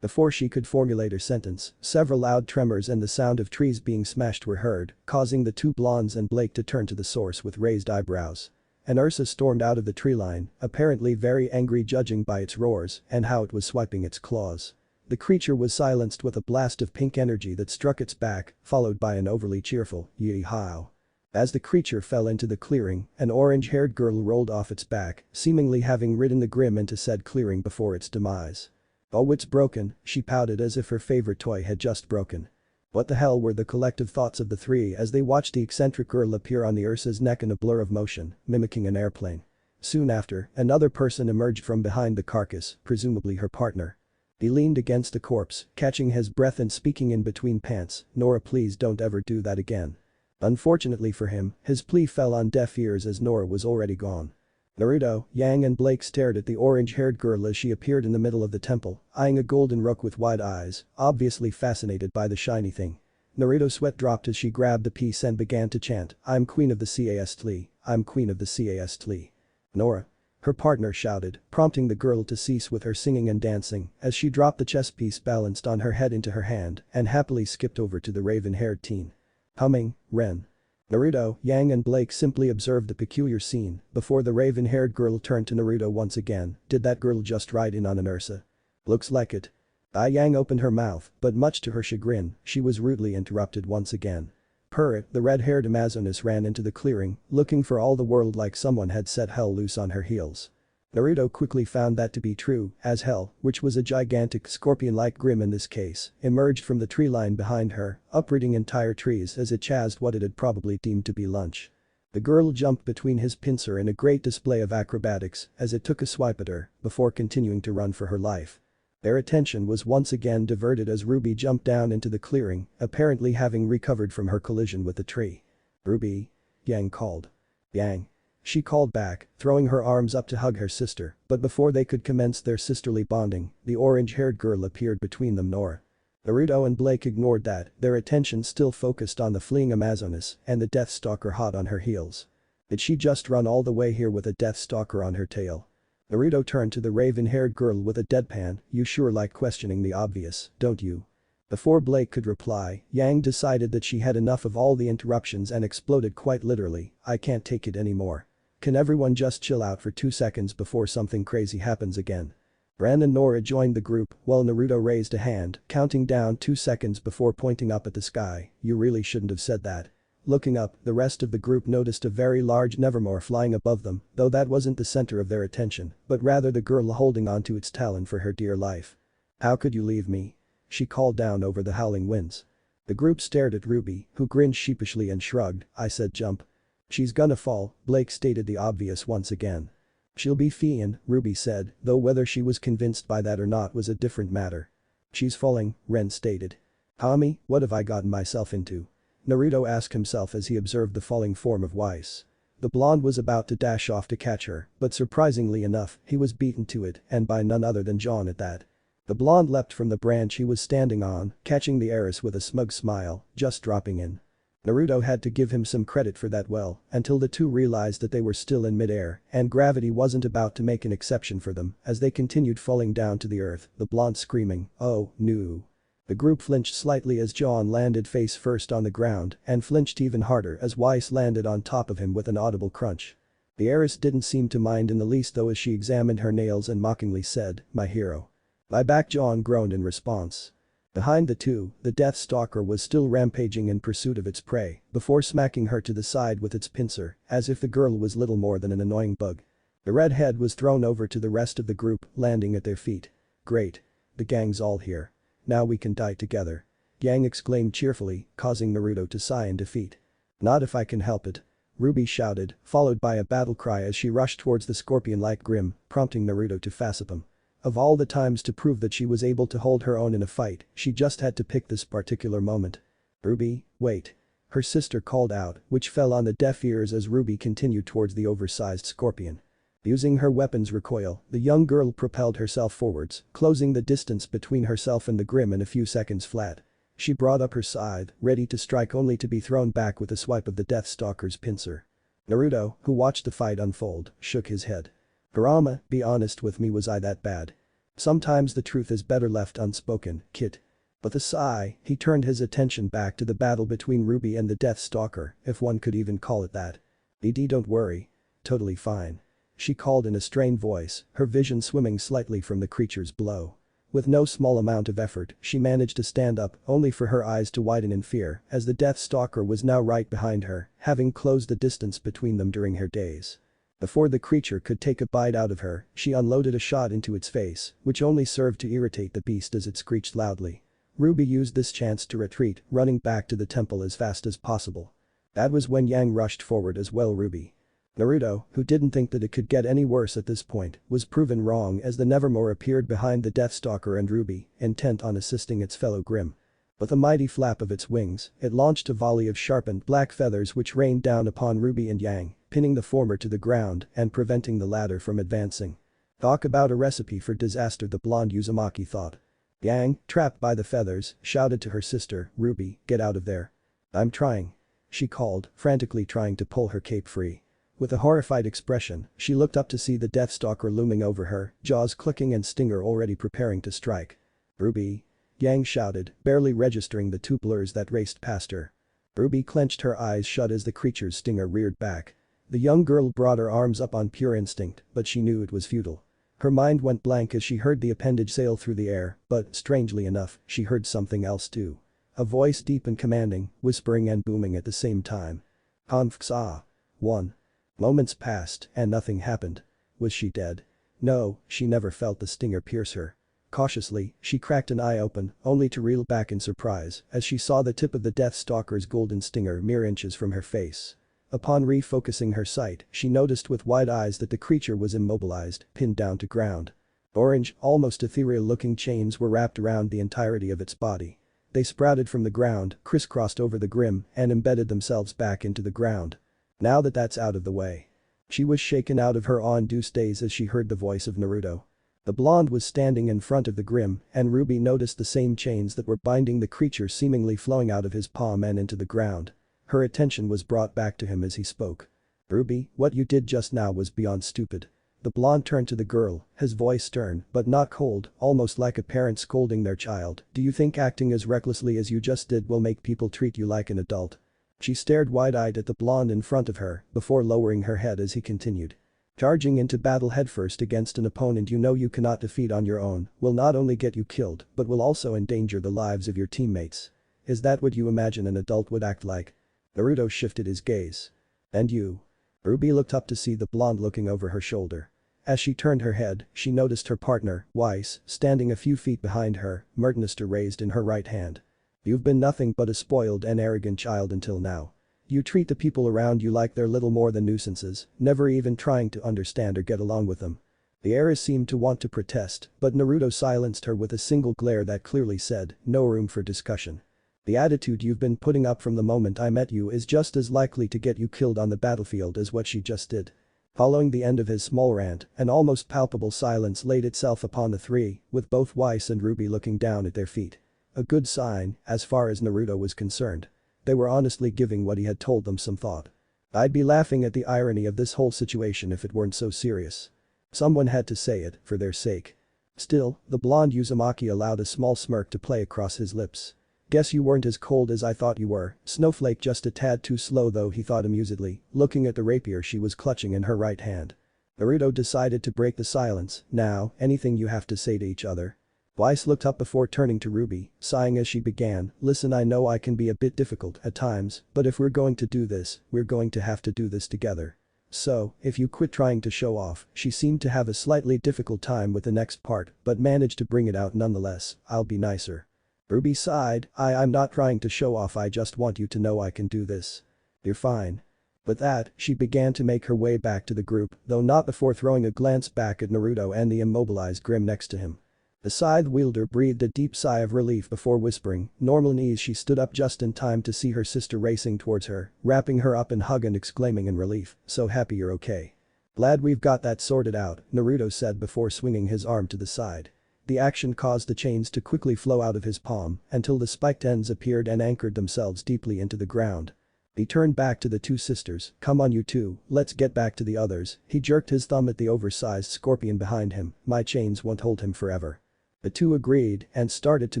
Before she could formulate her sentence, several loud tremors and the sound of trees being smashed were heard, causing the two blondes and Blake to turn to the source with raised eyebrows. An Ursa stormed out of the tree line, apparently very angry judging by its roars and how it was swiping its claws. The creature was silenced with a blast of pink energy that struck its back, followed by an overly cheerful "yee-how." As the creature fell into the clearing, an orange-haired girl rolled off its back, seemingly having ridden the Grimm into said clearing before its demise. "Oh, it's broken," she pouted as if her favorite toy had just broken. What the hell were the collective thoughts of the three as they watched the eccentric girl appear on the Ursa's neck in a blur of motion, mimicking an airplane. Soon after, another person emerged from behind the carcass, presumably her partner. He leaned against the corpse, catching his breath and speaking in between pants, "Nora, please don't ever do that again." Unfortunately for him, his plea fell on deaf ears as Nora was already gone. Naruto, Yang and Blake stared at the orange-haired girl as she appeared in the middle of the temple, eyeing a golden rook with wide eyes, obviously fascinated by the shiny thing. Naruto's sweat dropped as she grabbed the piece and began to chant, "I'm queen of the Castly, I'm queen of the Castly." "Nora." Her partner shouted, prompting the girl to cease with her singing and dancing as she dropped the chess piece balanced on her head into her hand and happily skipped over to the raven-haired teen. Humming, Ren. Naruto, Yang and Blake simply observed the peculiar scene before the raven-haired girl turned to Naruto once again. "Did that girl just ride in on an Ursa?" "Looks like it." Yang opened her mouth, but much to her chagrin, she was rudely interrupted once again. The red-haired Amazoness ran into the clearing, looking for all the world like someone had set hell loose on her heels. Naruto quickly found that to be true, as hell, which was a gigantic scorpion-like Grimm in this case, emerged from the tree line behind her, uprooting entire trees as it chased what it had probably deemed to be lunch. The girl jumped between his pincer in a great display of acrobatics as it took a swipe at her, before continuing to run for her life. Their attention was once again diverted as Ruby jumped down into the clearing, apparently having recovered from her collision with the tree. "Ruby?" Yang called. "Yang." She called back, throwing her arms up to hug her sister, but before they could commence their sisterly bonding, the orange-haired girl appeared between them. Nora. Naruto and Blake ignored that, their attention still focused on the fleeing Amazoness and the Deathstalker hot on her heels. Did she just run all the way here with a Deathstalker on her tail? Naruto turned to the raven-haired girl with a deadpan, "You sure like questioning the obvious, don't you?" Before Blake could reply, Yang decided that she had enough of all the interruptions and exploded quite literally, "I can't take it anymore. Can everyone just chill out for 2 seconds before something crazy happens again?" Ran and Nora joined the group while Naruto raised a hand, counting down 2 seconds before pointing up at the sky. "You really shouldn't have said that." Looking up, the rest of the group noticed a very large Nevermore flying above them, though that wasn't the center of their attention, but rather the girl holding onto its talon for her dear life. "How could you leave me?" she called down over the howling winds. The group stared at Ruby, who grinned sheepishly and shrugged. "I said jump." "She's gonna fall," Blake stated the obvious once again. "She'll be fine," Ruby said, though whether she was convinced by that or not was a different matter. "She's falling," Ren stated. "Hami, what have I gotten myself into?" Naruto asked himself as he observed the falling form of Weiss. The blonde was about to dash off to catch her, but surprisingly enough, he was beaten to it and by none other than John at that. The blonde leapt from the branch he was standing on, catching the heiress with a smug smile, just dropping in. Naruto had to give him some credit for that until the two realized that they were still in mid-air and gravity wasn't about to make an exception for them as they continued falling down to the earth, the blonde screaming, "Oh, no." The group flinched slightly as John landed face first on the ground and flinched even harder as Weiss landed on top of him with an audible crunch. The heiress didn't seem to mind in the least though as she examined her nails and mockingly said, "My hero." "My back," John groaned in response. Behind the two, the Deathstalker was still rampaging in pursuit of its prey before smacking her to the side with its pincer as if the girl was little more than an annoying bug. The red head was thrown over to the rest of the group, landing at their feet. "Great. The gang's all here. Now we can die together." Yang exclaimed cheerfully, causing Naruto to sigh in defeat. "Not if I can help it." Ruby shouted, followed by a battle cry as she rushed towards the scorpion-like Grimm, prompting Naruto to facepalm. Of all the times to prove that she was able to hold her own in a fight, she just had to pick this particular moment. "Ruby, wait." Her sister called out, which fell on the deaf ears as Ruby continued towards the oversized scorpion. Using her weapon's recoil, the young girl propelled herself forwards, closing the distance between herself and the Grimm in a few seconds flat. She brought up her scythe, ready to strike only to be thrown back with a swipe of the Deathstalker's pincer. Naruto, who watched the fight unfold, shook his head. "Kurama, be honest with me, was I that bad? Sometimes the truth is better left unspoken, kid." With a sigh, he turned his attention back to the battle between Ruby and the Deathstalker, if one could even call it that. "Don't worry." Totally fine. She called in a strained voice, her vision swimming slightly from the creature's blow. With no small amount of effort, she managed to stand up, only for her eyes to widen in fear, as the Death Stalker was now right behind her, having closed the distance between them during her daze. Before the creature could take a bite out of her, she unloaded a shot into its face, which only served to irritate the beast as it screeched loudly. Ruby used this chance to retreat, running back to the temple as fast as possible. That was when Yang rushed forward as well. Ruby. Naruto, who didn't think that it could get any worse at this point, was proven wrong as the Nevermore appeared behind the Deathstalker and Ruby, intent on assisting its fellow Grimm. With a mighty flap of its wings, it launched a volley of sharpened black feathers which rained down upon Ruby and Yang, pinning the former to the ground and preventing the latter from advancing. Talk about a recipe for disaster, the blonde Uzumaki thought. Yang, trapped by the feathers, shouted to her sister, Ruby, get out of there. I'm trying. She called, frantically trying to pull her cape free. With a horrified expression, she looked up to see the Deathstalker looming over her, jaws clicking and stinger already preparing to strike. Ruby. Yang shouted, barely registering the two blurs that raced past her. Ruby clenched her eyes shut as the creature's stinger reared back. The young girl brought her arms up on pure instinct, but she knew it was futile. Her mind went blank as she heard the appendage sail through the air, but, strangely enough, she heard something else too. A voice deep and commanding, whispering and booming at the same time. Confxa. 1. Moments passed, and nothing happened. Was she dead? No, she never felt the stinger pierce her. Cautiously, she cracked an eye open, only to reel back in surprise as she saw the tip of the Deathstalker's golden stinger mere inches from her face. Upon refocusing her sight, she noticed with wide eyes that the creature was immobilized, pinned down to ground. Orange, almost ethereal-looking chains were wrapped around the entirety of its body. They sprouted from the ground, crisscrossed over the Grimm, and embedded themselves back into the ground. Now that that's out of the way. She was shaken out of her awe-induced daze as she heard the voice of Naruto. The blonde was standing in front of the Grimm, and Ruby noticed the same chains that were binding the creature seemingly flowing out of his palm and into the ground. Her attention was brought back to him as he spoke. Ruby, what you did just now was beyond stupid. The blonde turned to the girl, his voice stern but not cold, almost like a parent scolding their child. Do you think acting as recklessly as you just did will make people treat you like an adult? She stared wide-eyed at the blonde in front of her before lowering her head as he continued. Charging into battle headfirst against an opponent you know you cannot defeat on your own will not only get you killed but will also endanger the lives of your teammates. Is that what you imagine an adult would act like? Naruto shifted his gaze. And you? Ruby looked up to see the blonde looking over her shoulder. As she turned her head, she noticed her partner, Weiss, standing a few feet behind her, Mertnister raised in her right hand. You've been nothing but a spoiled and arrogant child until now. You treat the people around you like they're little more than nuisances, never even trying to understand or get along with them. The heiress seemed to want to protest, but Naruto silenced her with a single glare that clearly said, no room for discussion. The attitude you've been putting up from the moment I met you is just as likely to get you killed on the battlefield as what she just did. Following the end of his small rant, an almost palpable silence laid itself upon the three, with both Weiss and Ruby looking down at their feet. A good sign, as far as Naruto was concerned. They were honestly giving what he had told them some thought. I'd be laughing at the irony of this whole situation if it weren't so serious. Someone had to say it, for their sake. Still, the blonde Uzumaki allowed a small smirk to play across his lips. Guess you weren't as cold as I thought you were, Snowflake, just a tad too slow though, he thought amusedly, looking at the rapier she was clutching in her right hand. Naruto decided to break the silence. Now, anything you have to say to each other? Weiss looked up before turning to Ruby, sighing as she began, listen, I know I can be a bit difficult at times, but if we're going to do this, we're going to have to do this together. So, if you quit trying to show off, she seemed to have a slightly difficult time with the next part, but managed to bring it out nonetheless, I'll be nicer. Ruby sighed, I'm not trying to show off, I just want you to know I can do this. You're fine. With that, she began to make her way back to the group, though not before throwing a glance back at Naruto and the immobilized Grimm next to him. The scythe wielder breathed a deep sigh of relief before whispering, normal knees. She stood up just in time to see her sister racing towards her, wrapping her up in hug and exclaiming in relief, so happy you're okay. Glad we've got that sorted out, Naruto said before swinging his arm to the side. The action caused the chains to quickly flow out of his palm until the spiked ends appeared and anchored themselves deeply into the ground. He turned back to the two sisters, come on you two, let's get back to the others. He jerked his thumb at the oversized scorpion behind him, my chains won't hold him forever. The two agreed and started to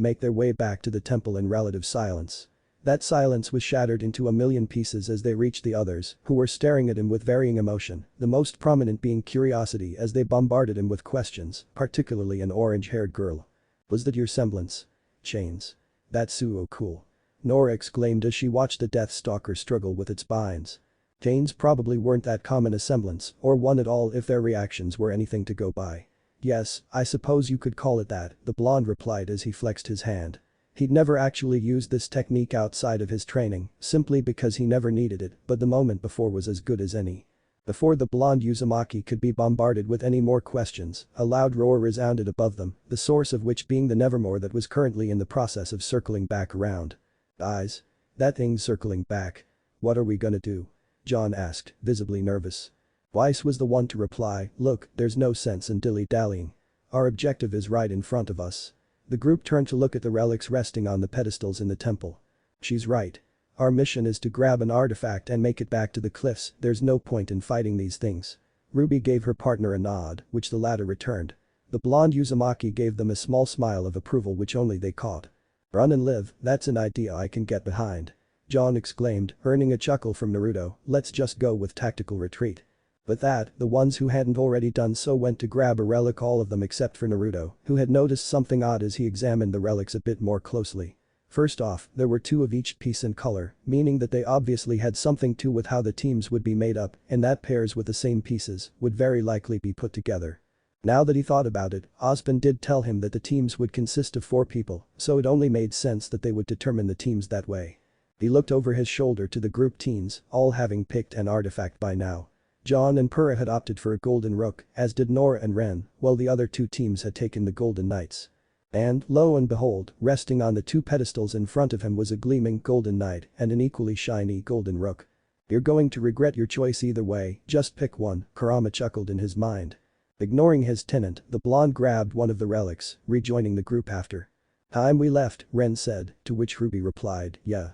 make their way back to the temple in relative silence. That silence was shattered into a million pieces as they reached the others, who were staring at him with varying emotion, the most prominent being curiosity as they bombarded him with questions, particularly an orange-haired girl. "Was that your semblance? Chains. That's so cool." Nora exclaimed as she watched the Death Stalker struggle with its binds. Chains probably weren't that common a semblance, or one at all if their reactions were anything to go by. "Yes, I suppose you could call it that," the blonde replied as he flexed his hand. He'd never actually used this technique outside of his training, simply because he never needed it, but the moment before was as good as any. Before the blonde Uzumaki could be bombarded with any more questions, a loud roar resounded above them, the source of which being the Nevermore that was currently in the process of circling back around. "Eyes? That thing's circling back. What are we gonna do?" John asked, visibly nervous. Weiss was the one to reply, "Look, there's no sense in dilly-dallying. Our objective is right in front of us." The group turned to look at the relics resting on the pedestals in the temple. "She's right. Our mission is to grab an artifact and make it back to the cliffs, there's no point in fighting these things." Ruby gave her partner a nod, which the latter returned. The blonde Uzumaki gave them a small smile of approval which only they caught. "Run and live, that's an idea I can get behind." John exclaimed, earning a chuckle from Naruto, "Let's just go with tactical retreat." With that, the ones who hadn't already done so went to grab a relic, all of them except for Naruto, who had noticed something odd as he examined the relics a bit more closely. First off, there were two of each piece in color, meaning that they obviously had something to do with how the teams would be made up, and that pairs with the same pieces would very likely be put together. Now that he thought about it, Ozpin did tell him that the teams would consist of 4 people, so it only made sense that they would determine the teams that way. He looked over his shoulder to the group teens, all having picked an artifact by now. John and Purah had opted for a golden rook, as did Nora and Ren, while the other 2 teams had taken the golden knights. And, lo and behold, resting on the 2 pedestals in front of him was a gleaming golden knight and an equally shiny golden rook. "You're going to regret your choice either way, just pick one," Kurama chuckled in his mind. Ignoring his tenant, the blonde grabbed one of the relics, rejoining the group after. "Time we left," Ren said, to which Ruby replied, "Yeah."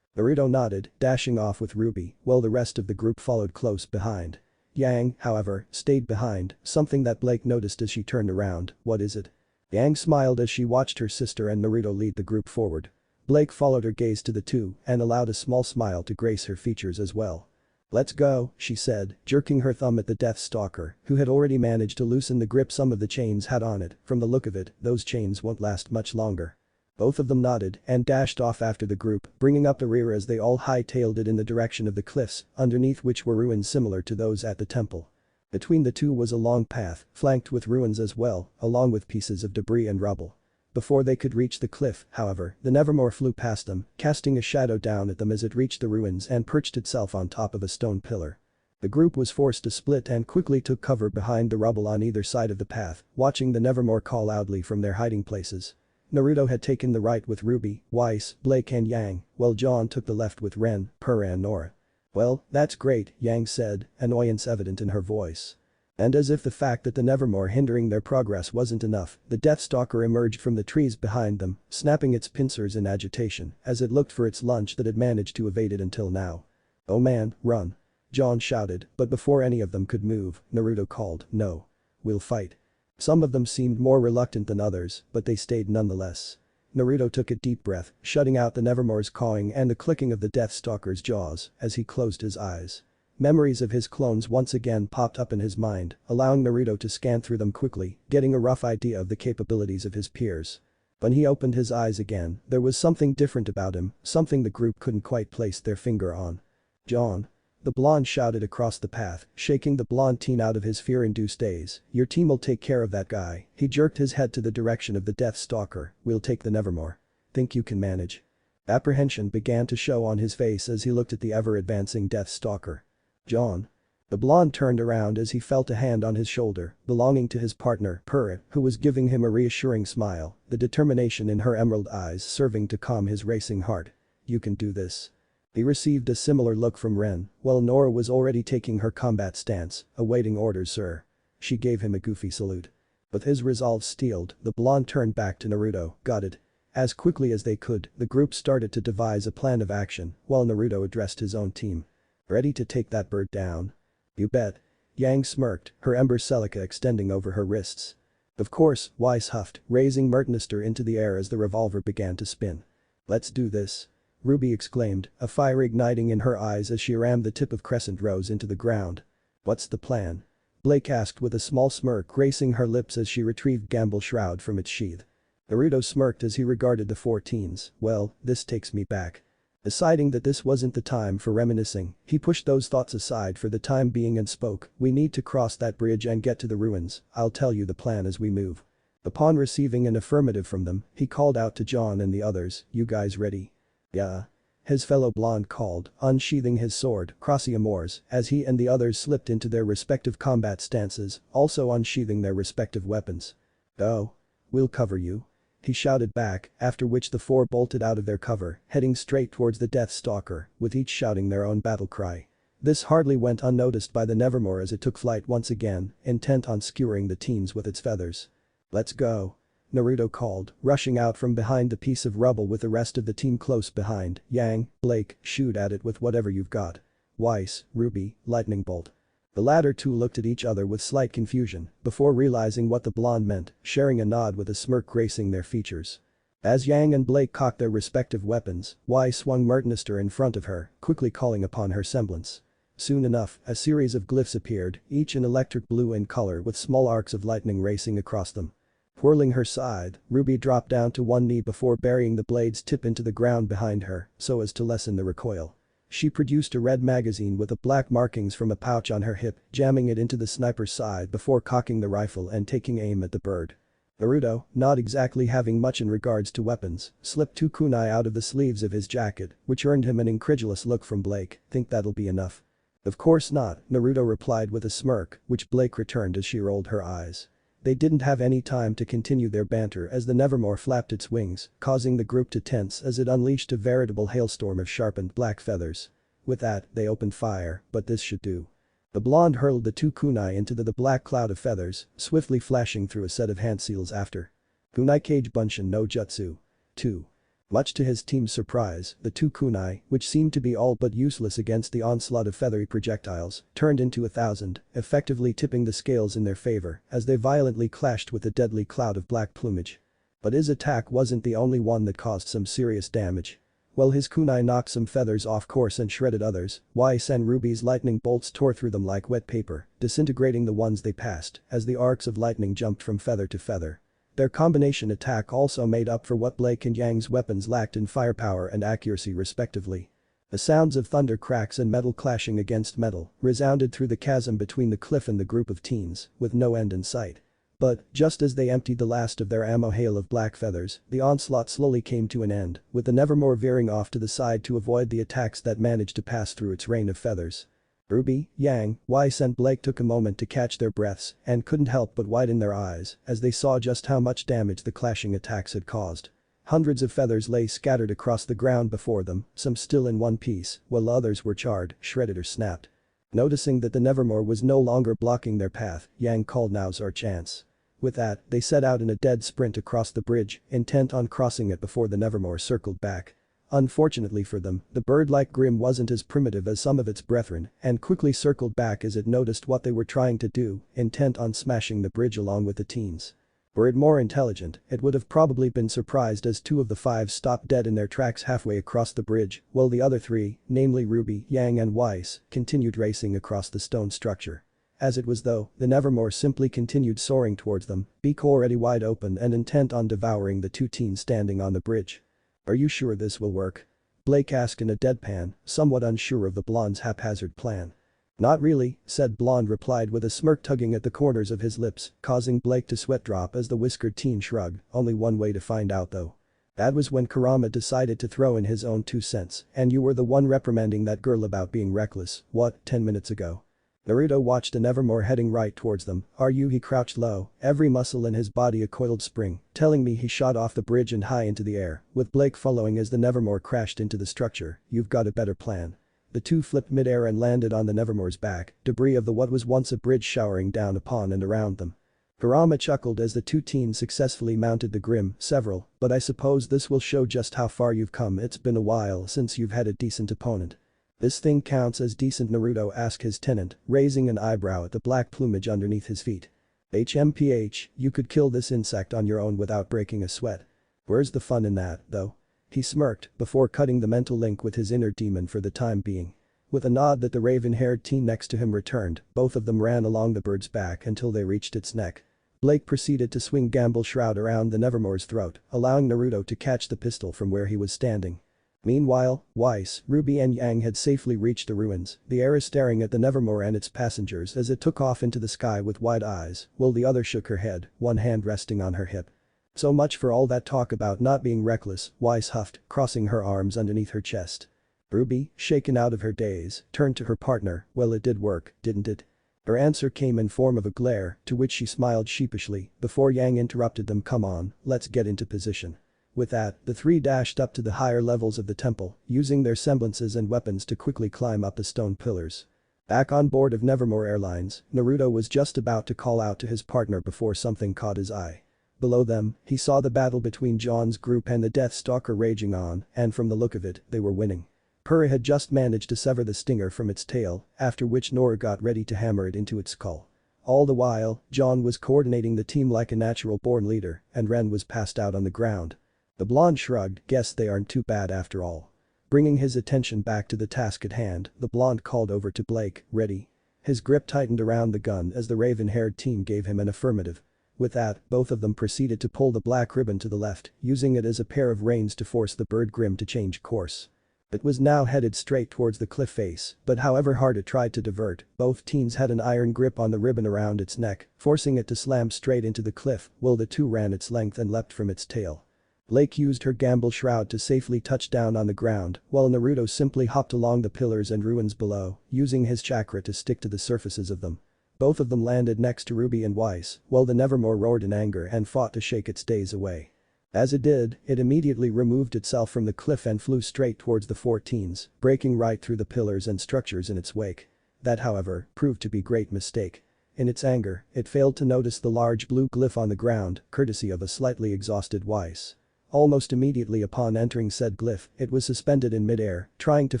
Naruto nodded, dashing off with Ruby, while the rest of the group followed close behind. Yang, however, stayed behind, something that Blake noticed as she turned around. "What is it?" Yang smiled as she watched her sister and Naruto lead the group forward. Blake followed her gaze to the 2 and allowed a small smile to grace her features as well. "Let's go," she said, jerking her thumb at the Death Stalker, who had already managed to loosen the grip some of the chains had on it. From the look of it, those chains won't last much longer. Both of them nodded and dashed off after the group, bringing up the rear as they all hightailed it in the direction of the cliffs, underneath which were ruins similar to those at the temple. Between the 2 was a long path, flanked with ruins as well, along with pieces of debris and rubble. Before they could reach the cliff, however, the Nevermore flew past them, casting a shadow down at them as it reached the ruins and perched itself on top of a stone pillar. The group was forced to split and quickly took cover behind the rubble on either side of the path, watching the Nevermore call loudly from their hiding places. Naruto had taken the right with Ruby, Weiss, Blake and Yang, while John took the left with Ren, Purah and Nora. "Well, that's great," Yang said, annoyance evident in her voice. And as if the fact that the Nevermore hindering their progress wasn't enough, the Death Stalker emerged from the trees behind them, snapping its pincers in agitation as it looked for its lunch that had managed to evade it until now. "Oh man, run." John shouted, but before any of them could move, Naruto called, "No. We'll fight." Some of them seemed more reluctant than others, but they stayed nonetheless. Naruto took a deep breath, shutting out the Nevermore's cawing and the clicking of the Death Stalker's jaws as he closed his eyes. Memories of his clones once again popped up in his mind, allowing Naruto to scan through them quickly, getting a rough idea of the capabilities of his peers. When he opened his eyes again, there was something different about him, something the group couldn't quite place their finger on. "John." The blonde shouted across the path, shaking the blonde teen out of his fear-induced daze. "Your team'll take care of that guy." He jerked his head to the direction of the Death Stalker. "We'll take the Nevermore. Think you can manage?" Apprehension began to show on his face as he looked at the ever-advancing Death Stalker. "John." The blonde turned around as he felt a hand on his shoulder, belonging to his partner, Purah, who was giving him a reassuring smile, the determination in her emerald eyes serving to calm his racing heart. "You can do this." He received a similar look from Ren, while Nora was already taking her combat stance, awaiting orders, sir. She gave him a goofy salute. With his resolve steeled, the blonde turned back to Naruto. "Got it." As quickly as they could, the group started to devise a plan of action, while Naruto addressed his own team. "Ready to take that bird down?" "You bet." Yang smirked, her ember celica extending over her wrists. "Of course," Weiss huffed, raising Mertnister into the air as the revolver began to spin. "Let's do this." Ruby exclaimed, a fire igniting in her eyes as she rammed the tip of Crescent Rose into the ground. What's the plan? Blake asked with a small smirk gracing her lips as she retrieved Gamble's shroud from its sheath. Naruto smirked as he regarded the four teens. Well, this takes me back. Deciding that this wasn't the time for reminiscing, he pushed those thoughts aside for the time being and spoke, we need to cross that bridge and get to the ruins, I'll tell you the plan as we move. Upon receiving an affirmative from them, he called out to John and the others, you guys ready? Yeah. His fellow blonde called, unsheathing his sword, crossing amours, as he and the others slipped into their respective combat stances, also unsheathing their respective weapons. Oh. We'll cover you. He shouted back, after which the four bolted out of their cover, heading straight towards the Death Stalker, with each shouting their own battle cry. This hardly went unnoticed by the Nevermore as it took flight once again, intent on skewering the teens with its feathers. Let's go. Naruto called, rushing out from behind the piece of rubble with the rest of the team close behind. Yang, Blake, shoot at it with whatever you've got. Weiss, Ruby, lightning bolt. The latter two looked at each other with slight confusion, before realizing what the blonde meant, sharing a nod with a smirk gracing their features. As Yang and Blake cocked their respective weapons, Weiss swung Mertnister in front of her, quickly calling upon her semblance. Soon enough, a series of glyphs appeared, each in electric blue in color with small arcs of lightning racing across them. Whirling her side, Ruby dropped down to one knee before burying the blade's tip into the ground behind her, so as to lessen the recoil. She produced a red magazine with the black markings from a pouch on her hip, jamming it into the sniper's side before cocking the rifle and taking aim at the bird. Naruto, not exactly having much in regards to weapons, slipped two kunai out of the sleeves of his jacket, which earned him an incredulous look from Blake, think that'll be enough? Of course not, Naruto replied with a smirk, which Blake returned as she rolled her eyes. They didn't have any time to continue their banter as the Nevermore flapped its wings, causing the group to tense as it unleashed a veritable hailstorm of sharpened black feathers. With that, they opened fire, but this should do. The blonde hurled the two kunai into the black cloud of feathers, swiftly flashing through a set of hand seals after. Kunai Kage Bunshin no Jutsu. 2. Much to his team's surprise, the two kunai, which seemed to be all but useless against the onslaught of feathery projectiles, turned into 1,000, effectively tipping the scales in their favor as they violently clashed with the deadly cloud of black plumage. But his attack wasn't the only one that caused some serious damage. While his kunai knocked some feathers off course and shredded others, Weiss and Ruby's lightning bolts tore through them like wet paper, disintegrating the ones they passed as the arcs of lightning jumped from feather to feather. Their combination attack also made up for what Blake and Yang's weapons lacked in firepower and accuracy respectively. The sounds of thunder cracks and metal clashing against metal resounded through the chasm between the cliff and the group of teens, with no end in sight. But, just as they emptied the last of their ammo hail of black feathers, the onslaught slowly came to an end, with the Nevermore veering off to the side to avoid the attacks that managed to pass through its rain of feathers. Ruby, Yang, Weiss and Blake took a moment to catch their breaths and couldn't help but widen their eyes as they saw just how much damage the clashing attacks had caused. Hundreds of feathers lay scattered across the ground before them, some still in one piece, while others were charred, shredded or snapped. Noticing that the Nevermore was no longer blocking their path, Yang called, now's our chance. With that, they set out in a dead sprint across the bridge, intent on crossing it before the Nevermore circled back. Unfortunately for them, the bird like Grimm wasn't as primitive as some of its brethren and quickly circled back as it noticed what they were trying to do, intent on smashing the bridge along with the teens. Were it more intelligent, it would have probably been surprised as two of the five stopped dead in their tracks halfway across the bridge, while the other three, namely Ruby, Yang and Weiss, continued racing across the stone structure. As it was though, the Nevermore simply continued soaring towards them, beak already wide open and intent on devouring the two teens standing on the bridge. Are you sure this will work? Blake asked in a deadpan, somewhat unsure of the blonde's haphazard plan. Not really, said Blonde replied with a smirk tugging at the corners of his lips, causing Blake to sweat drop as the whiskered teen shrugged, only one way to find out though. That was when Kurama decided to throw in his own 2 cents, and you were the one reprimanding that girl about being reckless, what, 10 minutes ago? Naruto watched the Nevermore heading right towards them. Are you? He crouched low, every muscle in his body a coiled spring, telling me he shot off the bridge and high into the air, with Blake following as the Nevermore crashed into the structure. You've got a better plan. The two flipped midair and landed on the Nevermore's back, debris of the what was once a bridge showering down upon and around them. Kurama chuckled as the two teens successfully mounted the Grimm, several, but I suppose this will show just how far you've come. It's been a while since you've had a decent opponent. This thing counts as decent? Naruto asked his tenant, raising an eyebrow at the black plumage underneath his feet. HMPH, you could kill this insect on your own without breaking a sweat. Where's the fun in that, though? He smirked before cutting the mental link with his inner demon for the time being. With a nod that the raven-haired teen next to him returned, both of them ran along the bird's back until they reached its neck. Blake proceeded to swing Gamble Shroud around the Nevermore's throat, allowing Naruto to catch the pistol from where he was standing. Meanwhile, Weiss, Ruby and Yang had safely reached the ruins, the heir staring at the Nevermore and its passengers as it took off into the sky with wide eyes, while the other shook her head, one hand resting on her hip. So much for all that talk about not being reckless, Weiss huffed, crossing her arms underneath her chest. Ruby, shaken out of her daze, turned to her partner. Well, it did work, didn't it? Her answer came in form of a glare, to which she smiled sheepishly, before Yang interrupted them. Come on, let's get into position. With that, the three dashed up to the higher levels of the temple, using their semblances and weapons to quickly climb up the stone pillars. Back on board of Nevermore Airlines, Naruto was just about to call out to his partner before something caught his eye. Below them, he saw the battle between John's group and the Deathstalker raging on, and from the look of it, they were winning. Purah had just managed to sever the stinger from its tail, after which Nora got ready to hammer it into its skull. All the while, John was coordinating the team like a natural-born leader, and Ren was passed out on the ground. The blonde shrugged, guess they aren't too bad after all. Bringing his attention back to the task at hand, the blonde called over to Blake, ready. His grip tightened around the gun as the raven-haired team gave him an affirmative. With that, both of them proceeded to pull the black ribbon to the left, using it as a pair of reins to force the bird Grimm to change course. It was now headed straight towards the cliff face, but however hard it tried to divert, both teens had an iron grip on the ribbon around its neck, forcing it to slam straight into the cliff, while the two ran its length and leapt from its tail. Blake used her Gamble Shroud to safely touch down on the ground, while Naruto simply hopped along the pillars and ruins below, using his chakra to stick to the surfaces of them. Both of them landed next to Ruby and Weiss, while the Nevermore roared in anger and fought to shake its daze away. As it did, it immediately removed itself from the cliff and flew straight towards the four teens, breaking right through the pillars and structures in its wake. That, however, proved to be a great mistake. In its anger, it failed to notice the large blue glyph on the ground, courtesy of a slightly exhausted Weiss. Almost immediately upon entering said glyph, it was suspended in midair, trying to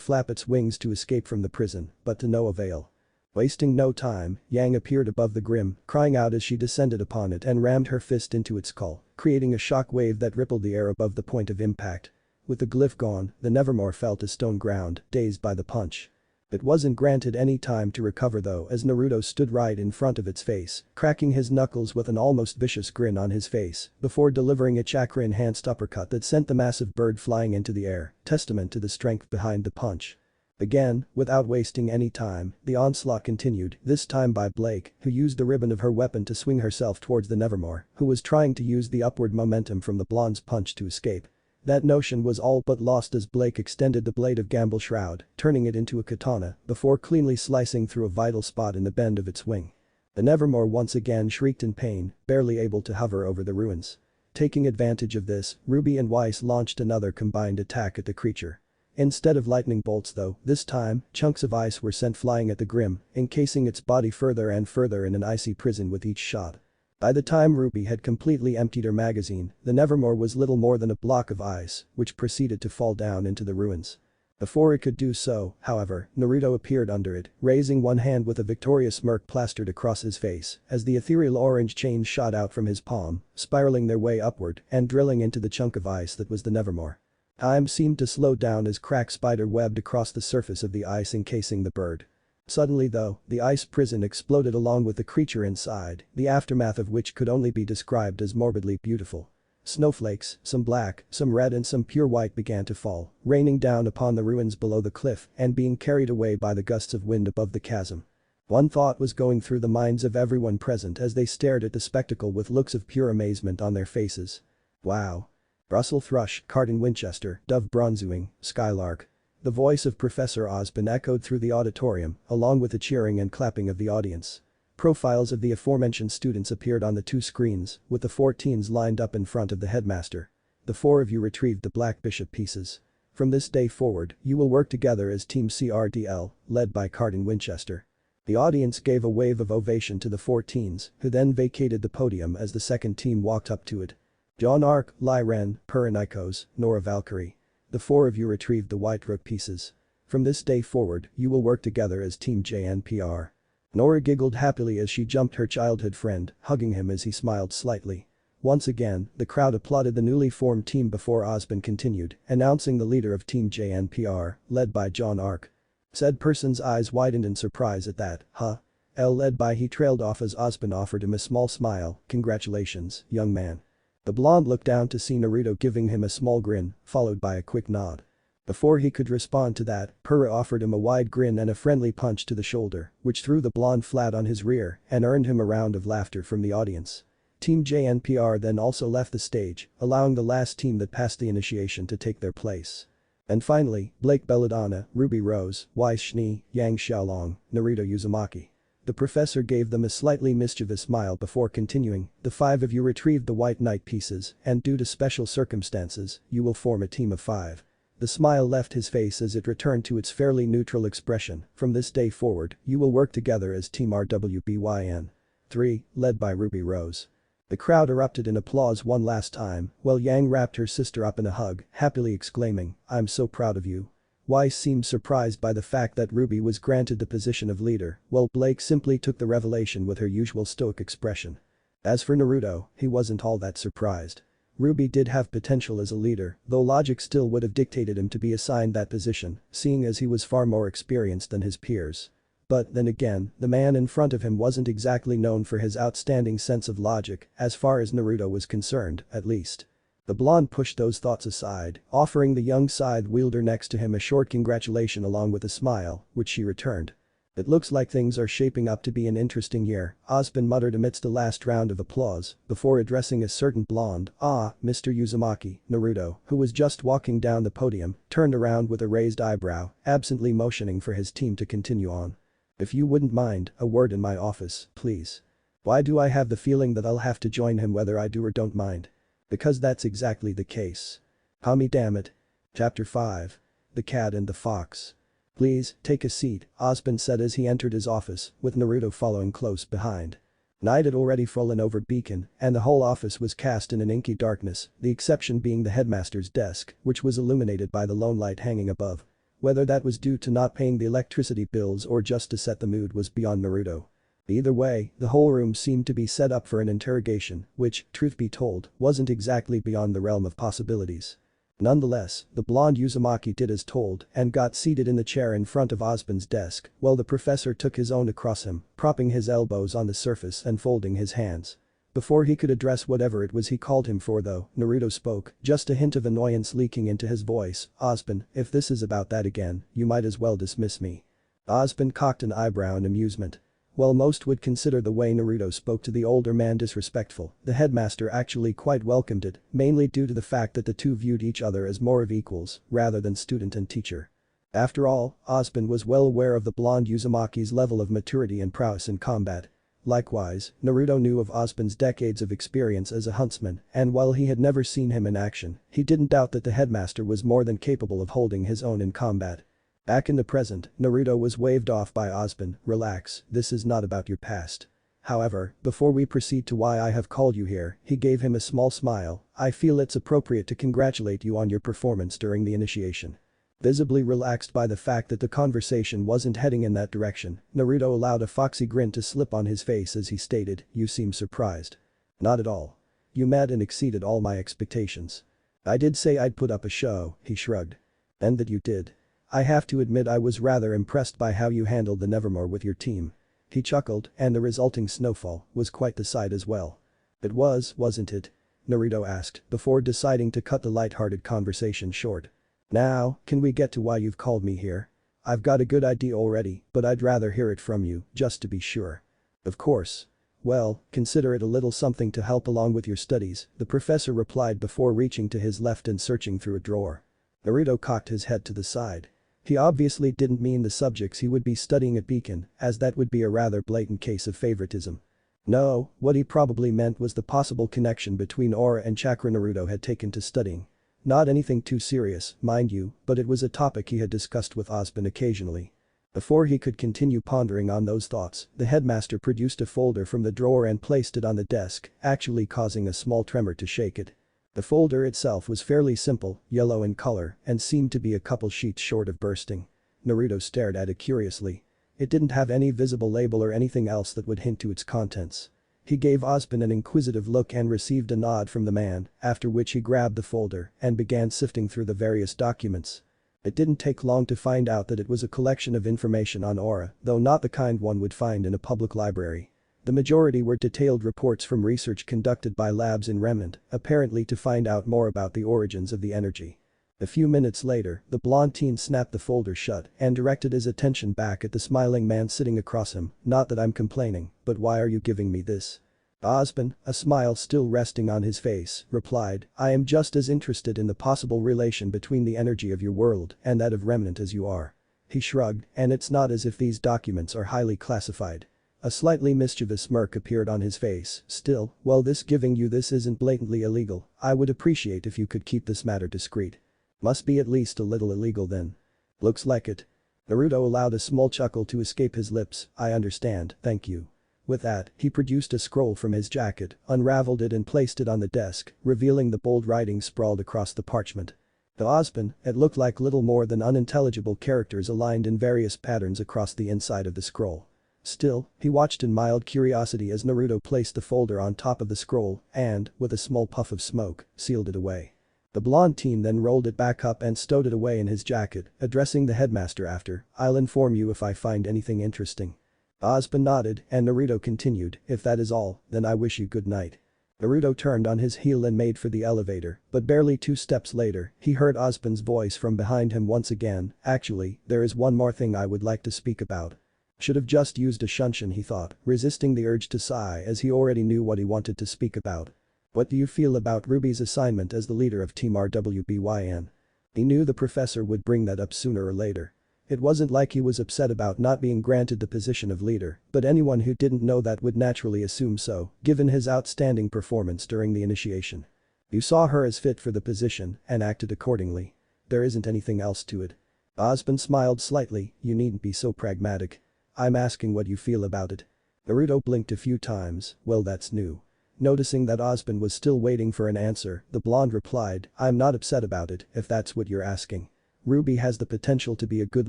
flap its wings to escape from the prison, but to no avail. Wasting no time, Yang appeared above the Grimm, crying out as she descended upon it and rammed her fist into its skull, creating a shock wave that rippled the air above the point of impact. With the glyph gone, the Nevermore fell to stone ground, dazed by the punch. It wasn't granted any time to recover though, as Naruto stood right in front of its face, cracking his knuckles with an almost vicious grin on his face, before delivering a chakra-enhanced uppercut that sent the massive bird flying into the air, testament to the strength behind the punch. Again, without wasting any time, the onslaught continued, this time by Blake, who used the ribbon of her weapon to swing herself towards the Nevermore, who was trying to use the upward momentum from the blonde's punch to escape. That notion was all but lost as Blake extended the blade of Gamble Shroud, turning it into a katana, before cleanly slicing through a vital spot in the bend of its wing. The Nevermore once again shrieked in pain, barely able to hover over the ruins. Taking advantage of this, Ruby and Weiss launched another combined attack at the creature. Instead of lightning bolts though, this time, chunks of ice were sent flying at the Grimm, encasing its body further and further in an icy prison with each shot. By the time Ruby had completely emptied her magazine, the Nevermore was little more than a block of ice, which proceeded to fall down into the ruins. Before it could do so, however, Naruto appeared under it, raising one hand with a victorious smirk plastered across his face, as the ethereal orange chains shot out from his palm, spiraling their way upward and drilling into the chunk of ice that was the Nevermore. Time seemed to slow down as crack spider webbed across the surface of the ice encasing the bird. Suddenly though, the ice prison exploded along with the creature inside, the aftermath of which could only be described as morbidly beautiful. Snowflakes, some black, some red and some pure white began to fall, raining down upon the ruins below the cliff and being carried away by the gusts of wind above the chasm. One thought was going through the minds of everyone present as they stared at the spectacle with looks of pure amazement on their faces. Wow. Russell Thrush, Cardin Winchester, Dove Bronzewing, Skylark. The voice of Professor Osborn echoed through the auditorium, along with the cheering and clapping of the audience. Profiles of the aforementioned students appeared on the two screens, with the 4 teens lined up in front of the headmaster. The 4 of you retrieved the Black Bishop pieces. From this day forward, you will work together as Team CRDL, led by Cardin Winchester. The audience gave a wave of ovation to the 4 teens, who then vacated the podium as the second team walked up to it. John Ark, Lai Ren, Puranikos, Nora Valkyrie. The 4 of you retrieved the White Rook pieces. From this day forward, you will work together as Team JNPR. Nora giggled happily as she jumped her childhood friend, hugging him as he smiled slightly. Once again, the crowd applauded the newly formed team before Osborne continued, announcing the leader of Team JNPR, led by John Ark. Said person's eyes widened in surprise at that, huh? Led by he trailed off as Osborne offered him a small smile, congratulations, young man. The blonde looked down to see Naruto giving him a small grin, followed by a quick nod. Before he could respond to that, Pura offered him a wide grin and a friendly punch to the shoulder, which threw the blonde flat on his rear and earned him a round of laughter from the audience. Team JNPR then also left the stage, allowing the last team that passed the initiation to take their place. And finally, Blake Belladonna, Ruby Rose, Wei Shni, Yang Xiaolong, Naruto Uzumaki. The professor gave them a slightly mischievous smile before continuing, the 5 of you retrieved the White Knight pieces, and due to special circumstances, you will form a team of 5. The smile left his face as it returned to its fairly neutral expression, from this day forward, you will work together as Team RWBYN. 3, led by Ruby Rose. The crowd erupted in applause one last time, while Yang wrapped her sister up in a hug, happily exclaiming, I'm so proud of you. Weiss seemed surprised by the fact that Ruby was granted the position of leader, while Blake simply took the revelation with her usual stoic expression. As for Naruto, he wasn't all that surprised. Ruby did have potential as a leader, though logic still would have dictated him to be assigned that position, seeing as he was far more experienced than his peers. But then again, the man in front of him wasn't exactly known for his outstanding sense of logic, as far as Naruto was concerned, at least. The blonde pushed those thoughts aside, offering the young scythe wielder next to him a short congratulation along with a smile, which she returned. It looks like things are shaping up to be an interesting year, Osborne muttered amidst the last round of applause, before addressing a certain blonde, Mr. Uzumaki, Naruto, who was just walking down the podium, turned around with a raised eyebrow, absently motioning for his team to continue on. If you wouldn't mind, a word in my office, please. Why do I have the feeling that I'll have to join him whether I do or don't mind? Because that's exactly the case. Hami damn it. Chapter 5. The Cat and the Fox. Please, take a seat, Osborne said as he entered his office, with Naruto following close behind. Night had already fallen over Beacon, and the whole office was cast in an inky darkness, the exception being the headmaster's desk, which was illuminated by the lone light hanging above. Whether that was due to not paying the electricity bills or just to set the mood was beyond Naruto. Either way, the whole room seemed to be set up for an interrogation, which, truth be told, wasn't exactly beyond the realm of possibilities. Nonetheless, the blonde Uzumaki did as told and got seated in the chair in front of Osborne's desk, while the professor took his own across him, propping his elbows on the surface and folding his hands. Before he could address whatever it was he called him for though, Naruto spoke, just a hint of annoyance leaking into his voice, Osborne, if this is about that again, you might as well dismiss me. Osborne cocked an eyebrow in amusement. While most would consider the way Naruto spoke to the older man disrespectful, the headmaster actually quite welcomed it, mainly due to the fact that the two viewed each other as more of equals, rather than student and teacher. After all, Osborne was well aware of the blonde Uzumaki's level of maturity and prowess in combat. Likewise, Naruto knew of Osborne's decades of experience as a huntsman, and while he had never seen him in action, he didn't doubt that the headmaster was more than capable of holding his own in combat. Back in the present, Naruto was waved off by Osborne, relax, this is not about your past. However, before we proceed to why I have called you here, he gave him a small smile, I feel it's appropriate to congratulate you on your performance during the initiation. Visibly relaxed by the fact that the conversation wasn't heading in that direction, Naruto allowed a foxy grin to slip on his face as he stated, you seem surprised. Not at all. You met and exceeded all my expectations. I did say I'd put up a show, he shrugged. And that you did. I have to admit I was rather impressed by how you handled the Nevermore with your team. He chuckled, and the resulting snowfall was quite the sight as well. It was, wasn't it? Naruto asked, before deciding to cut the light-hearted conversation short. Now, can we get to why you've called me here? I've got a good idea already, but I'd rather hear it from you, just to be sure. Of course. Well, consider it a little something to help along with your studies, the professor replied before reaching to his left and searching through a drawer. Naruto cocked his head to the side. He obviously didn't mean the subjects he would be studying at Beacon, as that would be a rather blatant case of favoritism. No, what he probably meant was the possible connection between aura and chakra Naruto had taken to studying. Not anything too serious, mind you, but it was a topic he had discussed with Osborne occasionally. Before he could continue pondering on those thoughts, the headmaster produced a folder from the drawer and placed it on the desk, actually causing a small tremor to shake it. The folder itself was fairly simple, yellow in color, and seemed to be a couple sheets short of bursting. Naruto stared at it curiously. It didn't have any visible label or anything else that would hint to its contents. He gave Osborne an inquisitive look and received a nod from the man, after which he grabbed the folder and began sifting through the various documents. It didn't take long to find out that it was a collection of information on aura, though not the kind one would find in a public library. The majority were detailed reports from research conducted by labs in Remnant, apparently to find out more about the origins of the energy. A few minutes later, the blonde teen snapped the folder shut and directed his attention back at the smiling man sitting across him. "Not that I'm complaining, but why are you giving me this?" Osborne, a smile still resting on his face, replied, "I am just as interested in the possible relation between the energy of your world and that of Remnant as you are." He shrugged, "And it's not as if these documents are highly classified." A slightly mischievous smirk appeared on his face. "Still, well, giving you this isn't blatantly illegal. I would appreciate if you could keep this matter discreet." "Must be at least a little illegal then." "Looks like it." Naruto allowed a small chuckle to escape his lips. "I understand, thank you." With that, he produced a scroll from his jacket, unraveled it and placed it on the desk, revealing the bold writing sprawled across the parchment. To Osborne, it looked like little more than unintelligible characters aligned in various patterns across the inside of the scroll. Still, he watched in mild curiosity as Naruto placed the folder on top of the scroll and, with a small puff of smoke, sealed it away. The blonde teen then rolled it back up and stowed it away in his jacket, addressing the headmaster after, "I'll inform you if I find anything interesting." Osborne nodded and Naruto continued, "If that is all, then I wish you good night." Naruto turned on his heel and made for the elevator, but barely 2 steps later, he heard Osborne's voice from behind him once again. "Actually, there is one more thing I would like to speak about." Should have just used a shunshin, he thought, resisting the urge to sigh as he already knew what he wanted to speak about. "What do you feel about Ruby's assignment as the leader of Team rwby?" He knew the professor would bring that up sooner or later. It wasn't like he was upset about not being granted the position of leader, but anyone who didn't know that would naturally assume so, given his outstanding performance during the initiation. "You saw her as fit for the position and acted accordingly. There isn't anything else to it." Osborne smiled slightly. "You needn't be so pragmatic. I'm asking what you feel about it." Naruto blinked a few times. "Well, that's new." Noticing that Osborne was still waiting for an answer, the blonde replied, "I'm not upset about it, if that's what you're asking. Ruby has the potential to be a good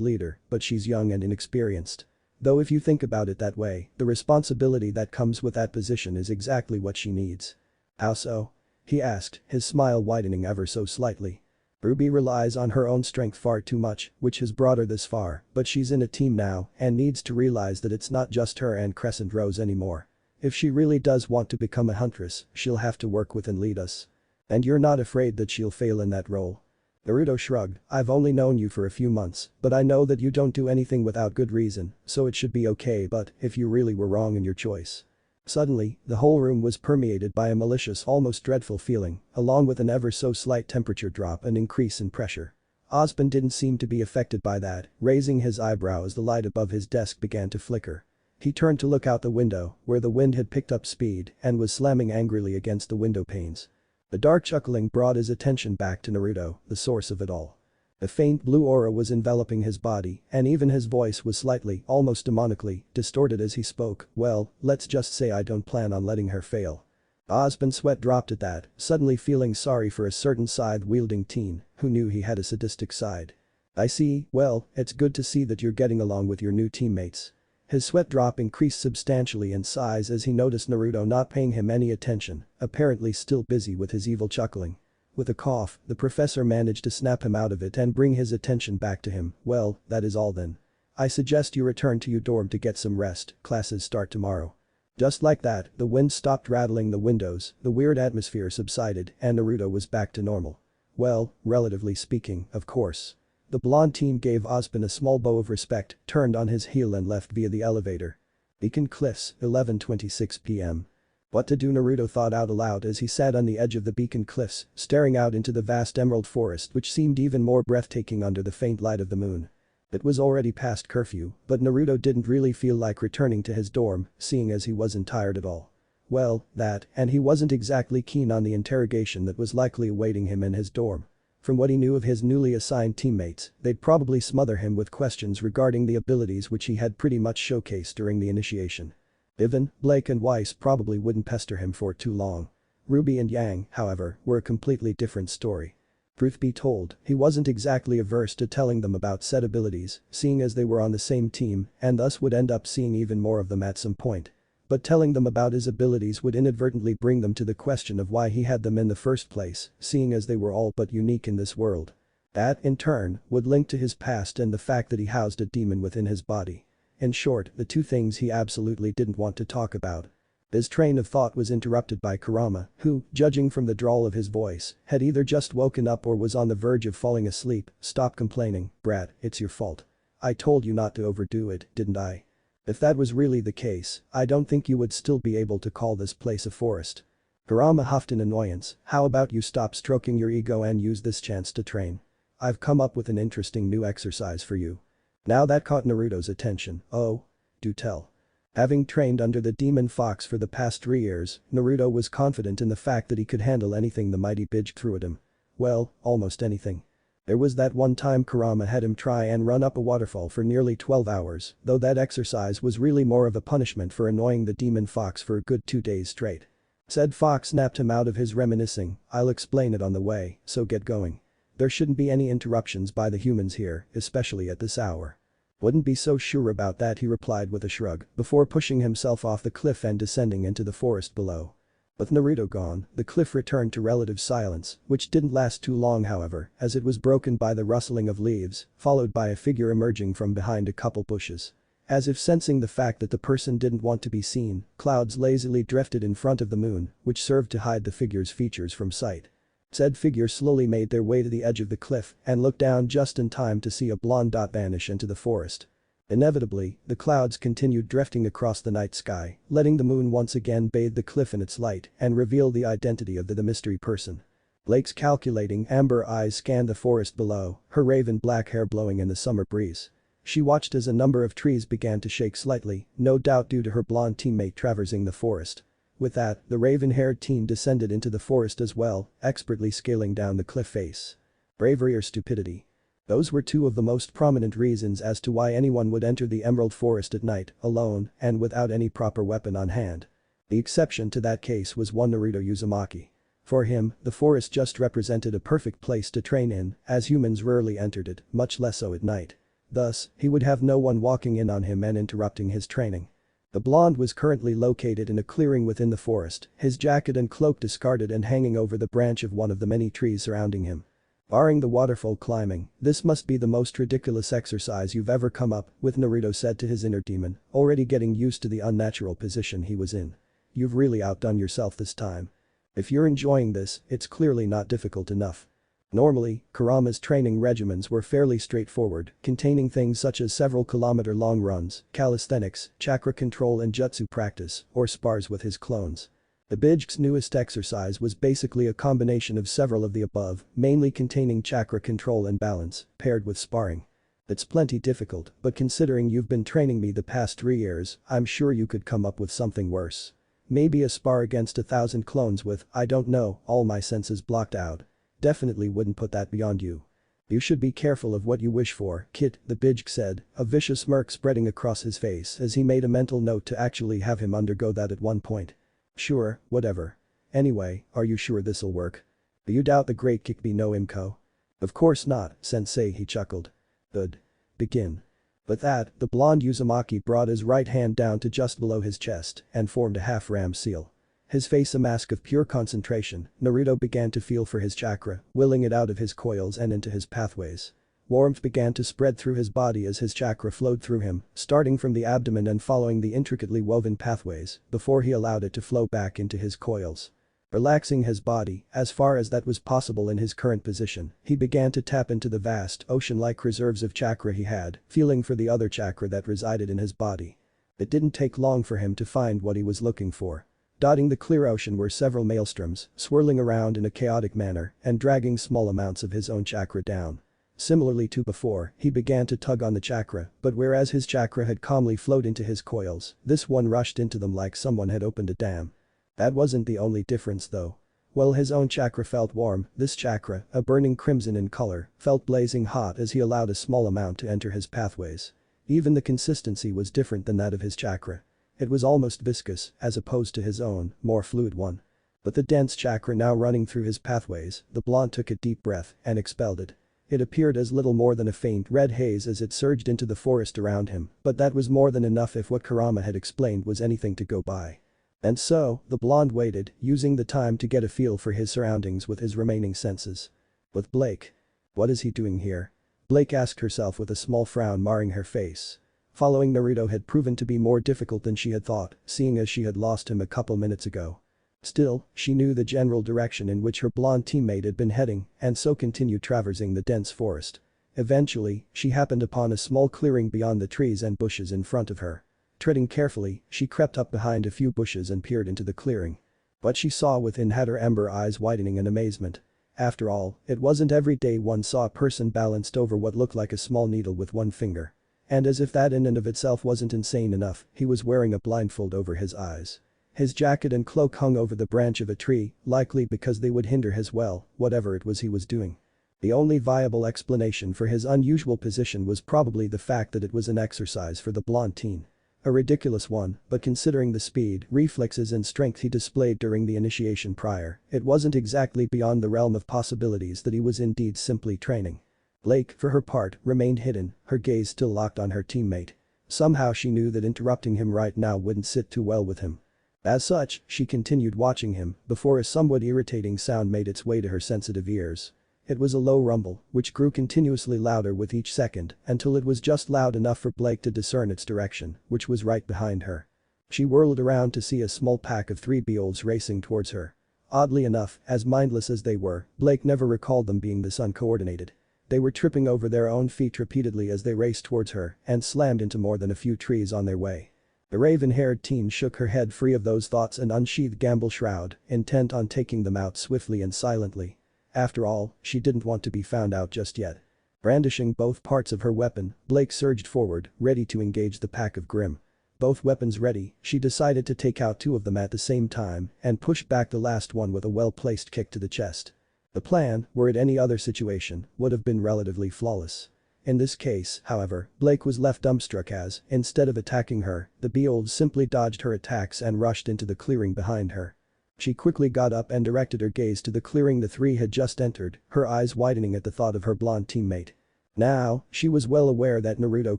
leader, but she's young and inexperienced. Though if you think about it that way, the responsibility that comes with that position is exactly what she needs." "How so?" he asked, his smile widening ever so slightly. "Ruby relies on her own strength far too much, which has brought her this far, but she's in a team now and needs to realize that it's not just her and Crescent Rose anymore. If she really does want to become a huntress, she'll have to work with and lead us. And you're not afraid that she'll fail in that role?" Naruto shrugged. "I've only known you for a few months, but I know that you don't do anything without good reason, so it should be okay. But if you really were wrong in your choice." Suddenly, the whole room was permeated by a malicious, almost dreadful feeling, along with an ever so slight temperature drop and increase in pressure. Osborne didn't seem to be affected by that, raising his eyebrow as the light above his desk began to flicker. He turned to look out the window, where the wind had picked up speed and was slamming angrily against the window panes. The dark chuckling brought his attention back to Naruto, the source of it all. A faint blue aura was enveloping his body, and even his voice was slightly, almost demonically, distorted as he spoke. "Well, let's just say I don't plan on letting her fail." Osborne's sweat dropped at that, suddenly feeling sorry for a certain scythe-wielding teen who knew he had a sadistic side. "I see, well, it's good to see that you're getting along with your new teammates." His sweat drop increased substantially in size as he noticed Naruto not paying him any attention, apparently still busy with his evil chuckling. With a cough, the professor managed to snap him out of it and bring his attention back to him. "Well, that is all then. I suggest you return to your dorm to get some rest, classes start tomorrow." Just like that, the wind stopped rattling the windows, the weird atmosphere subsided, and Naruto was back to normal. Well, relatively speaking, of course. The blonde teen gave Osborne a small bow of respect, turned on his heel and left via the elevator. Beacon Cliffs, 11:26 p.m. What to do? Naruto thought out aloud as he sat on the edge of the Beacon Cliffs, staring out into the vast emerald forest which seemed even more breathtaking under the faint light of the moon. It was already past curfew, but Naruto didn't really feel like returning to his dorm, seeing as he wasn't tired at all. Well, that, and he wasn't exactly keen on the interrogation that was likely awaiting him in his dorm. From what he knew of his newly assigned teammates, they'd probably smother him with questions regarding the abilities which he had pretty much showcased during the initiation. Ivan, Blake and Weiss probably wouldn't pester him for too long. Ruby and Yang, however, were a completely different story. Truth be told, he wasn't exactly averse to telling them about said abilities, seeing as they were on the same team and thus would end up seeing even more of them at some point. But telling them about his abilities would inadvertently bring them to the question of why he had them in the first place, seeing as they were all but unique in this world. That, in turn, would link to his past and the fact that he housed a demon within his body. In short, the two things he absolutely didn't want to talk about. His train of thought was interrupted by Kurama, who, judging from the drawl of his voice, had either just woken up or was on the verge of falling asleep. "Stop complaining, brat, it's your fault. I told you not to overdo it, didn't I? If that was really the case, I don't think you would still be able to call this place a forest." Kurama huffed in annoyance. "How about you stop stroking your ego and use this chance to train? I've come up with an interesting new exercise for you." Now that caught Naruto's attention. "Oh? Do tell." Having trained under the demon fox for the past 3 years, Naruto was confident in the fact that he could handle anything the mighty bitch threw at him. Well, almost anything. There was that one time Kurama had him try and run up a waterfall for nearly 12 hours, though that exercise was really more of a punishment for annoying the demon fox for a good 2 days straight. Said fox snapped him out of his reminiscing. "I'll explain it on the way, so get going. There shouldn't be any interruptions by the humans here, especially at this hour." "Wouldn't be so sure about that," he replied with a shrug, before pushing himself off the cliff and descending into the forest below. With Naruto gone, the cliff returned to relative silence, which didn't last too long however, as it was broken by the rustling of leaves, followed by a figure emerging from behind a couple bushes. As if sensing the fact that the person didn't want to be seen, clouds lazily drifted in front of the moon, which served to hide the figure's features from sight. Said figure slowly made their way to the edge of the cliff and looked down just in time to see a blonde dot vanish into the forest. Inevitably, the clouds continued drifting across the night sky, letting the moon once again bathe the cliff in its light and reveal the identity of the mystery person. Blake's calculating amber eyes scanned the forest below, her raven black hair blowing in the summer breeze. She watched as a number of trees began to shake slightly, no doubt due to her blonde teammate traversing the forest. With that, the raven-haired teen descended into the forest as well, expertly scaling down the cliff face. Bravery or stupidity? Those were two of the most prominent reasons as to why anyone would enter the Emerald Forest at night, alone, and without any proper weapon on hand. The exception to that case was one Naruto Uzumaki. For him, the forest just represented a perfect place to train in, as humans rarely entered it, much less so at night. Thus, he would have no one walking in on him and interrupting his training. The blonde was currently located in a clearing within the forest, his jacket and cloak discarded and hanging over the branch of one of the many trees surrounding him. Barring the waterfall climbing, this must be the most ridiculous exercise you've ever come up with, Naruto said to his inner demon, already getting used to the unnatural position he was in. You've really outdone yourself this time. If you're enjoying this, it's clearly not difficult enough. Normally, Kurama's training regimens were fairly straightforward, containing things such as several kilometer-long runs, calisthenics, chakra control and jutsu practice, or spars with his clones. The Bijk's newest exercise was basically a combination of several of the above, mainly containing chakra control and balance, paired with sparring. It's plenty difficult, but considering you've been training me the past 3 years, I'm sure you could come up with something worse. Maybe a spar against 1,000 clones with, I don't know, all my senses blocked out. Definitely wouldn't put that beyond you. You should be careful of what you wish for, kid, the Bijk said, a vicious smirk spreading across his face as he made a mental note to actually have him undergo that at one point. Sure, whatever. Anyway, are you sure this'll work? Do you doubt the great Kikbi no Imko? Of course not, sensei, he chuckled. Good. Begin. With that, the blonde Uzumaki brought his right hand down to just below his chest and formed a half-ram seal. His face a mask of pure concentration, Naruto began to feel for his chakra, willing it out of his coils and into his pathways. Warmth began to spread through his body as his chakra flowed through him, starting from the abdomen and following the intricately woven pathways, before he allowed it to flow back into his coils. Relaxing his body, as far as that was possible in his current position, he began to tap into the vast, ocean-like reserves of chakra he had, feeling for the other chakra that resided in his body. It didn't take long for him to find what he was looking for. Dotting the clear ocean were several maelstroms, swirling around in a chaotic manner and dragging small amounts of his own chakra down. Similarly to before, he began to tug on the chakra, but whereas his chakra had calmly flowed into his coils, this one rushed into them like someone had opened a dam. That wasn't the only difference though. While his own chakra felt warm, this chakra, a burning crimson in color, felt blazing hot as he allowed a small amount to enter his pathways. Even the consistency was different than that of his chakra. It was almost viscous, as opposed to his own, more fluid one. But the dense chakra now running through his pathways, the blonde took a deep breath and expelled it. It appeared as little more than a faint red haze as it surged into the forest around him, but that was more than enough if what Kurama had explained was anything to go by. And so, the blonde waited, using the time to get a feel for his surroundings with his remaining senses. With Blake. What is he doing here? Blake asked herself with a small frown marring her face. Following Naruto had proven to be more difficult than she had thought, seeing as she had lost him a couple minutes ago. Still, she knew the general direction in which her blonde teammate had been heading and so continued traversing the dense forest. Eventually, she happened upon a small clearing beyond the trees and bushes in front of her. Treading carefully, she crept up behind a few bushes and peered into the clearing. What she saw within had her ember eyes widening in amazement. After all, it wasn't every day one saw a person balanced over what looked like a small needle with one finger. And as if that in and of itself wasn't insane enough, he was wearing a blindfold over his eyes. His jacket and cloak hung over the branch of a tree, likely because they would hinder his whatever it was he was doing. The only viable explanation for his unusual position was probably the fact that it was an exercise for the blonde teen. A ridiculous one, but considering the speed, reflexes and strength he displayed during the initiation prior, it wasn't exactly beyond the realm of possibilities that he was indeed simply training. Blake, for her part, remained hidden, her gaze still locked on her teammate. Somehow she knew that interrupting him right now wouldn't sit too well with him. As such, she continued watching him before a somewhat irritating sound made its way to her sensitive ears. It was a low rumble, which grew continuously louder with each second until it was just loud enough for Blake to discern its direction, which was right behind her. She whirled around to see a small pack of 3 beetles racing towards her. Oddly enough, as mindless as they were, Blake never recalled them being this uncoordinated. They were tripping over their own feet repeatedly as they raced towards her and slammed into more than a few trees on their way. The raven-haired teen shook her head free of those thoughts and unsheathed Gamble Shroud, intent on taking them out swiftly and silently. After all, she didn't want to be found out just yet. Brandishing both parts of her weapon, Blake surged forward, ready to engage the pack of Grimm. Both weapons ready, she decided to take out 2 of them at the same time and push back the last one with a well-placed kick to the chest. The plan, were it any other situation, would have been relatively flawless. In this case, however, Blake was left dumbstruck as, instead of attacking her, the beetles simply dodged her attacks and rushed into the clearing behind her. She quickly got up and directed her gaze to the clearing the 3 had just entered, her eyes widening at the thought of her blonde teammate. Now, she was well aware that Naruto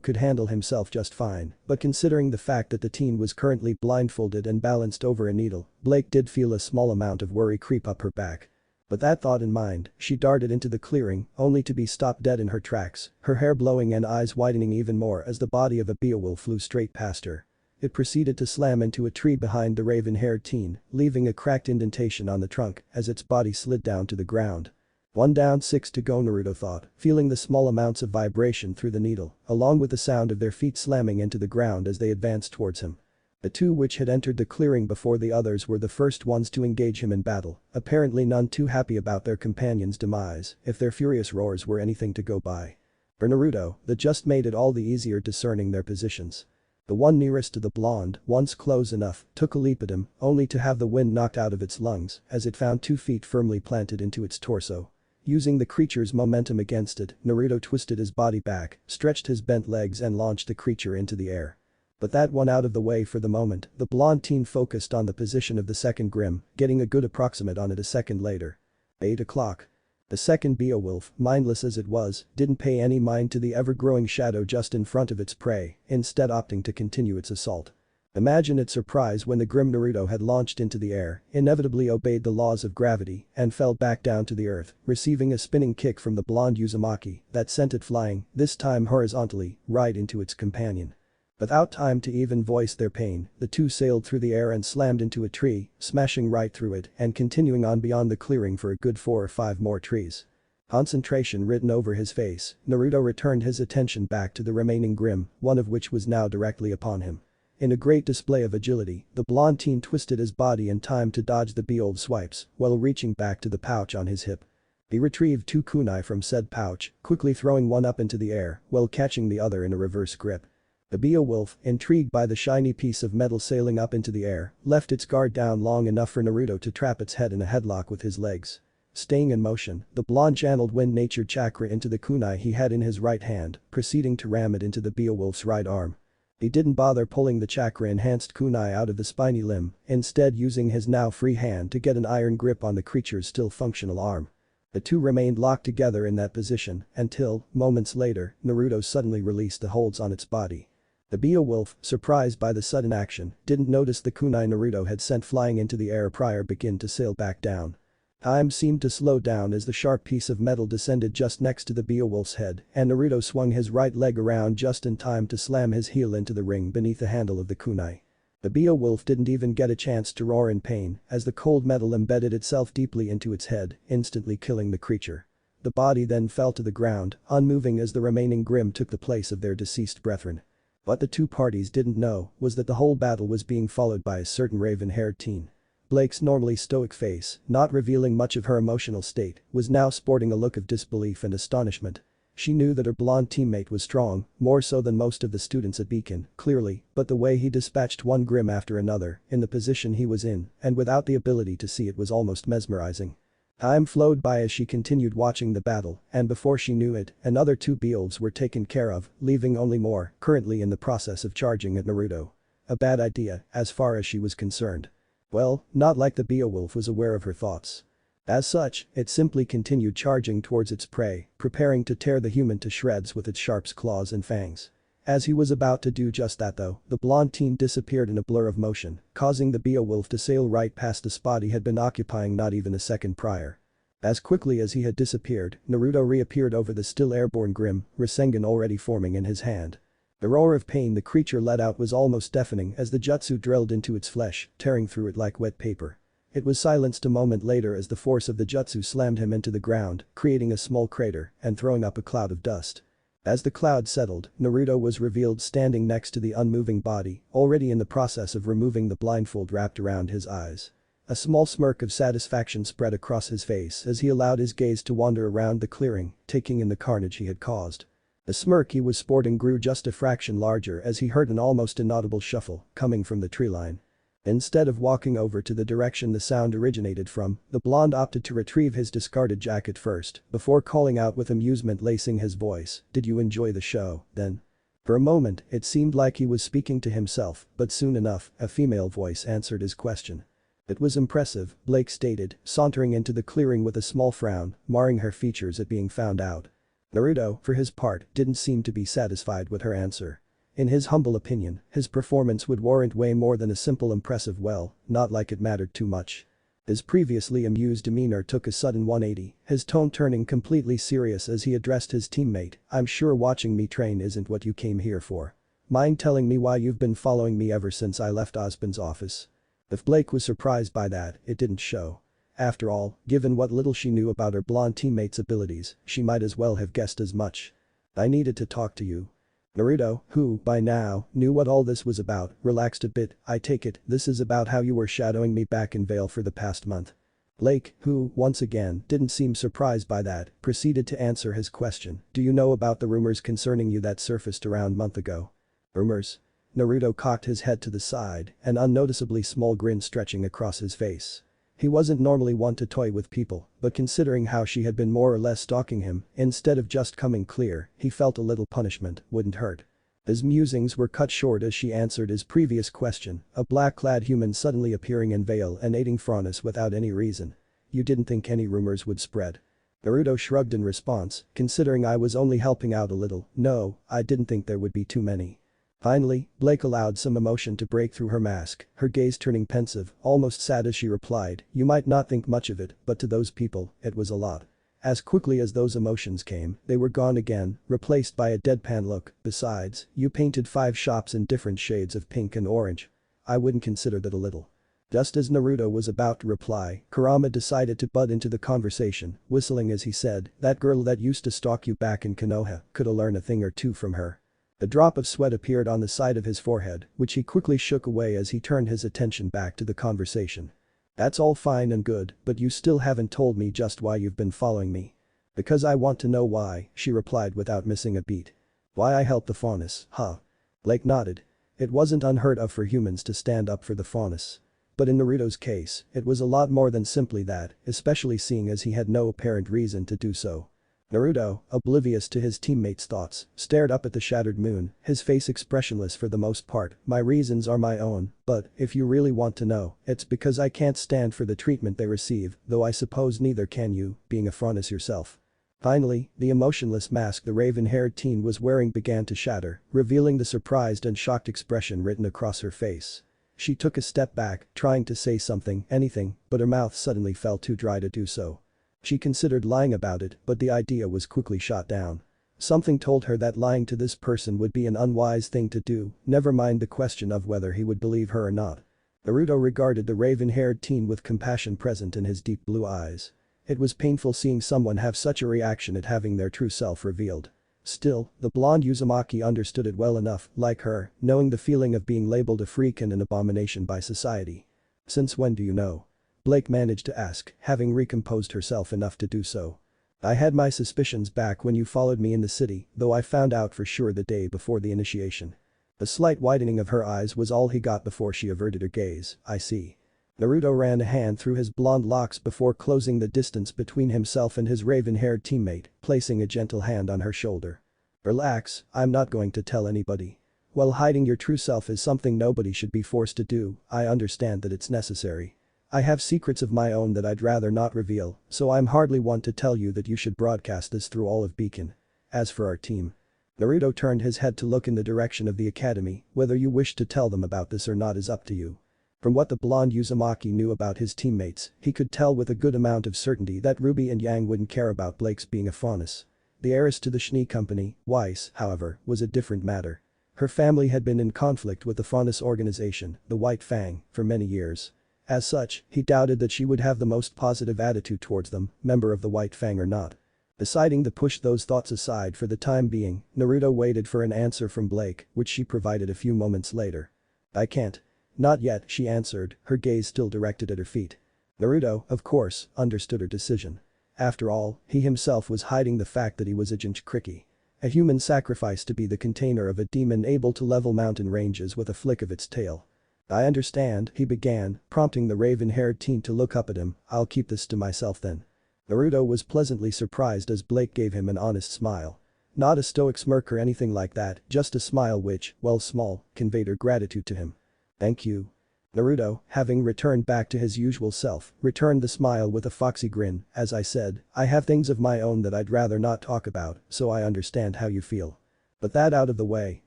could handle himself just fine, but considering the fact that the teen was currently blindfolded and balanced over a needle, Blake did feel a small amount of worry creep up her back. With that thought in mind, she darted into the clearing, only to be stopped dead in her tracks, her hair blowing and eyes widening even more as the body of a Beowulf flew straight past her. It proceeded to slam into a tree behind the raven-haired teen, leaving a cracked indentation on the trunk as its body slid down to the ground. 1 down 6 to go, Naruto thought, feeling the small amounts of vibration through the needle, along with the sound of their feet slamming into the ground as they advanced towards him. The 2 which had entered the clearing before the others were the first ones to engage him in battle, apparently none too happy about their companion's demise, if their furious roars were anything to go by. For Naruto, that just made it all the easier discerning their positions. The one nearest to the blonde, once close enough, took a leap at him, only to have the wind knocked out of its lungs as it found 2 feet firmly planted into its torso. Using the creature's momentum against it, Naruto twisted his body back, stretched his bent legs and launched the creature into the air. But that one out of the way for the moment, the blonde teen focused on the position of the second Grimm, getting a good approximate on it a second later. 8 o'clock. The second Beowulf, mindless as it was, didn't pay any mind to the ever-growing shadow just in front of its prey, instead opting to continue its assault. Imagine its surprise when the Grimm Naruto had launched into the air, inevitably obeyed the laws of gravity, and fell back down to the earth, receiving a spinning kick from the blonde Uzumaki that sent it flying, this time horizontally, right into its companion. Without time to even voice their pain, the 2 sailed through the air and slammed into a tree, smashing right through it and continuing on beyond the clearing for a good 4 or 5 more trees. Concentration written over his face, Naruto returned his attention back to the remaining Grimm, one of which was now directly upon him. In a great display of agility, the blonde teen twisted his body in time to dodge the Beowulf swipes while reaching back to the pouch on his hip. He retrieved 2 kunai from said pouch, quickly throwing one up into the air while catching the other in a reverse grip. The Beowulf, intrigued by the shiny piece of metal sailing up into the air, left its guard down long enough for Naruto to trap its head in a headlock with his legs. Staying in motion, the blonde channeled wind-natured chakra into the kunai he had in his right hand, proceeding to ram it into the Beowulf's right arm. He didn't bother pulling the chakra-enhanced kunai out of the spiny limb, instead using his now free hand to get an iron grip on the creature's still functional arm. The two remained locked together in that position until, moments later, Naruto suddenly released the holds on its body. The Beowulf, surprised by the sudden action, didn't notice the kunai Naruto had sent flying into the air prior begin to sail back down. Time seemed to slow down as the sharp piece of metal descended just next to the Beowulf's head and Naruto swung his right leg around just in time to slam his heel into the ring beneath the handle of the kunai. The Beowulf didn't even get a chance to roar in pain as the cold metal embedded itself deeply into its head, instantly killing the creature. The body then fell to the ground, unmoving as the remaining Grimm took the place of their deceased brethren. What the two parties didn't know was that the whole battle was being followed by a certain raven-haired teen. Blake's normally stoic face, not revealing much of her emotional state, was now sporting a look of disbelief and astonishment. She knew that her blonde teammate was strong, more so than most of the students at Beacon, clearly, but the way he dispatched one Grimm after another, in the position he was in, and without the ability to see it was almost mesmerizing. Time flowed by as she continued watching the battle, and before she knew it, another two Beowulfs were taken care of, leaving only more, currently in the process of charging at Naruto. A bad idea, as far as she was concerned. Well, not like the Beowulf was aware of her thoughts. As such, it simply continued charging towards its prey, preparing to tear the human to shreds with its sharp claws and fangs. As he was about to do just that though, the blonde teen disappeared in a blur of motion, causing the Beowulf to sail right past the spot he had been occupying not even a second prior. As quickly as he had disappeared, Naruto reappeared over the still airborne Grimm, Rasengan already forming in his hand. The roar of pain the creature let out was almost deafening as the jutsu drilled into its flesh, tearing through it like wet paper. It was silenced a moment later as the force of the jutsu slammed him into the ground, creating a small crater and throwing up a cloud of dust. As the cloud settled, Naruto was revealed standing next to the unmoving body, already in the process of removing the blindfold wrapped around his eyes. A small smirk of satisfaction spread across his face as he allowed his gaze to wander around the clearing, taking in the carnage he had caused. The smirk he was sporting grew just a fraction larger as he heard an almost inaudible shuffle coming from the tree line. Instead of walking over to the direction the sound originated from, the blonde opted to retrieve his discarded jacket first, before calling out with amusement lacing his voice, "Did you enjoy the show, then?" For a moment, it seemed like he was speaking to himself, but soon enough, a female voice answered his question. "It was impressive," Blake stated, sauntering into the clearing with a small frown, marring her features at being found out. Naruto, for his part, didn't seem to be satisfied with her answer. In his humble opinion, his performance would warrant way more than a simple impressive well, not like it mattered too much. His previously amused demeanor took a sudden 180, his tone turning completely serious as he addressed his teammate, "I'm sure watching me train isn't what you came here for. Mind telling me why you've been following me ever since I left Osborne's office?" If Blake was surprised by that, it didn't show. After all, given what little she knew about her blonde teammate's abilities, she might as well have guessed as much. "I needed to talk to you." Naruto, who, by now, knew what all this was about, relaxed a bit. "I take it, this is about how you were shadowing me back in Vale for the past month." Blake, who, once again, didn't seem surprised by that, proceeded to answer his question. "Do you know about the rumors concerning you that surfaced around a month ago?" "Rumors?" Naruto cocked his head to the side, an unnoticeably small grin stretching across his face. He wasn't normally one to toy with people, but considering how she had been more or less stalking him, instead of just coming clear, he felt a little punishment wouldn't hurt. His musings were cut short as she answered his previous question, a black-clad human suddenly appearing in Vale and aiding Franus without any reason. "You didn't think any rumors would spread?" Naruto shrugged in response, "Considering I was only helping out a little, no, I didn't think there would be too many." Finally, Blake allowed some emotion to break through her mask, her gaze turning pensive, almost sad as she replied, "You might not think much of it, but to those people, it was a lot." As quickly as those emotions came, they were gone again, replaced by a deadpan look. "Besides, you painted 5 shops in different shades of pink and orange. I wouldn't consider that a little." Just as Naruto was about to reply, Kurama decided to butt into the conversation, whistling as he said, "That girl that used to stalk you back in Konoha, coulda learned a thing or two from her." A drop of sweat appeared on the side of his forehead, which he quickly shook away as he turned his attention back to the conversation. "That's all fine and good, but you still haven't told me just why you've been following me." "Because I want to know why," she replied without missing a beat. "Why I helped the Faunus, huh?" Blake nodded. It wasn't unheard of for humans to stand up for the Faunus. But in Naruto's case, it was a lot more than simply that, especially seeing as he had no apparent reason to do so. Naruto, oblivious to his teammates' thoughts, stared up at the shattered moon, his face expressionless for the most part. My reasons are my own, but, if you really want to know, it's because I can't stand for the treatment they receive, though I suppose neither can you, being a Faunus yourself. Finally, the emotionless mask the raven-haired teen was wearing began to shatter, revealing the surprised and shocked expression written across her face. She took a step back, trying to say something, anything, but her mouth suddenly felt too dry to do so. She considered lying about it, but the idea was quickly shot down. Something told her that lying to this person would be an unwise thing to do, never mind the question of whether he would believe her or not. Naruto regarded the raven-haired teen with compassion present in his deep blue eyes. It was painful seeing someone have such a reaction at having their true self revealed. Still, the blonde Uzumaki understood it well enough, like her, knowing the feeling of being labeled a freak and an abomination by society. "Since when do you know?" Blake managed to ask, having recomposed herself enough to do so. "I had my suspicions back when you followed me in the city, though I found out for sure the day before the initiation." A slight widening of her eyes was all he got before she averted her gaze. "I see." Naruto ran a hand through his blonde locks before closing the distance between himself and his raven-haired teammate, placing a gentle hand on her shoulder. "Relax, I'm not going to tell anybody. While hiding your true self is something nobody should be forced to do, I understand that it's necessary. I have secrets of my own that I'd rather not reveal, so I'm hardly one to tell you that you should broadcast this through all of Beacon. As for our team." Naruto turned his head to look in the direction of the academy. "Whether you wish to tell them about this or not is up to you." From what the blonde Uzumaki knew about his teammates, he could tell with a good amount of certainty that Ruby and Yang wouldn't care about Blake's being a Faunus. The heiress to the Schnee Company, Weiss, however, was a different matter. Her family had been in conflict with the Faunus organization, the White Fang, for many years. As such, he doubted that she would have the most positive attitude towards them, member of the White Fang or not. Deciding to push those thoughts aside for the time being, Naruto waited for an answer from Blake, which she provided a few moments later. "I can't." "Not yet," she answered, her gaze still directed at her feet. Naruto, of course, understood her decision. After all, he himself was hiding the fact that he was a Jinchuriki. A human sacrifice to be the container of a demon able to level mountain ranges with a flick of its tail. "I understand," he began, prompting the raven-haired teen to look up at him. "I'll keep this to myself then." Naruto was pleasantly surprised as Blake gave him an honest smile. Not a stoic smirk or anything like that, just a smile which, while small, conveyed her gratitude to him. "Thank you." Naruto, having returned back to his usual self, returned the smile with a foxy grin. "As I said, I have things of my own that I'd rather not talk about, so I understand how you feel." But that out of the way,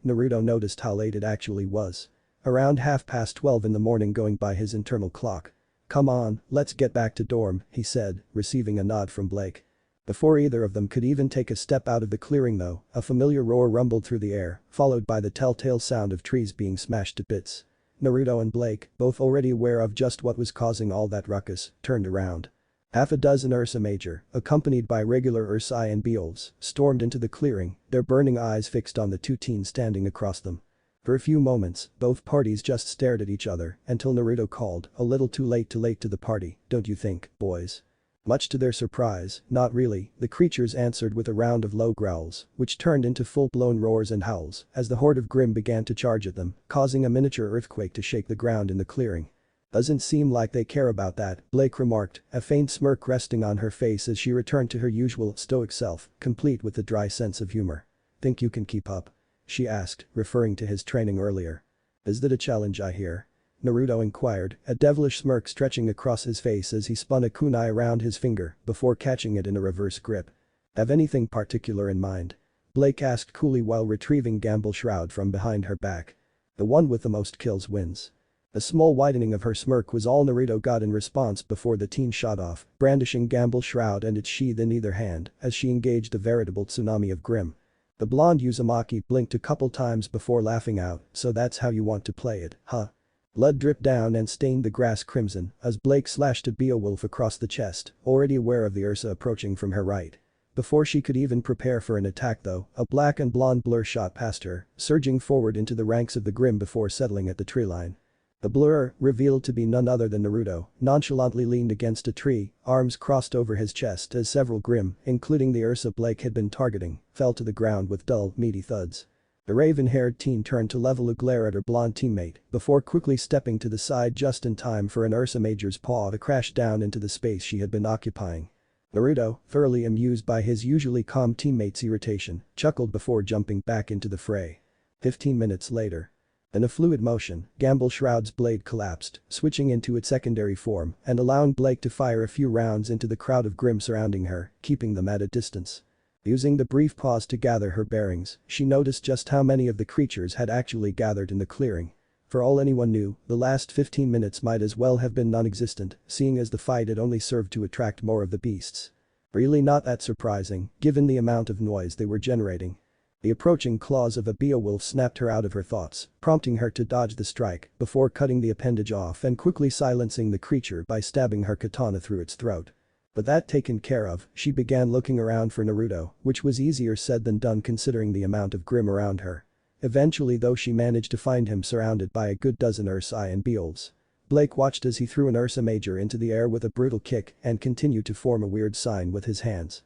Naruto noticed how late it actually was. Around 12:30 in the morning going by his internal clock. "Come on, let's get back to dorm," he said, receiving a nod from Blake. Before either of them could even take a step out of the clearing though, a familiar roar rumbled through the air, followed by the telltale sound of trees being smashed to bits. Naruto and Blake, both already aware of just what was causing all that ruckus, turned around. Half a dozen Ursa Major, accompanied by regular Ursai and Beowulfs, stormed into the clearing, their burning eyes fixed on the two teens standing across them. For a few moments, both parties just stared at each other until Naruto called, "A little too late to the party, don't you think, boys?" Much to their surprise, "Not really," the creatures answered with a round of low growls, which turned into full-blown roars and howls as the horde of Grimm began to charge at them, causing a miniature earthquake to shake the ground in the clearing. "Doesn't seem like they care about that," Blake remarked, a faint smirk resting on her face as she returned to her usual stoic self, complete with a dry sense of humor. "Think you can keep up?" she asked, referring to his training earlier. "Is that a challenge I hear?" Naruto inquired, a devilish smirk stretching across his face as he spun a kunai around his finger before catching it in a reverse grip. "Have anything particular in mind?" Blake asked coolly while retrieving Gamble Shroud from behind her back. "The one with the most kills wins." A small widening of her smirk was all Naruto got in response before the teen shot off, brandishing Gamble Shroud and its sheath in either hand as she engaged a veritable tsunami of Grimm. The blonde Uzumaki blinked a couple times before laughing out. "So that's how you want to play it, huh?" Blood dripped down and stained the grass crimson as Blake slashed at Beowulf across the chest, already aware of the Ursa approaching from her right. Before she could even prepare for an attack though, a black and blonde blur shot past her, surging forward into the ranks of the Grimm before settling at the tree line. The blur, revealed to be none other than Naruto, nonchalantly leaned against a tree, arms crossed over his chest as several Grimm, including the Ursa Blake had been targeting, fell to the ground with dull, meaty thuds. The raven-haired teen turned to level a glare at her blonde teammate before quickly stepping to the side just in time for an Ursa Major's paw to crash down into the space she had been occupying. Naruto, thoroughly amused by his usually calm teammate's irritation, chuckled before jumping back into the fray. 15 minutes later. In a fluid motion, Gamble Shroud's blade collapsed, switching into its secondary form and allowing Blake to fire a few rounds into the crowd of Grimm surrounding her, keeping them at a distance. Using the brief pause to gather her bearings, she noticed just how many of the creatures had actually gathered in the clearing. For all anyone knew, the last 15 minutes might as well have been non-existent, seeing as the fight had only served to attract more of the beasts. Really not that surprising, given the amount of noise they were generating. The approaching claws of a Beowulf snapped her out of her thoughts, prompting her to dodge the strike before cutting the appendage off and quickly silencing the creature by stabbing her katana through its throat. But that taken care of, she began looking around for Naruto, which was easier said than done considering the amount of Grimm around her. Eventually though she managed to find him surrounded by a good dozen Ursa and Beowulfs. Blake watched as he threw an Ursa Major into the air with a brutal kick and continued to form a weird sign with his hands.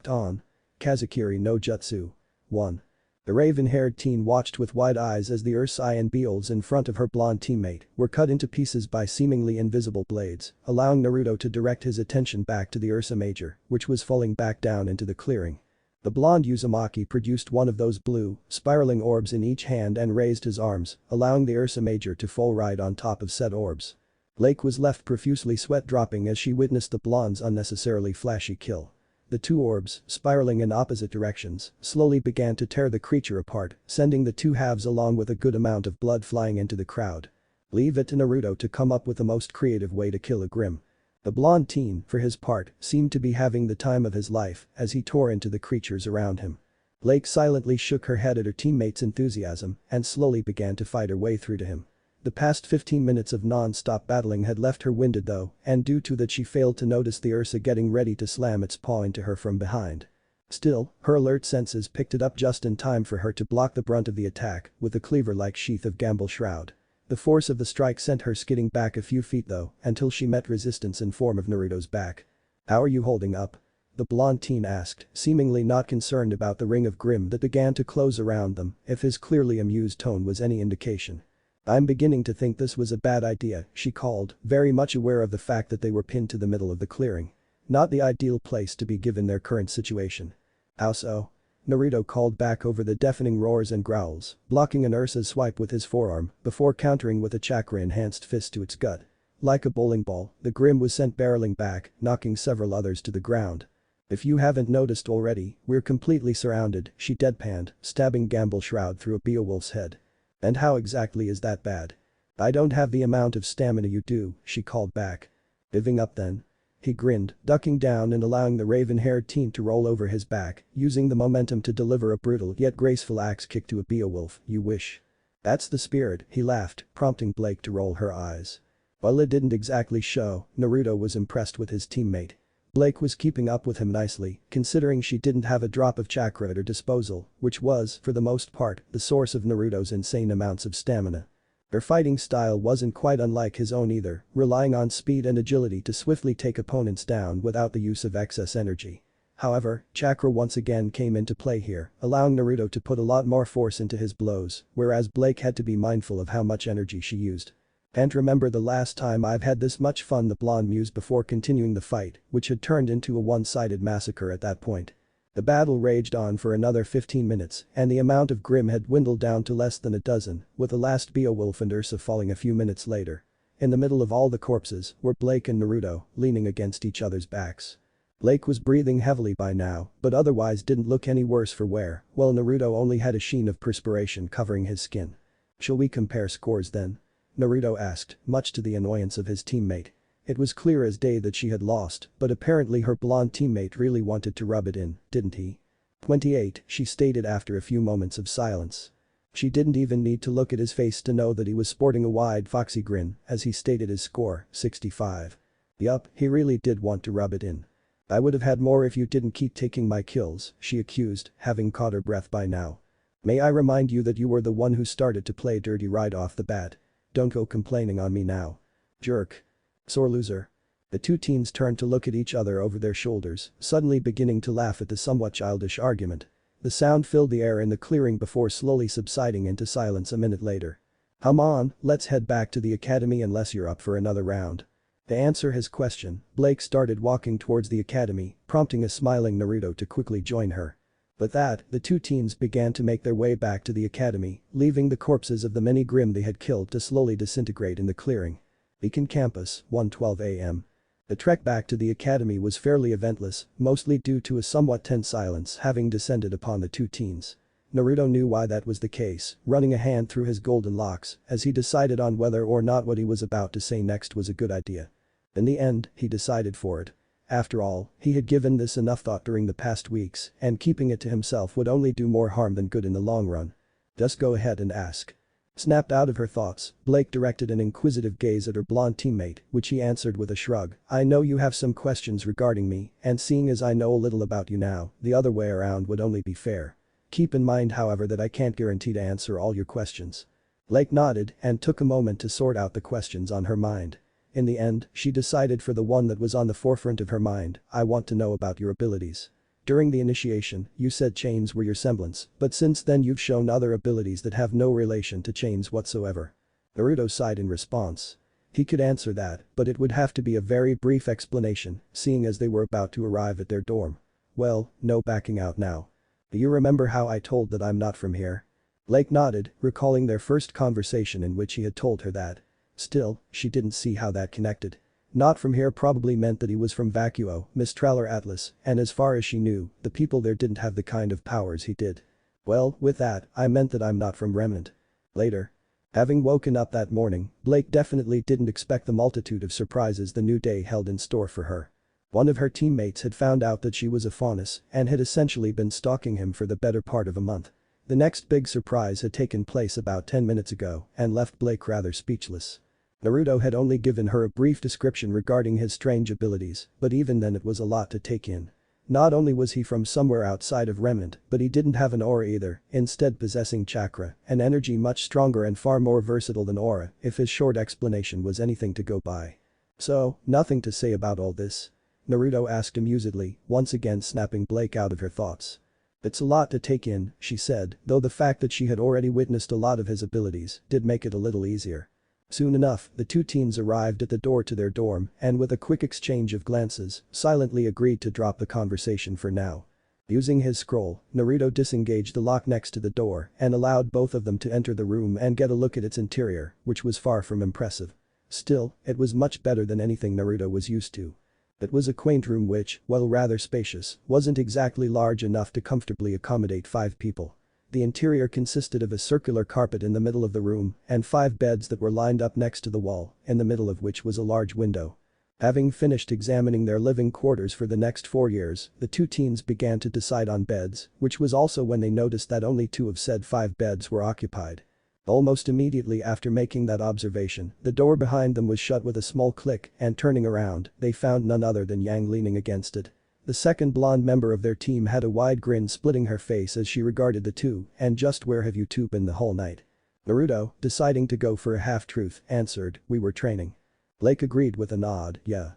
On. Kazakiri no Jutsu. 1. The raven-haired teen watched with wide eyes as the Ursa and Beowulfs in front of her blonde teammate were cut into pieces by seemingly invisible blades, allowing Naruto to direct his attention back to the Ursa Major, which was falling back down into the clearing. The blonde Uzumaki produced one of those blue, spiraling orbs in each hand and raised his arms, allowing the Ursa Major to fall right on top of said orbs. Blake was left profusely sweat-dropping as she witnessed the blonde's unnecessarily flashy kill. The two orbs, spiraling in opposite directions, slowly began to tear the creature apart, sending the two halves along with a good amount of blood flying into the crowd. Leave it to Naruto to come up with the most creative way to kill a Grimm. The blonde teen, for his part, seemed to be having the time of his life as he tore into the creatures around him. Blake silently shook her head at her teammate's enthusiasm and slowly began to fight her way through to him. The past 15 minutes of non-stop battling had left her winded though, and due to that she failed to notice the Ursa getting ready to slam its paw into her from behind. Still, her alert senses picked it up just in time for her to block the brunt of the attack with the cleaver-like sheath of Gamble Shroud. The force of the strike sent her skidding back a few feet though, until she met resistance in form of Naruto's back. "How are you holding up?" the blonde teen asked, seemingly not concerned about the ring of Grimm that began to close around them, if his clearly amused tone was any indication. "I'm beginning to think this was a bad idea," she called, very much aware of the fact that they were pinned to the middle of the clearing. Not the ideal place to be given their current situation. "How so?" Naruto called back over the deafening roars and growls, blocking an Ursa's swipe with his forearm before countering with a chakra-enhanced fist to its gut. Like a bowling ball, the Grimm was sent barreling back, knocking several others to the ground. "If you haven't noticed already, we're completely surrounded," she deadpanned, stabbing Gamble Shroud through a Beowulf's head. "And how exactly is that bad?" "I don't have the amount of stamina you do," she called back. "Giving up then?" He grinned, ducking down and allowing the raven-haired teen to roll over his back, using the momentum to deliver a brutal yet graceful axe kick to a Beowulf. "You wish." "That's the spirit," he laughed, prompting Blake to roll her eyes. While it didn't exactly show, Naruto was impressed with his teammate. Blake was keeping up with him nicely, considering she didn't have a drop of chakra at her disposal, which was, for the most part, the source of Naruto's insane amounts of stamina. Her fighting style wasn't quite unlike his own either, relying on speed and agility to swiftly take opponents down without the use of excess energy. However, chakra once again came into play here, allowing Naruto to put a lot more force into his blows, whereas Blake had to be mindful of how much energy she used. "Can't remember the last time I've had this much fun," the blonde mused before continuing the fight, which had turned into a one-sided massacre at that point. The battle raged on for another 15 minutes, and the amount of Grimm had dwindled down to less than a dozen, with the last Beowulf and Ursa falling a few minutes later. In the middle of all the corpses were Blake and Naruto, leaning against each other's backs. Blake was breathing heavily by now, but otherwise didn't look any worse for wear, while Naruto only had a sheen of perspiration covering his skin. "Shall we compare scores then?" Naruto asked, much to the annoyance of his teammate. It was clear as day that she had lost, but apparently her blonde teammate really wanted to rub it in, didn't he? 28, she stated after a few moments of silence. She didn't even need to look at his face to know that he was sporting a wide foxy grin as he stated his score, 65. "Yup, he really did want to rub it in. I would have had more if you didn't keep taking my kills," she accused, having caught her breath by now. "May I remind you that you were the one who started to play dirty right off the bat. Don't go complaining on me now. Jerk. Sore loser." The two teens turned to look at each other over their shoulders, suddenly beginning to laugh at the somewhat childish argument. The sound filled the air in the clearing before slowly subsiding into silence a minute later. "Come on, let's head back to the academy unless you're up for another round." To answer his question, Blake started walking towards the academy, prompting a smiling Naruto to quickly join her. With that, the two teens began to make their way back to the academy, leaving the corpses of the many Grimm they had killed to slowly disintegrate in the clearing. Beacon Campus, 1:12 a.m. The trek back to the academy was fairly eventless, mostly due to a somewhat tense silence having descended upon the two teens. Naruto knew why that was the case, running a hand through his golden locks as he decided on whether or not what he was about to say next was a good idea. In the end, he decided for it. After all, he had given this enough thought during the past weeks, and keeping it to himself would only do more harm than good in the long run. Just go ahead and ask. Snapped out of her thoughts, Blake directed an inquisitive gaze at her blonde teammate, which he answered with a shrug. I know you have some questions regarding me, and seeing as I know a little about you now, the other way around would only be fair. Keep in mind however that I can't guarantee to answer all your questions. Blake nodded and took a moment to sort out the questions on her mind. In the end, she decided for the one that was on the forefront of her mind. I want to know about your abilities. During the initiation, you said chains were your semblance, but since then you've shown other abilities that have no relation to chains whatsoever. Naruto sighed in response. He could answer that, but it would have to be a very brief explanation, seeing as they were about to arrive at their dorm. Well, no backing out now. Do you remember how I told that I'm not from here? Blake nodded, recalling their first conversation in which he had told her that. Still, she didn't see how that connected. Not from here probably meant that he was from Vacuo, Mistral or Atlas, and as far as she knew, the people there didn't have the kind of powers he did. Well, with that, I meant that I'm not from Remnant. Later. Having woken up that morning, Blake definitely didn't expect the multitude of surprises the new day held in store for her. One of her teammates had found out that she was a faunus and had essentially been stalking him for the better part of a month. The next big surprise had taken place about 10 minutes ago and left Blake rather speechless. Naruto had only given her a brief description regarding his strange abilities, but even then it was a lot to take in. Not only was he from somewhere outside of Remnant, but he didn't have an aura either, instead possessing chakra, an energy much stronger and far more versatile than aura, if his short explanation was anything to go by. So, nothing to say about all this? Naruto asked amusedly, once again snapping Blake out of her thoughts. It's a lot to take in, she said, though the fact that she had already witnessed a lot of his abilities did make it a little easier. Soon enough, the two teens arrived at the door to their dorm and with a quick exchange of glances, silently agreed to drop the conversation for now. Using his scroll, Naruto disengaged the lock next to the door and allowed both of them to enter the room and get a look at its interior, which was far from impressive. Still, it was much better than anything Naruto was used to. It was a quaint room which, while rather spacious, wasn't exactly large enough to comfortably accommodate 5 people. The interior consisted of a circular carpet in the middle of the room and 5 beds that were lined up next to the wall, in the middle of which was a large window. Having finished examining their living quarters for the next 4 years, the two teens began to decide on beds, which was also when they noticed that only 2 of said 5 beds were occupied. Almost immediately after making that observation, the door behind them was shut with a small click and turning around, they found none other than Yang leaning against it. The second blonde member of their team had a wide grin splitting her face as she regarded the two, and just where have you two been the whole night? Naruto, deciding to go for a half-truth, answered, we were training. Blake agreed with a nod, yeah.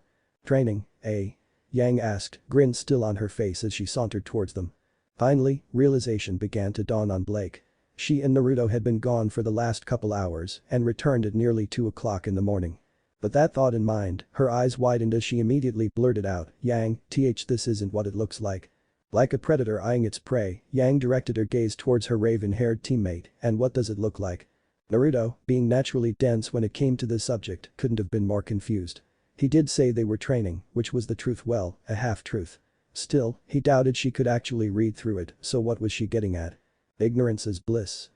Training, eh? Yang asked, grin still on her face as she sauntered towards them. Finally, realization began to dawn on Blake. She and Naruto had been gone for the last couple hours and returned at nearly 2 o'clock in the morning. With that thought in mind, her eyes widened as she immediately blurted out, Yang, this isn't what it looks like. Like a predator eyeing its prey, Yang directed her gaze towards her raven-haired teammate, and what does it look like? Naruto, being naturally dense when it came to this subject, couldn't have been more confused. He did say they were training, which was the truth, well, a half-truth. Still, he doubted she could actually read through it, so what was she getting at? Ignorance is bliss.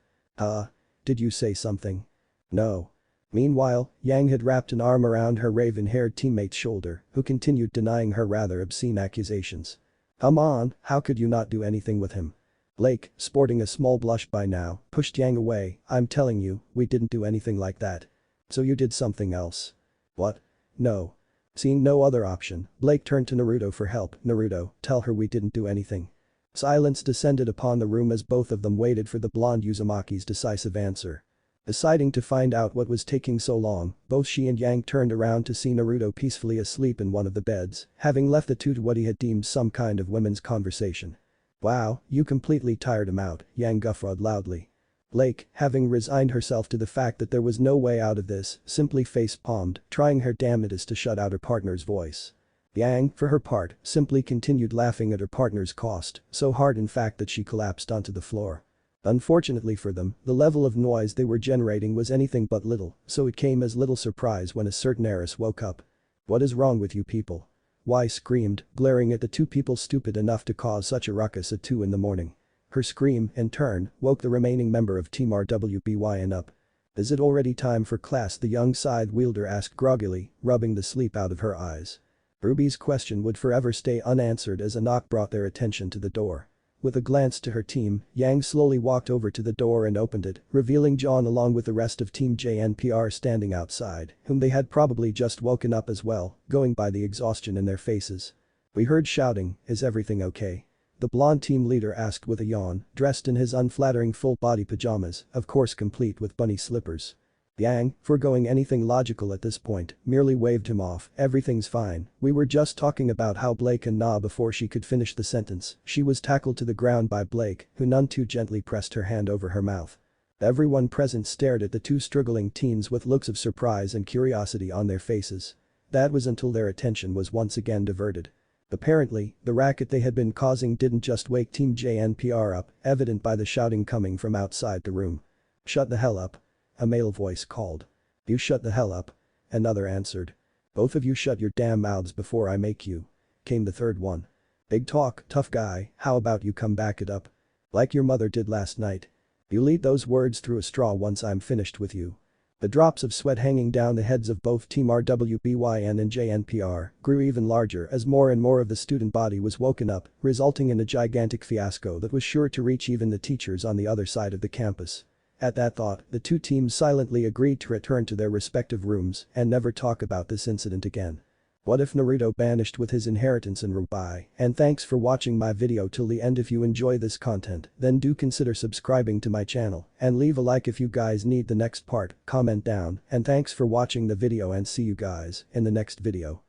Did you say something? No. Meanwhile, Yang had wrapped an arm around her raven-haired teammate's shoulder, who continued denying her rather obscene accusations. Come on, how could you not do anything with him? Blake, sporting a small blush by now, pushed Yang away, I'm telling you, we didn't do anything like that. So you did something else. What? No. Seeing no other option, Blake turned to Naruto for help. Naruto, tell her we didn't do anything. Silence descended upon the room as both of them waited for the blonde Uzumaki's decisive answer. Deciding to find out what was taking so long, both she and Yang turned around to see Naruto peacefully asleep in one of the beds, having left the two to what he had deemed some kind of women's conversation. Wow, you completely tired him out, Yang guffawed loudly. Blake, having resigned herself to the fact that there was no way out of this, simply face-palmed, trying her damnedest to shut out her partner's voice. Yang, for her part, simply continued laughing at her partner's cost, so hard in fact that she collapsed onto the floor. Unfortunately for them, the level of noise they were generating was anything but little, so it came as little surprise when a certain heiress woke up. "What is wrong with you people?" Y screamed, glaring at the two people stupid enough to cause such a ruckus at 2 in the morning. Her scream, in turn, woke the remaining member of Team RWBYN up. "Is it already time for class?" the young scythe wielder asked groggily, rubbing the sleep out of her eyes. Ruby's question would forever stay unanswered as a knock brought their attention to the door. With a glance to her team, Yang slowly walked over to the door and opened it, revealing John along with the rest of Team JNPR standing outside, whom they had probably just woken up as well, going by the exhaustion in their faces. "We heard shouting, is everything okay?" The blonde team leader asked with a yawn, dressed in his unflattering full-body pajamas, of course complete with bunny slippers. Yang, foregoing anything logical at this point, merely waved him off. "Everything's fine, we were just talking about how Blake and Na." Before she could finish the sentence, she was tackled to the ground by Blake, who none too gently pressed her hand over her mouth. Everyone present stared at the two struggling teens with looks of surprise and curiosity on their faces. That was until their attention was once again diverted. Apparently, the racket they had been causing didn't just wake Team JNPR up, evident by the shouting coming from outside the room. "Shut the hell up," a male voice called. "You shut the hell up," another answered. "Both of you shut your damn mouths before I make you," came the third one. "Big talk, tough guy, how about you come back it up? Like your mother did last night. You'll eat those words through a straw once I'm finished with you." The drops of sweat hanging down the heads of both Team RWBYN and JNPR grew even larger as more and more of the student body was woken up, resulting in a gigantic fiasco that was sure to reach even the teachers on the other side of the campus. At that thought, the two teams silently agreed to return to their respective rooms and never talk about this incident again. What if Naruto banished with his inheritance in rwby? And thanks for watching my video till the end. If you enjoy this content, then do consider subscribing to my channel and leave a like if you guys need the next part, comment down, and thanks for watching the video and see you guys in the next video.